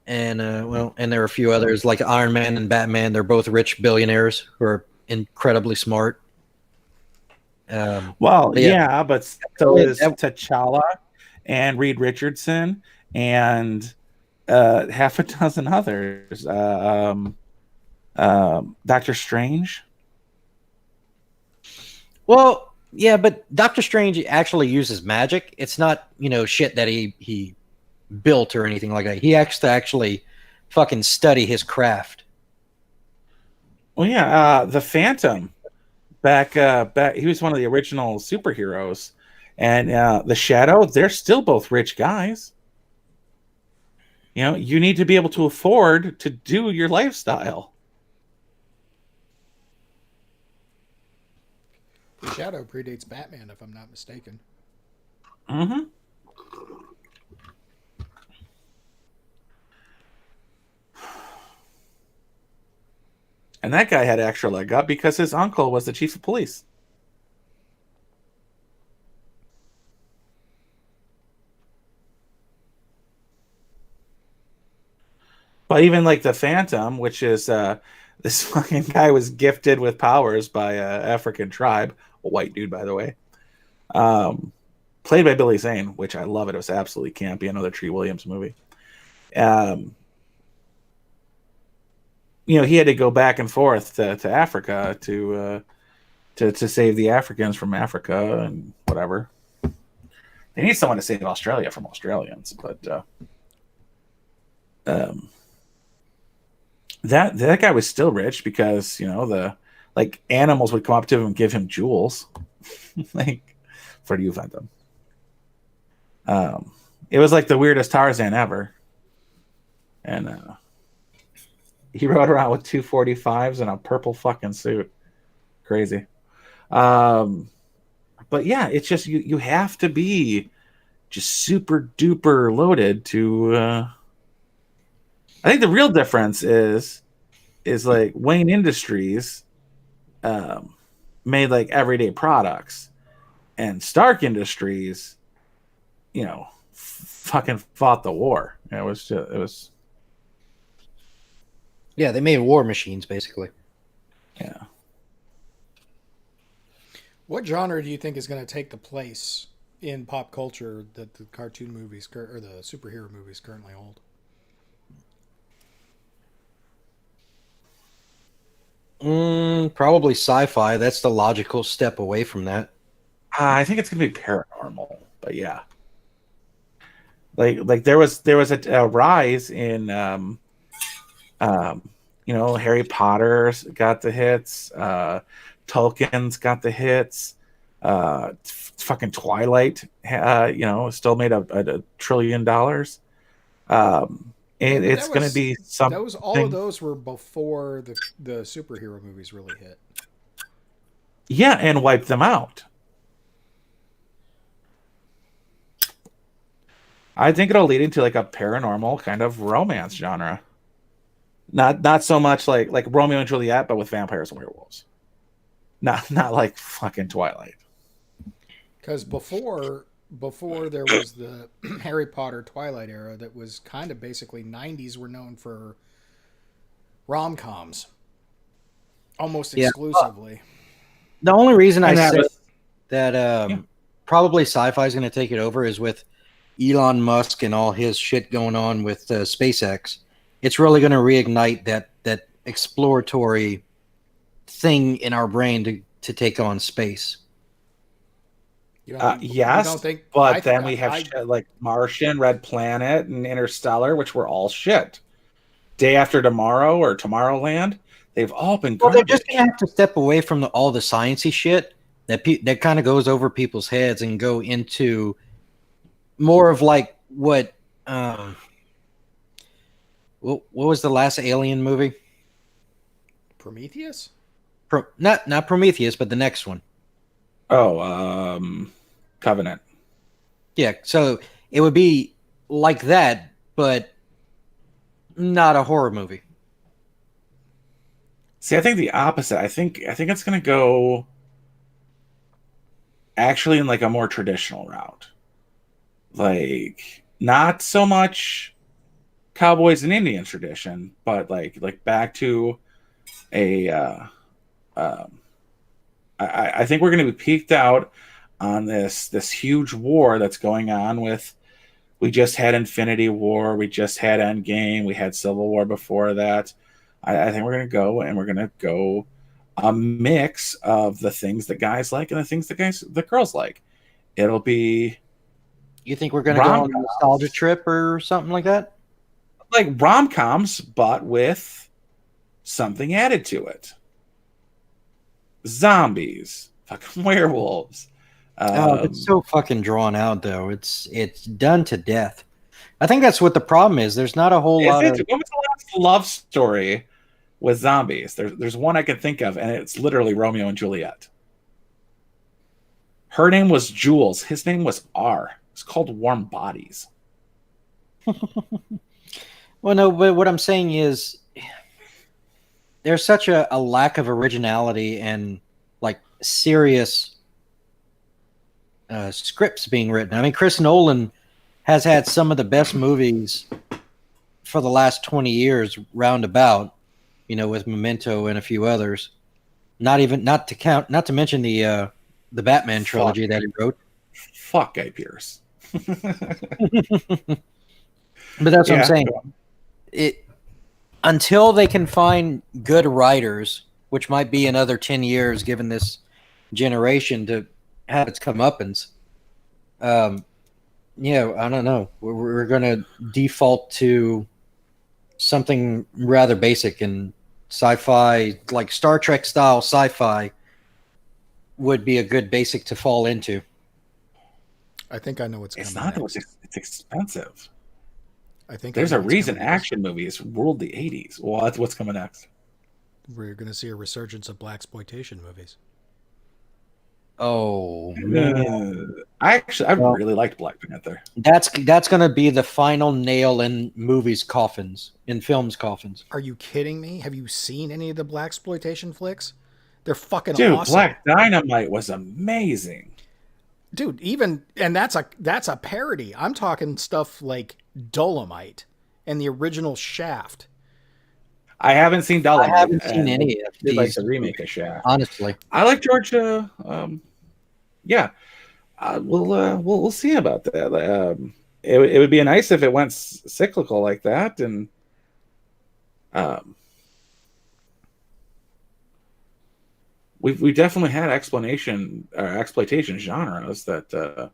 And and there are a few others like Iron Man and Batman. They're both rich billionaires who are incredibly smart. Well, But yeah. yeah, but so is T'Challa and Reed Richardson and half a dozen others. Doctor Strange. Well, yeah, but Doctor Strange actually uses magic. It's not, shit that he built or anything like that. He has to actually fucking study his craft. Well, yeah, the Phantom. Back, he was one of the original superheroes, and the Shadow. They're still both rich guys. You need to be able to afford to do your lifestyle. The Shadow predates Batman, if I'm not mistaken. Mm-hmm. And that guy had extra leg up because his uncle was the chief of police. But even like the Phantom, which is this fucking guy was gifted with powers by a African tribe, a white dude, by the way, um, played by Billy Zane, which I love. It was absolutely campy. Another Tree Williams movie. Um, he had to go back and forth to Africa to save the Africans from Africa and whatever. They need someone to save Australia from Australians, but that guy was still rich because the like animals would come up to him and give him jewels. Like, for you, Phantom. It was like the weirdest Tarzan ever, and he rode around with 245s and a purple fucking suit. Crazy. But yeah, it's just you have to be just super duper loaded to. I think the real difference is like Wayne Industries made like everyday products, and Stark Industries, fucking fought the war. It was. Yeah, they made war machines basically. Yeah. What genre do you think is going to take the place in pop culture that the cartoon movies or the superhero movies currently hold? Probably sci-fi. That's the logical step away from that. I think it's gonna be paranormal, but yeah, like there was a rise in Harry Potter's got the hits, Tolkien's got the hits, fucking Twilight, still made a trillion dollars. It's going to be something. All of those were before the superhero movies really hit. Yeah, and wiped them out. I think it'll lead into like a paranormal kind of romance genre. Not so much like Romeo and Juliet, but with vampires and werewolves. Not like fucking Twilight. Because before there was the Harry Potter Twilight era, that was kind of basically 90s were known for rom-coms. Almost exclusively. The only reason I say that probably sci-fi is going to take it over is with Elon Musk and all his shit going on with SpaceX. It's really going to reignite that exploratory thing in our brain to take on space. Yes, but then we have shit like Martian, Red Planet, and Interstellar, which were all shit. Day After Tomorrow or Tomorrowland, they've all been garbage. Well, they're just gonna have to step away from all the sciencey shit that kind of goes over people's heads and go into more of like what was the last Alien movie? Prometheus? Not Prometheus, but the next one. Oh, Covenant. Yeah, so it would be like that, but not a horror movie. See, I think the opposite. I think it's going to go actually in like a more traditional route. Like not so much cowboys and Indians tradition, but like back to a I think we're going to be peaked out on this huge war that's going on with. We just had Infinity War. We just had Endgame. We had Civil War before that. I think we're going to go a mix of the things that guys like and the things that girls like. It'll be. You think we're going to go on a nostalgia trip or something like that? Like rom-coms, but with something added to it. Zombies, fucking werewolves. It's so fucking drawn out, though. It's done to death. I think that's what the problem is. There's not a whole lot of. What was the last love story with zombies? There's one I can think of, and it's literally Romeo and Juliet. Her name was Jules. His name was R. It's called Warm Bodies. Well, no, but what I'm saying is, there's such a lack of originality and like serious scripts being written. I mean, Chris Nolan has had some of the best movies for the last 20 years roundabout, with Memento and a few others. Not to mention the Batman trilogy that he wrote. Fuck Guy Pearce. But that's what I'm saying. Until they can find good writers, which might be another 10 years given this generation to have its comeuppance. I don't know. We're going to default to something rather basic, and sci-fi, like Star Trek style sci-fi, would be a good basic to fall into. I think I know what's coming. It's not next. it's expensive. I think there's a reason action movies ruled the 80s. Well, that's what's coming next. We're going to see a resurgence of blaxploitation movies. Oh, I really liked Black Panther. That's going to be the final nail in movies' coffins, in films' coffins. Are you kidding me? Have you seen any of the blaxploitation flicks? They're fucking Dude, awesome. Black Dynamite was amazing. Dude, and that's a parody. I'm talking stuff like Dolomite and the original Shaft. I haven't seen Dolomite. I haven't seen any of these. Like the remake of Shaft. Honestly, I like George. We'll see about that. It would be nice if it went cyclical like that, and we definitely had exploitation genres that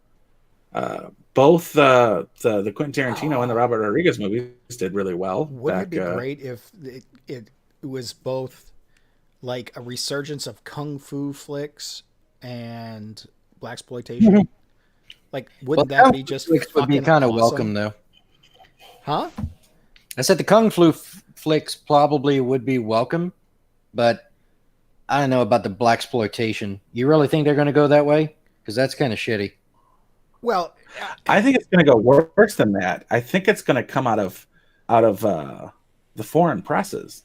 both the Quentin Tarantino and the Robert Rodriguez movies did really well. Wouldn't it be great if it was both like a resurgence of kung fu flicks and blaxploitation? Like, wouldn't that be just flicks would be kind of welcome though? Huh? I said the kung fu flicks probably would be welcome, but I don't know about the blaxploitation. You really think they're going to go that way? Because that's kind of shitty. Well, I think it's going to go worse than that. I think it's going to come out of the foreign presses.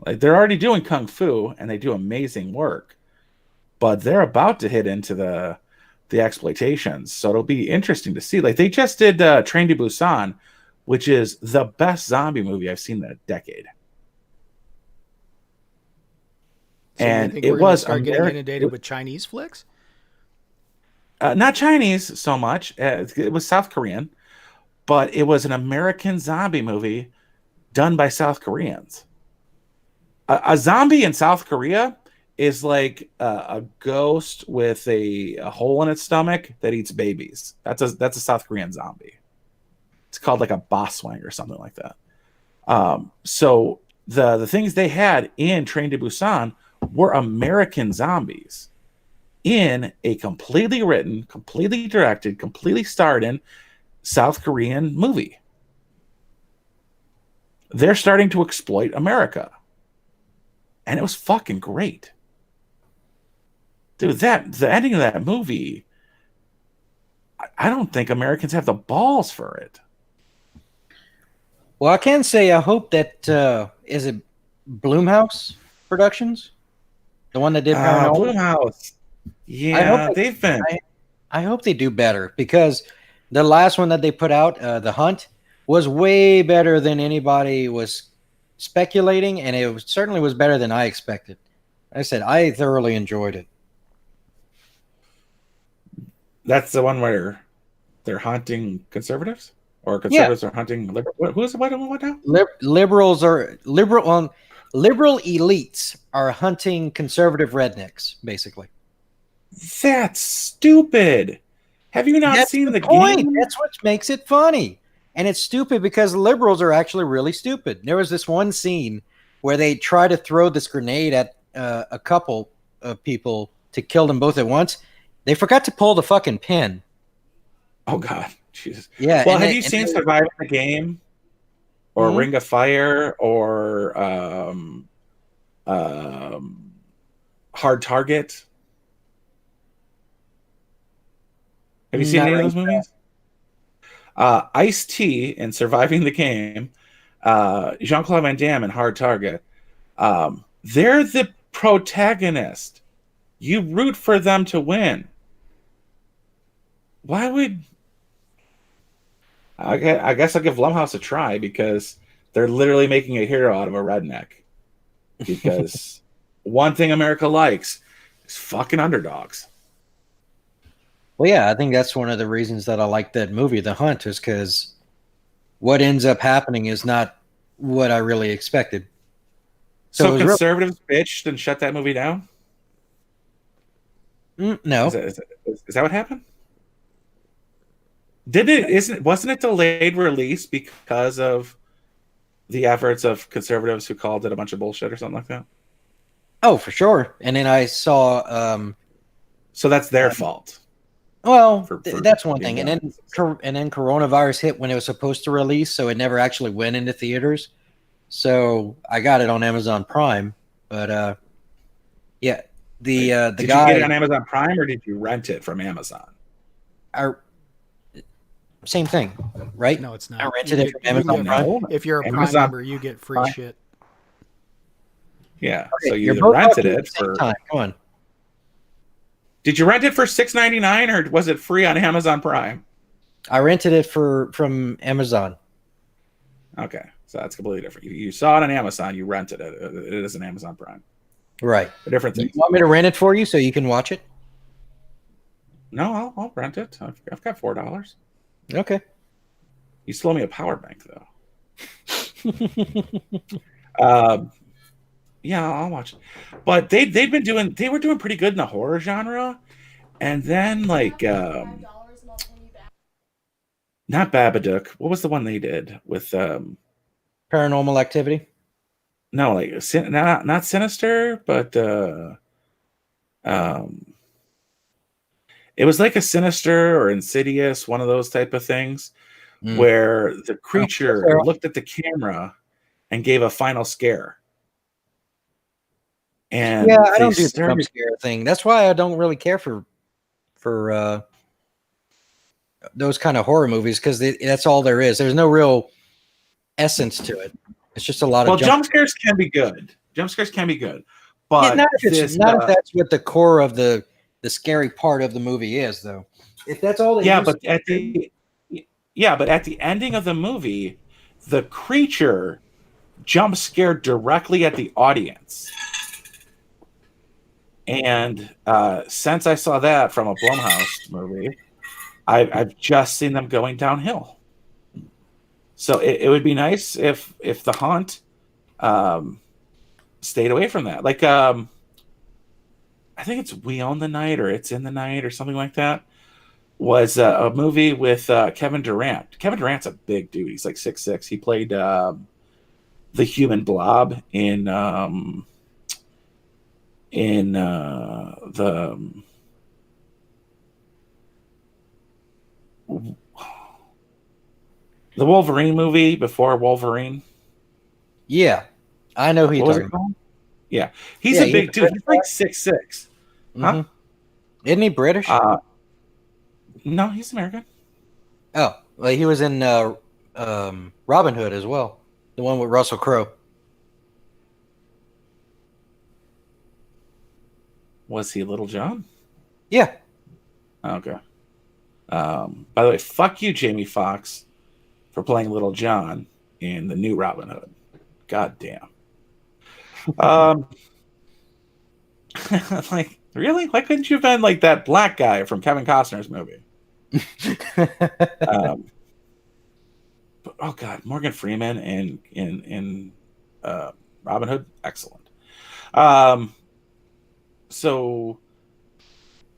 Like, they're already doing kung fu and they do amazing work, but they're about to hit into the exploitations. So it'll be interesting to see. Like, they just did Train to Busan, which is the best zombie movie I've seen in a decade. So and think it we're was start getting inundated with Chinese flicks? Not Chinese so much. It was South Korean, but it was an American zombie movie done by South Koreans. A zombie in South Korea is like a ghost with a hole in its stomach that eats babies. That's a South Korean zombie. It's called like a Boswang or something like that. So the things they had in Train to Busan were American zombies in a completely written, completely directed, completely starred in South Korean movie. They're starting to exploit America. And it was fucking great. Dude, the ending of that movie, I don't think Americans have the balls for it. Well, I can say I hope that is it Blumhouse Productions? The one that did Paranormal? Blumhouse. Yeah, they've been. I hope they do better, because the last one that they put out, The Hunt, was way better than anybody was speculating, and it certainly was better than I expected. Like I said, I thoroughly enjoyed it. That's the one where they're hunting conservatives? Or conservatives are hunting liberals? Who's what now? Liberal elites are hunting conservative rednecks, basically. That's stupid. Have you not seen the point? Game? That's what makes it funny. And it's stupid because liberals are actually really stupid. There was this one scene where they try to throw this grenade at a couple of people to kill them both at once. They forgot to pull the fucking pin. Oh, God. Jesus. Yeah. Well, have you seen Surviving the Game? Or Ring of Fire? Or Hard Target? Have you seen any of those movies? Ice-T in Surviving the Game Jean-Claude Van Damme in Hard Target. They're the protagonist. You root for them to win. Why would I guess I'll give Blumhouse a try because they're literally making a hero out of a redneck. Because one thing America likes is fucking underdogs. Well, yeah, I think that's one of the reasons that I like that movie, The Hunt, is because what ends up happening is not what I really expected. So it was conservatives bitched and shut that movie down? no. Is that what happened? Wasn't it delayed release because of the efforts of conservatives who called it a bunch of bullshit or something like that? Oh, for sure. And then I saw So that's their fault. well, for that's one being thing. done. And then coronavirus hit when it was supposed to release, so it never actually went into theaters. So I got it on Amazon Prime, but yeah, the Did guy you get it on Amazon Prime or did you rent it from Amazon? Same thing, right? No, it's not. I rented You it from get- you Amazon get- Prime. No. If you're a Prime Amazon member, you get free Prime. shit. Yeah. Okay, So you you're either both rented talking at it the same for. time. Come on. Did you rent it for $6.99 or was it free on Amazon Prime? I rented it from Amazon. Okay, so that's completely different. You saw it on Amazon, you rented it. It is an Amazon Prime. Right. A different You thing. want me to rent it for you so you can watch it? No, I'll rent it. I've got $4. Okay. You still owe me a power bank though. Yeah, I'll watch it. But they were doing pretty good in the horror genre, and then like not Babadook. What was the one they did with Paranormal Activity. no, like not Sinister, but it was like a Sinister or Insidious, one of those type of things, where the creature looked at the camera and gave a final scare. And yeah, I don't do the jump scare thing. That's why I don't really care for those kind of horror movies because that's all there is. There's no real essence to it. It's just a lot of jump scares can be good. Jump scares can be good, but yeah, not if that's what the core of the scary part of the movie is, though. If that's all, but at the ending of the movie, the creature jump scared directly at the audience. And since I saw that from a Blumhouse movie, I've just seen them going downhill. So it would be nice if The Hunt stayed away from that. Like I think it's We Own the Night or It's in the Night or something like that. Was a movie with Kevin Durant. Kevin Durant's a big dude. He's like 6'6". He played the human blob in the Wolverine movie before Wolverine. Yeah, I know who you're talking about. Yeah, he's a big dude. He's like 6'6". Huh? Isn't he British? No, he's American. Oh, well, he was in Robin Hood as well, the one with Russell Crowe. Was he Little John? Yeah. Okay. By the way, fuck you, Jamie Foxx, for playing Little John in the new Robin Hood. God damn. Like, really? Why couldn't you have been like that black guy from Kevin Costner's movie? But, oh God, Morgan Freeman in Robin Hood, excellent. So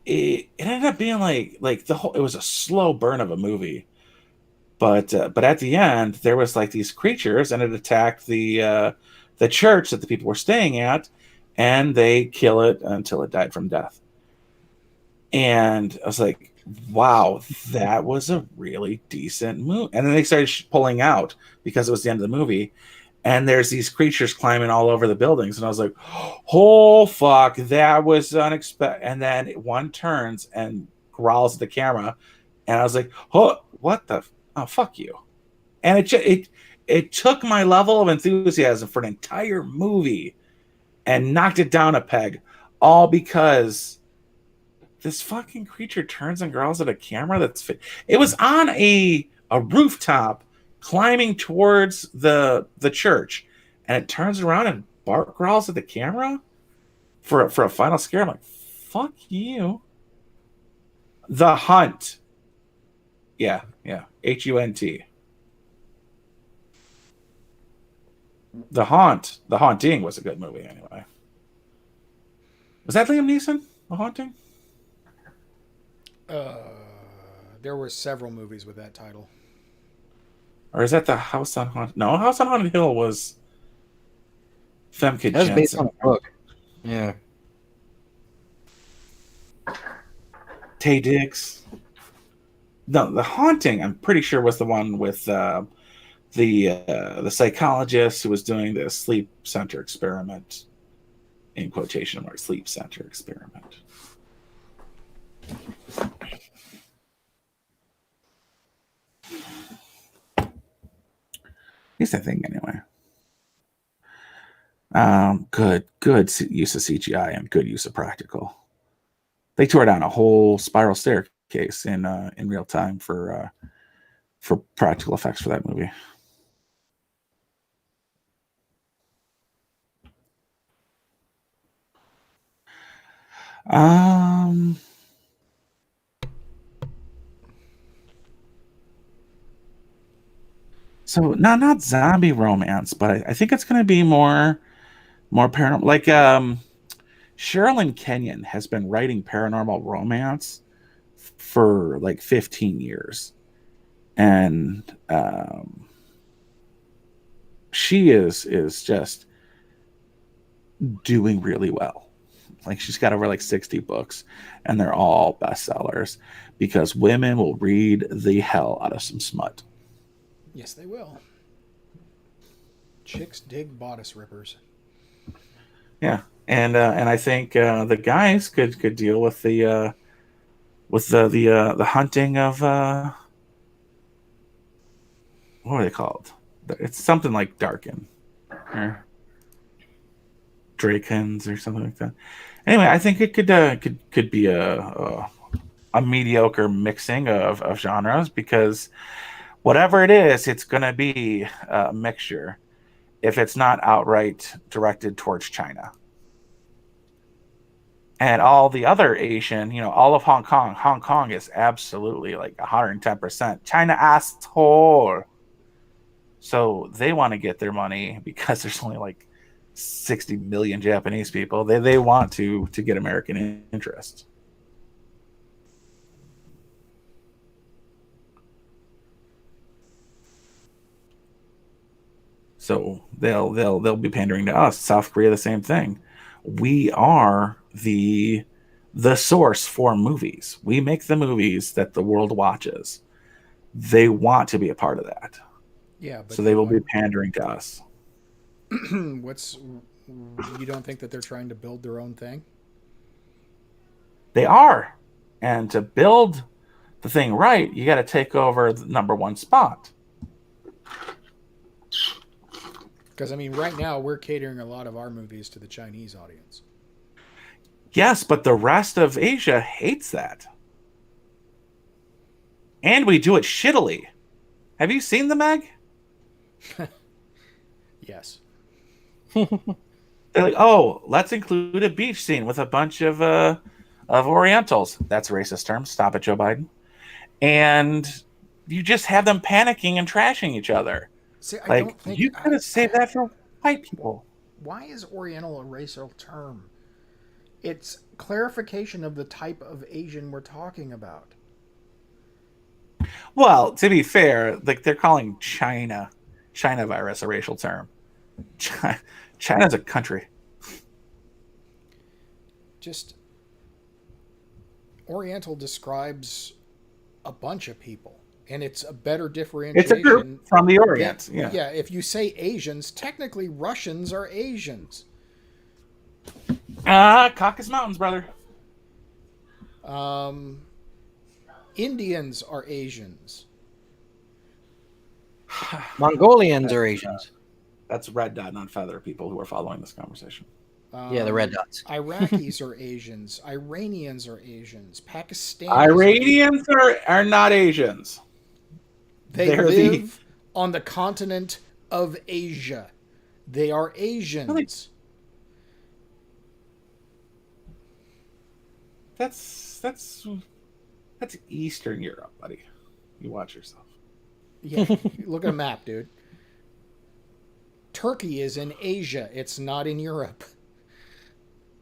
it ended up being like the whole. It was a slow burn of a movie, but at the end there was like these creatures, and it attacked the church that the people were staying at, and they kill it until it died from death. And I was like, wow, that was a really decent movie. And then they started pulling out because it was the end of the movie. And there's these creatures climbing all over the buildings. And I was like, oh, fuck, that was unexpected. And then one turns and growls at the camera. And I was like, oh, what the? Oh, fuck you. And it took my level of enthusiasm for an entire movie and knocked it down a peg, all because this fucking creature turns and growls at a camera it was on a rooftop climbing towards the church, and it turns around and bark growls at the camera for a final scare. I'm like, fuck you. The Hunt. Yeah. Hunt. The Haunting was a good movie anyway. Was that Liam Neeson? The Haunting? There were several movies with that title. Or is that the House on Haunted? No, House on Haunted Hill was Femke That was based on Janssen. a book. Yeah. Tay Diggs. No, The Haunting, I'm pretty sure, was the one with the psychologist who was doing the sleep center experiment, in quotation marks, sleep center experiment. Here's the thing, anyway. Good use of CGI and good use of practical. They tore down a whole spiral staircase in real time for practical effects for that movie. So not zombie romance, but I think it's going to be more paranormal. Like Sherilyn Kenyon has been writing paranormal romance for like 15 years, and she is just doing really well. Like she's got over like 60 books, and they're all bestsellers because women will read the hell out of some smut. Yes, they will. Chicks dig bodice rippers. Yeah, and I think the guys could deal with the hunting of what are they called? It's something like Darkin or Drakens or something like that. Anyway, I think it could be a mediocre mixing of genres, because whatever it is, it's going to be a mixture if it's not outright directed towards China. And all the other Asian, all of Hong Kong is absolutely like 110% China asshole. So they want to get their money because there's only like 60 million Japanese people. They want to get American interest. So they'll be pandering to us. South Korea, the same thing. We are the source for movies. We make the movies that the world watches. They want to be a part of that. Yeah, but so they will be pandering to us. You don't think that they're trying to build their own thing? They are. And to build the thing right, you got to take over the number one spot. Because, I mean, right now we're catering a lot of our movies to the Chinese audience. Yes, but the rest of Asia hates that. And we do it shittily. Have you seen the Meg? Yes. They're like, oh, let's include a beach scene with a bunch of Orientals. That's a racist term. Stop it, Joe Biden. And you just have them panicking and trashing each other. See, I like, don't think you gotta save that for white people. Why is Oriental a racial term? It's clarification of the type of Asian we're talking about. Well, to be fair, like they're calling China virus a racial term. China's a country. Just Oriental describes a bunch of people, and it's a better differentiation. It's a group from the Orient. Yeah, if you say Asians, technically Russians are Asians. Caucasus Mountains, brother. Indians are Asians. Mongolians are Asians. That's red dot, not feather. People who are following this conversation. Yeah, the red dots. Iraqis are Asians. Iranians are Asians. Pakistanis are Asians. Iranians are not Asians. They They're live on the continent of Asia. They are Asians. That's Eastern Europe, buddy. You watch yourself. Yeah, look at a map, dude. Turkey is in Asia. It's not in Europe.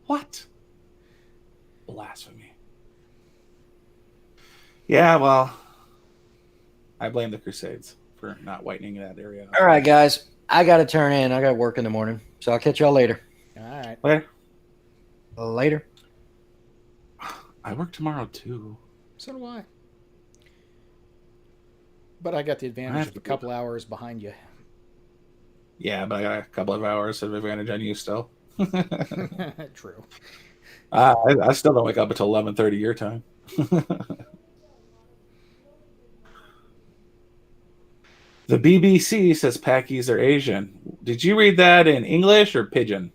What? Blasphemy. Yeah, well, I blame the Crusades for not whitening that area up. All right, guys. I got to turn in. I got work in the morning. So I'll catch y'all later. All right. Later. Later. I work tomorrow, too. So do I. But I got the advantage of a couple hours behind you. Yeah, but I got a couple of hours of advantage on you still. True. I still don't wake up until 11:30 your time. The BBC says Pakis are Asian. Did you read that in English or Pidgin?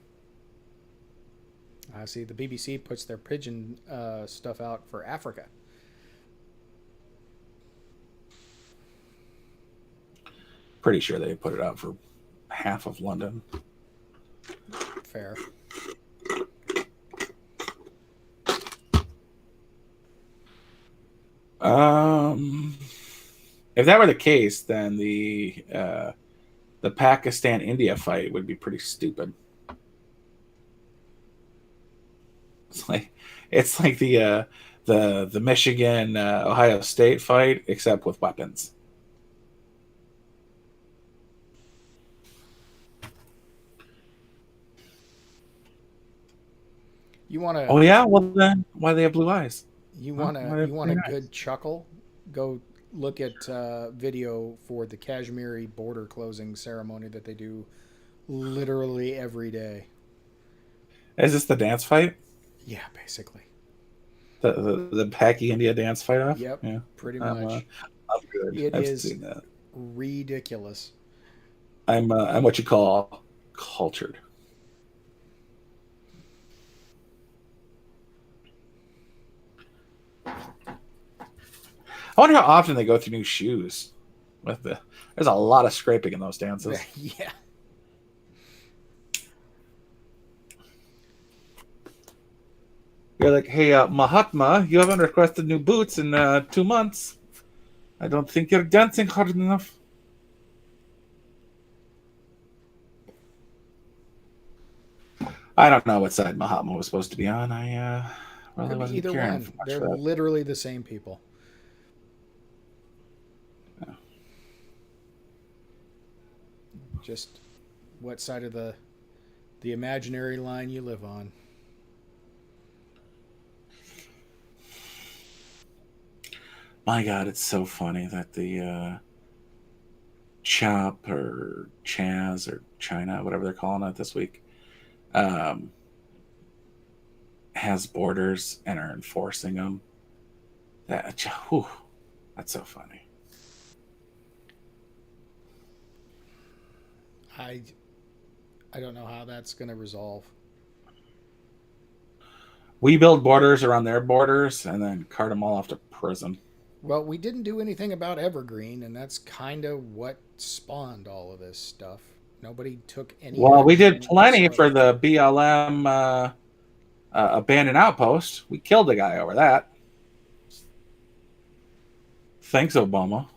I see the BBC puts their pigeon stuff out for Africa. Pretty sure they put it out for half of London. Fair. If that were the case, then the Pakistan-India fight would be pretty stupid. It's like the Michigan Ohio State fight, except with weapons. You want to? Oh yeah, well then why do they have blue eyes? You want a good chuckle? Go look at video for the Kashmiri border closing ceremony that they do literally every day. Is this the dance fight? Yeah, basically. The Paki India dance fight off? Yep, yeah, pretty much. I'm good. I've seen that. Ridiculous. I'm what you call cultured. I wonder how often they go through new shoes. There's a lot of scraping in those dances. Yeah. You're like, hey, Mahatma, you haven't requested new boots in 2 months. I don't think you're dancing hard enough. I don't know what side Mahatma was supposed to be on. I really wasn't either caring one. much They're for that. literally the same people. Yeah. Just what side of the imaginary line you live on. My God, it's so funny that the Chop or Chaz or China, whatever they're calling it this week, has borders and are enforcing them. That's so funny. I don't know how that's going to resolve. We build borders around their borders and then cart them all off to prison. Well, we didn't do anything about Evergreen, and that's kind of what spawned all of this stuff. Nobody took any. Well, we did action plenty whatsoever. for the BLM abandoned outpost. We killed a guy over that. Thanks, Obama.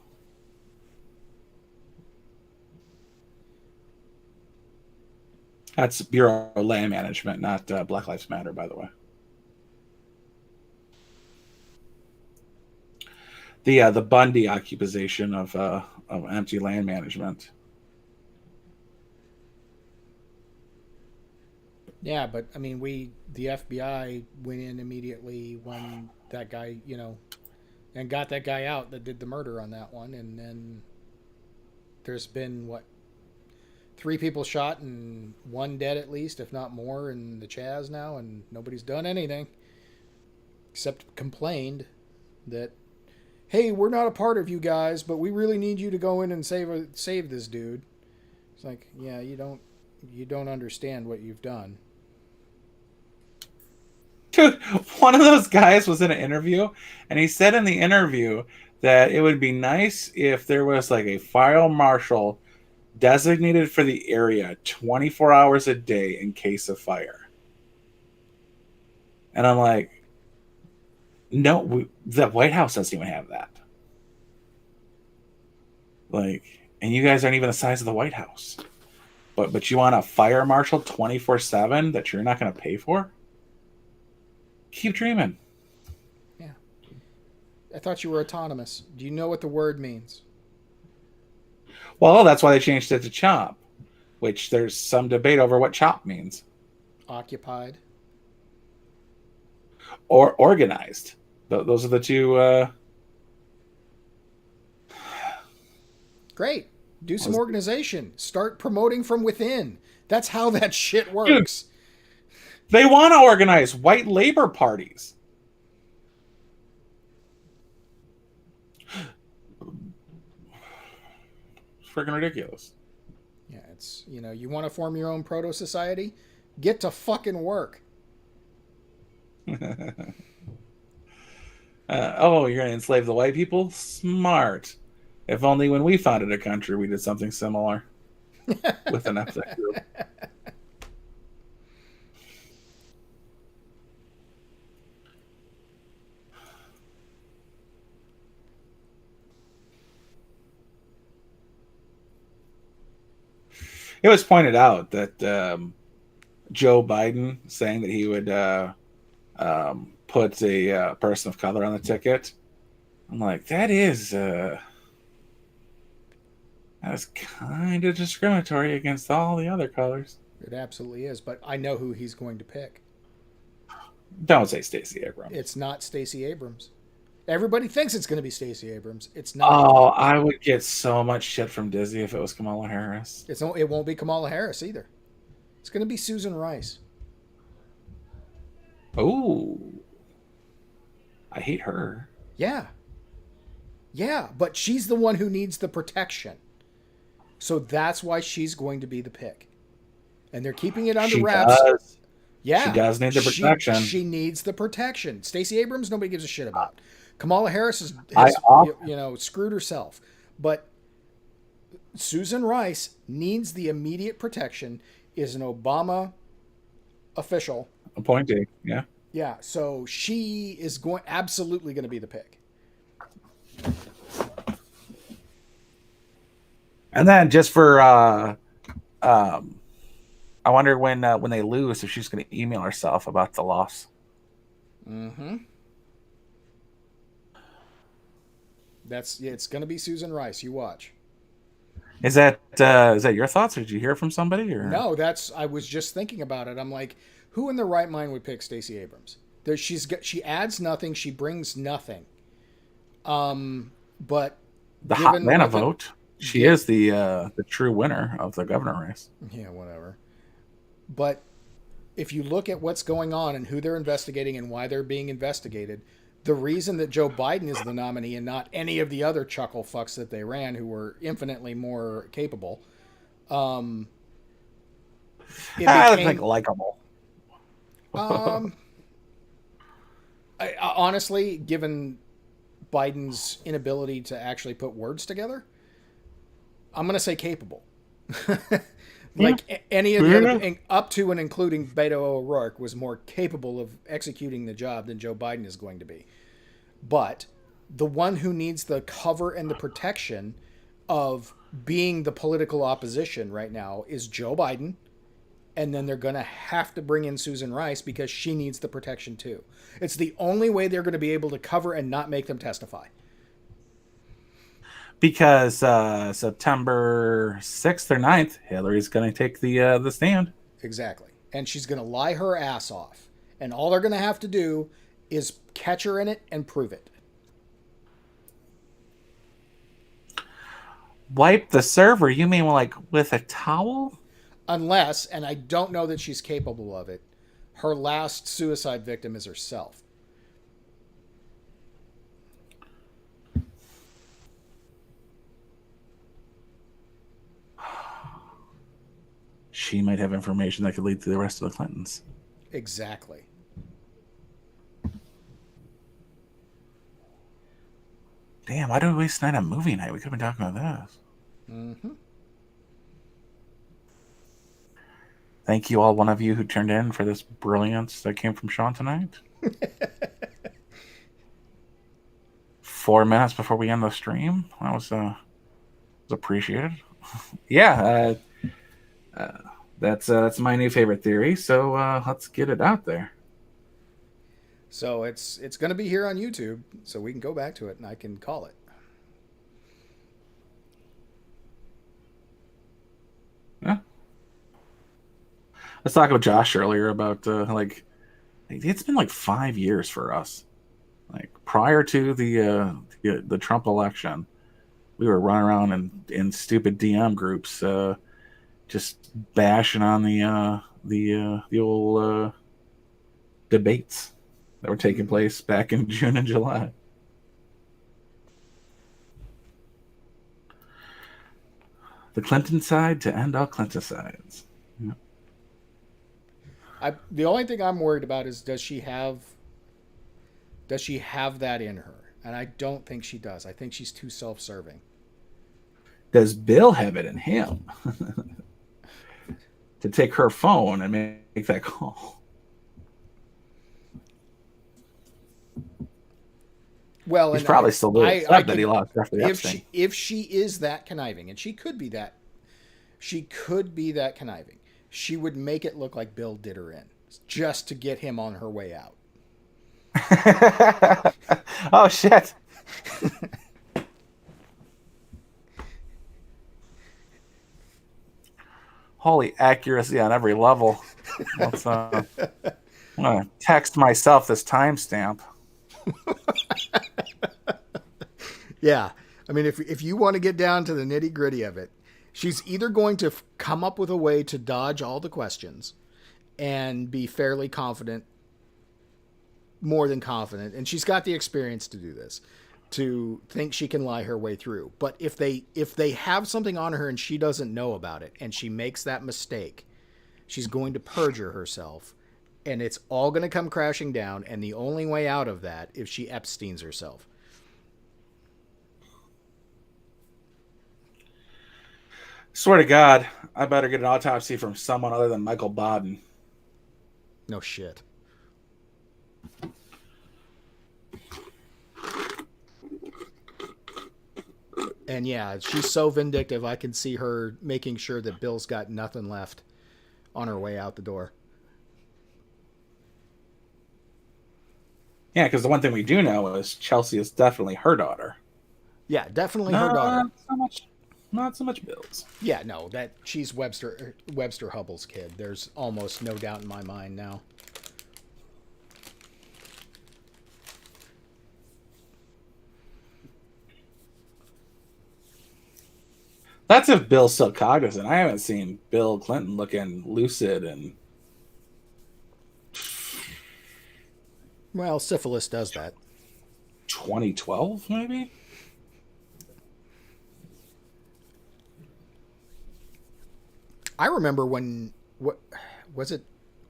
That's Bureau of Land Management, not Black Lives Matter, by the way. The Bundy occupation of empty land management. Yeah, but I mean, the FBI went in immediately when that guy, and got that guy out that did the murder on that one, and then there's been 3 people shot and 1 dead at least, if not more, in the Chaz now, and nobody's done anything except complained that hey, we're not a part of you guys, but we really need you to go in and save this dude. It's like, yeah, you don't understand what you've done. Dude, one of those guys was in an interview, and he said in the interview that it would be nice if there was like a fire marshal designated for the area 24 hours a day in case of fire. And I'm like, no, the White House doesn't even have that. Like, and you guys aren't even the size of the White House. But you want a fire marshal 24/7 that you're not going to pay for? Keep dreaming. Yeah. I thought you were autonomous. Do you know what the word means? Well, that's why they changed it to CHOP, which there's some debate over what CHOP means. Occupied. Or organized. Those are the two. Great. Do some organization. Start promoting from within. That's how that shit works. Dude, they want to organize white labor parties. It's freaking ridiculous. Yeah, it's, you want to form your own proto society? Get to fucking work. Oh, you're going to enslave the white people? Smart. If only when we founded a country we did something similar with an ethnic group. It was pointed out that Joe Biden saying that he would put a person of color on the ticket. I'm like, that is kind of discriminatory against all the other colors. It absolutely is, but I know who he's going to pick. Don't say Stacey Abrams. It's not Stacey Abrams. Everybody thinks it's going to be Stacey Abrams. It's not. Oh, I would get so much shit from Disney if it was Kamala Harris. It won't be Kamala Harris either. It's going to be Susan Rice. Oh, I hate her. Yeah. Yeah, but she's the one who needs the protection. So that's why she's going to be the pick. And they're keeping it under wraps. Does. Yeah. She does need the protection. She needs the protection. Stacey Abrams, nobody gives a shit about. Kamala Harris has screwed herself. But Susan Rice needs the immediate protection, is an Obama official. Appointee, yeah. Yeah, so she is absolutely going to be the pick. And then just for I wonder when they lose if she's going to email herself about the loss. Mm-hmm. It's going to be Susan Rice. You watch. Is that your thoughts, or did you hear from somebody? Or no? I was just thinking about it. I'm like, who in their right mind would pick Stacey Abrams? She adds nothing. She brings nothing. But the hot Atlanta vote. She is the true winner of the governor race. Yeah, whatever. But if you look at what's going on and who they're investigating and why they're being investigated, the reason that Joe Biden is the nominee and not any of the other chuckle fucks that they ran who were infinitely more capable, I think likable. Honestly, given Biden's inability to actually put words together, I'm going to say capable. Any of the other, up to and including Beto O'Rourke, was more capable of executing the job than Joe Biden is going to be. But the one who needs the cover and the protection of being the political opposition right now is Joe Biden. And then they're going to have to bring in Susan Rice because she needs the protection too. It's the only way they're going to be able to cover and not make them testify. Because September 6th or 9th, Hillary's going to take the stand. Exactly. And she's going to lie her ass off. And all they're going to have to do is catch her in it and prove it. Wipe the server? You mean like with a towel? Unless, and I don't know that she's capable of it, her last suicide victim is herself. she might have information that could lead to the rest of the Clintons. Exactly. Damn, why did we waste night on movie night? We could have been talking about this. Mm-hmm. Thank you, all one of you who turned in for this brilliance that came from Sean tonight. 4 minutes before we end the stream. That was appreciated. Yeah, that's my new favorite theory. So let's get it out there. So it's going to be here on YouTube, so we can go back to it and I can call it. Yeah. Let's talk with Josh earlier about like it's been like 5 years for us. Like prior to the Trump election, we were running around in stupid DM groups, just bashing on the old debates that were taking place back in June and July. The Clinton side to end all Clinton sides. Yeah. The only thing I'm worried about is does she have that in her? And I don't think she does. I think she's too self-serving. Does Bill have it in him to take her phone and make that call? Well, he's probably still doing that he lost after if she is that conniving, and she could be that conniving, she would make it look like Bill did her in just to get him on her way out. Oh shit. Holy accuracy on every level. Let's, I'm gonna text myself this timestamp. Yeah, I mean, if you want to get down to the nitty gritty of it, she's either going to come up with a way to dodge all the questions and be fairly confident, more than confident, and she's got the experience to do this, to think she can lie her way through. But if they have something on her and she doesn't know about it, and she makes that mistake, she's going to perjure herself, and it's all going to come crashing down. And the only way out of that is she Epsteins herself. Swear to God, I better get an autopsy from someone other than Michael Baden. No shit. And yeah, she's so vindictive. I can see her making sure that Bill's got nothing left on her way out the door. Yeah, because the one thing we do know is Chelsea is definitely her daughter. Yeah, definitely her daughter. Not so much Bill's. Yeah, no, that she's Webster Hubbell's kid. There's almost no doubt in my mind now. That's if Bill's still cognizant. I haven't seen Bill Clinton looking lucid and. Well, syphilis does that. 2012, maybe? I remember when, what was it?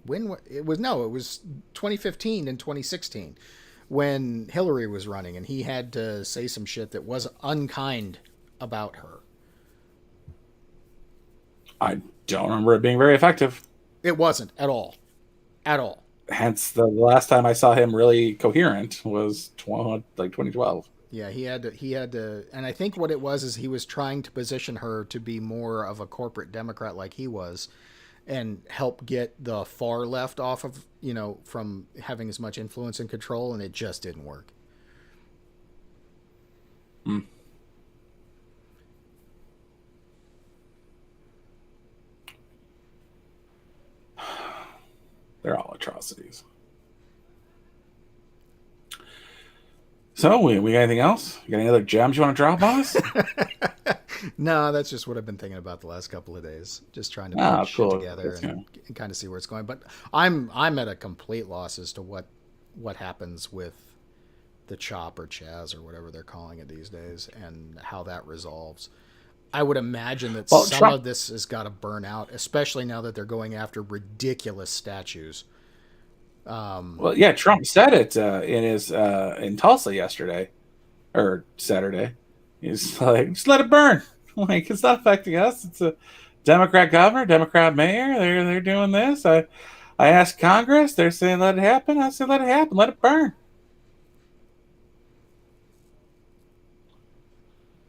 When it was 2015 and 2016 when Hillary was running and he had to say some shit that was unkind about her. I don't remember it being very effective. It wasn't at all. At all. Hence, the last time I saw him really coherent was 2012. Yeah, he had to, and I think what it was is he was trying to position her to be more of a corporate Democrat like he was, and help get the far left off of, from having as much influence and control, and it just didn't work. Hmm. They're all atrocities. So, we got anything else? You got any other gems you want to drop on us? No, that's just what I've been thinking about the last couple of days. Just trying to put shit together and kind of see where it's going. But I'm at a complete loss as to what happens with the CHOP or Chaz or whatever they're calling it these days, and how that resolves. I would imagine that Well, some Trump. of this has got to burn out, especially now that they're going after ridiculous statues. Well, yeah, Trump said it in his in Tulsa yesterday or Saturday. He's like, just let it burn. Like it's not affecting us. It's a Democrat governor, Democrat mayor. They're doing this. I asked Congress. They're saying let it happen. I said let it happen. Let it burn.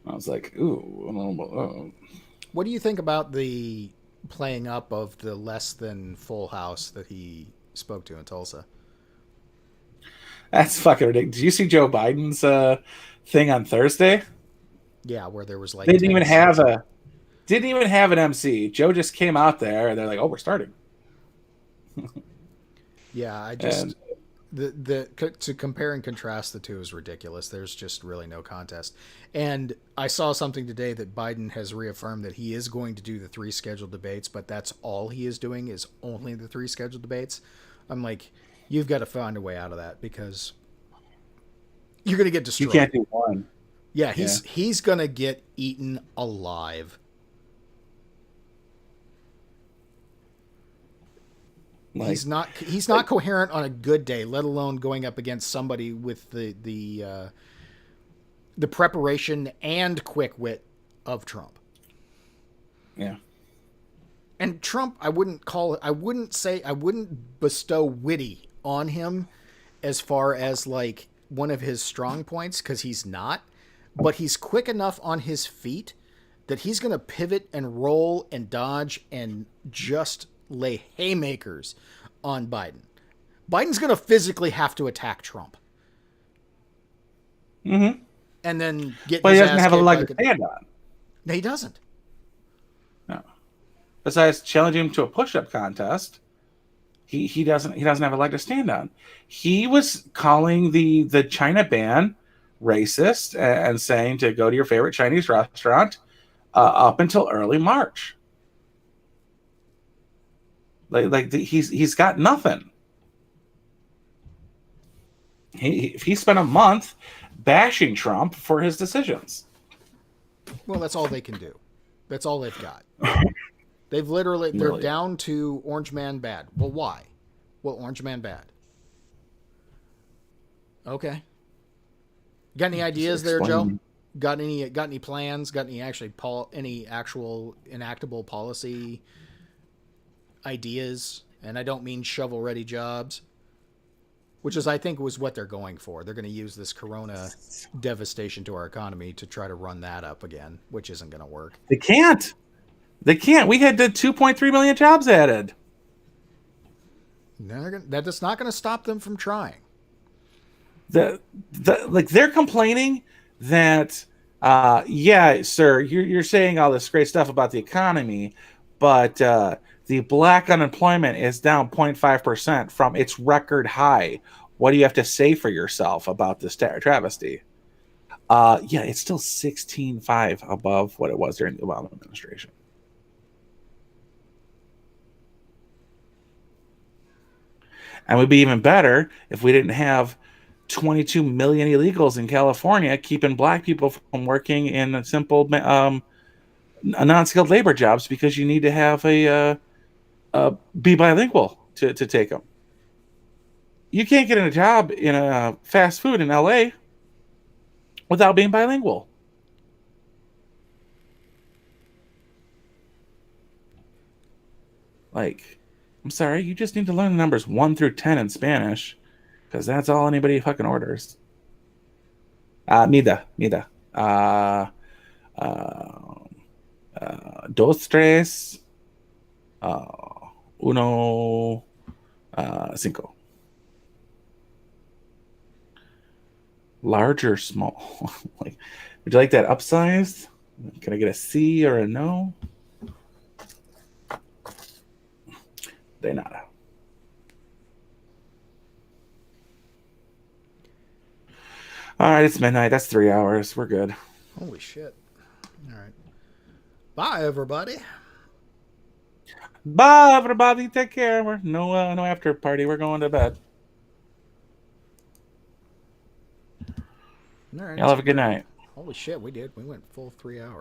I was like, ooh. What do you think about the playing up of the less than full house that he spoke to in Tulsa? That's fucking ridiculous. Did you see Joe Biden's thing on Thursday? Yeah, where there was like They didn't 10 even seats. didn't even have an MC. Joe just came out there and they're like, "Oh, we're starting." Yeah, I And just the to compare and contrast the two is ridiculous. There's just really no contest. And I saw something today that Biden has reaffirmed that he is going to do the 3 scheduled debates, but that's all he is doing is only the 3 scheduled debates. I'm like, you've got to find a way out of that because you're going to get you destroyed. can't do one. Yeah, Yeah. he's going to get eaten alive. Like He's not coherent on a good day, let alone going up against somebody with the preparation and quick wit of Trump. yeah. And Trump, I wouldn't bestow witty on him as far as like one of his strong points because he's not, but he's quick enough on his feet that he's going to pivot and roll and dodge and just lay haymakers on Biden. Biden's going to physically have to attack Trump. Mm-hmm. And then get But he his doesn't ass have a kicked leg like to stand on. No, he doesn't. No. Besides challenging him to a push-up contest, he doesn't have a leg to stand on. He was calling the China ban racist and saying to go to your favorite Chinese restaurant up until early March. He's got nothing. He spent a month bashing Trump for his decisions. Well, that's all they can do. That's all they've got. They're Really. down to Orange Man bad. Well, why? Well, Orange Man bad. Okay. Got any ideas there, Joe? Got any plans? Got any any actual enactable policy ideas? And I don't mean shovel ready jobs, which is I think was what they're going for. They're going to use this corona devastation to our economy to try to run that up again, which isn't going to work. They can't. They can't. We had 2.3 million jobs added. That's not going to stop them from trying. They're complaining that yeah, sir, you're saying all this great stuff about the economy, but the black unemployment is down 0.5% from its record high. What do you have to say for yourself about this travesty? Yeah, it's still 16.5 above what it was during the Obama administration. And it would be even better if we didn't have 22 million illegals in California keeping black people from working in simple non-skilled labor jobs because you need to have be bilingual to take them. You can't get in a job in a fast food in LA without being bilingual. Like, I'm sorry, you just need to learn the numbers 1 through 10 in Spanish because that's all anybody fucking orders. Mida. Dos, tres, uno, cinco. Large or small? Like, would you like that upsized? Can I get a C or a no? De nada. All right, it's midnight. That's 3 hours. We're good. Holy shit. All right. Bye, everybody. Bye, everybody. Take care. We're no after party. We're going to bed. All right. Y'all have a good night. Holy shit, we did. We went full 3 hours.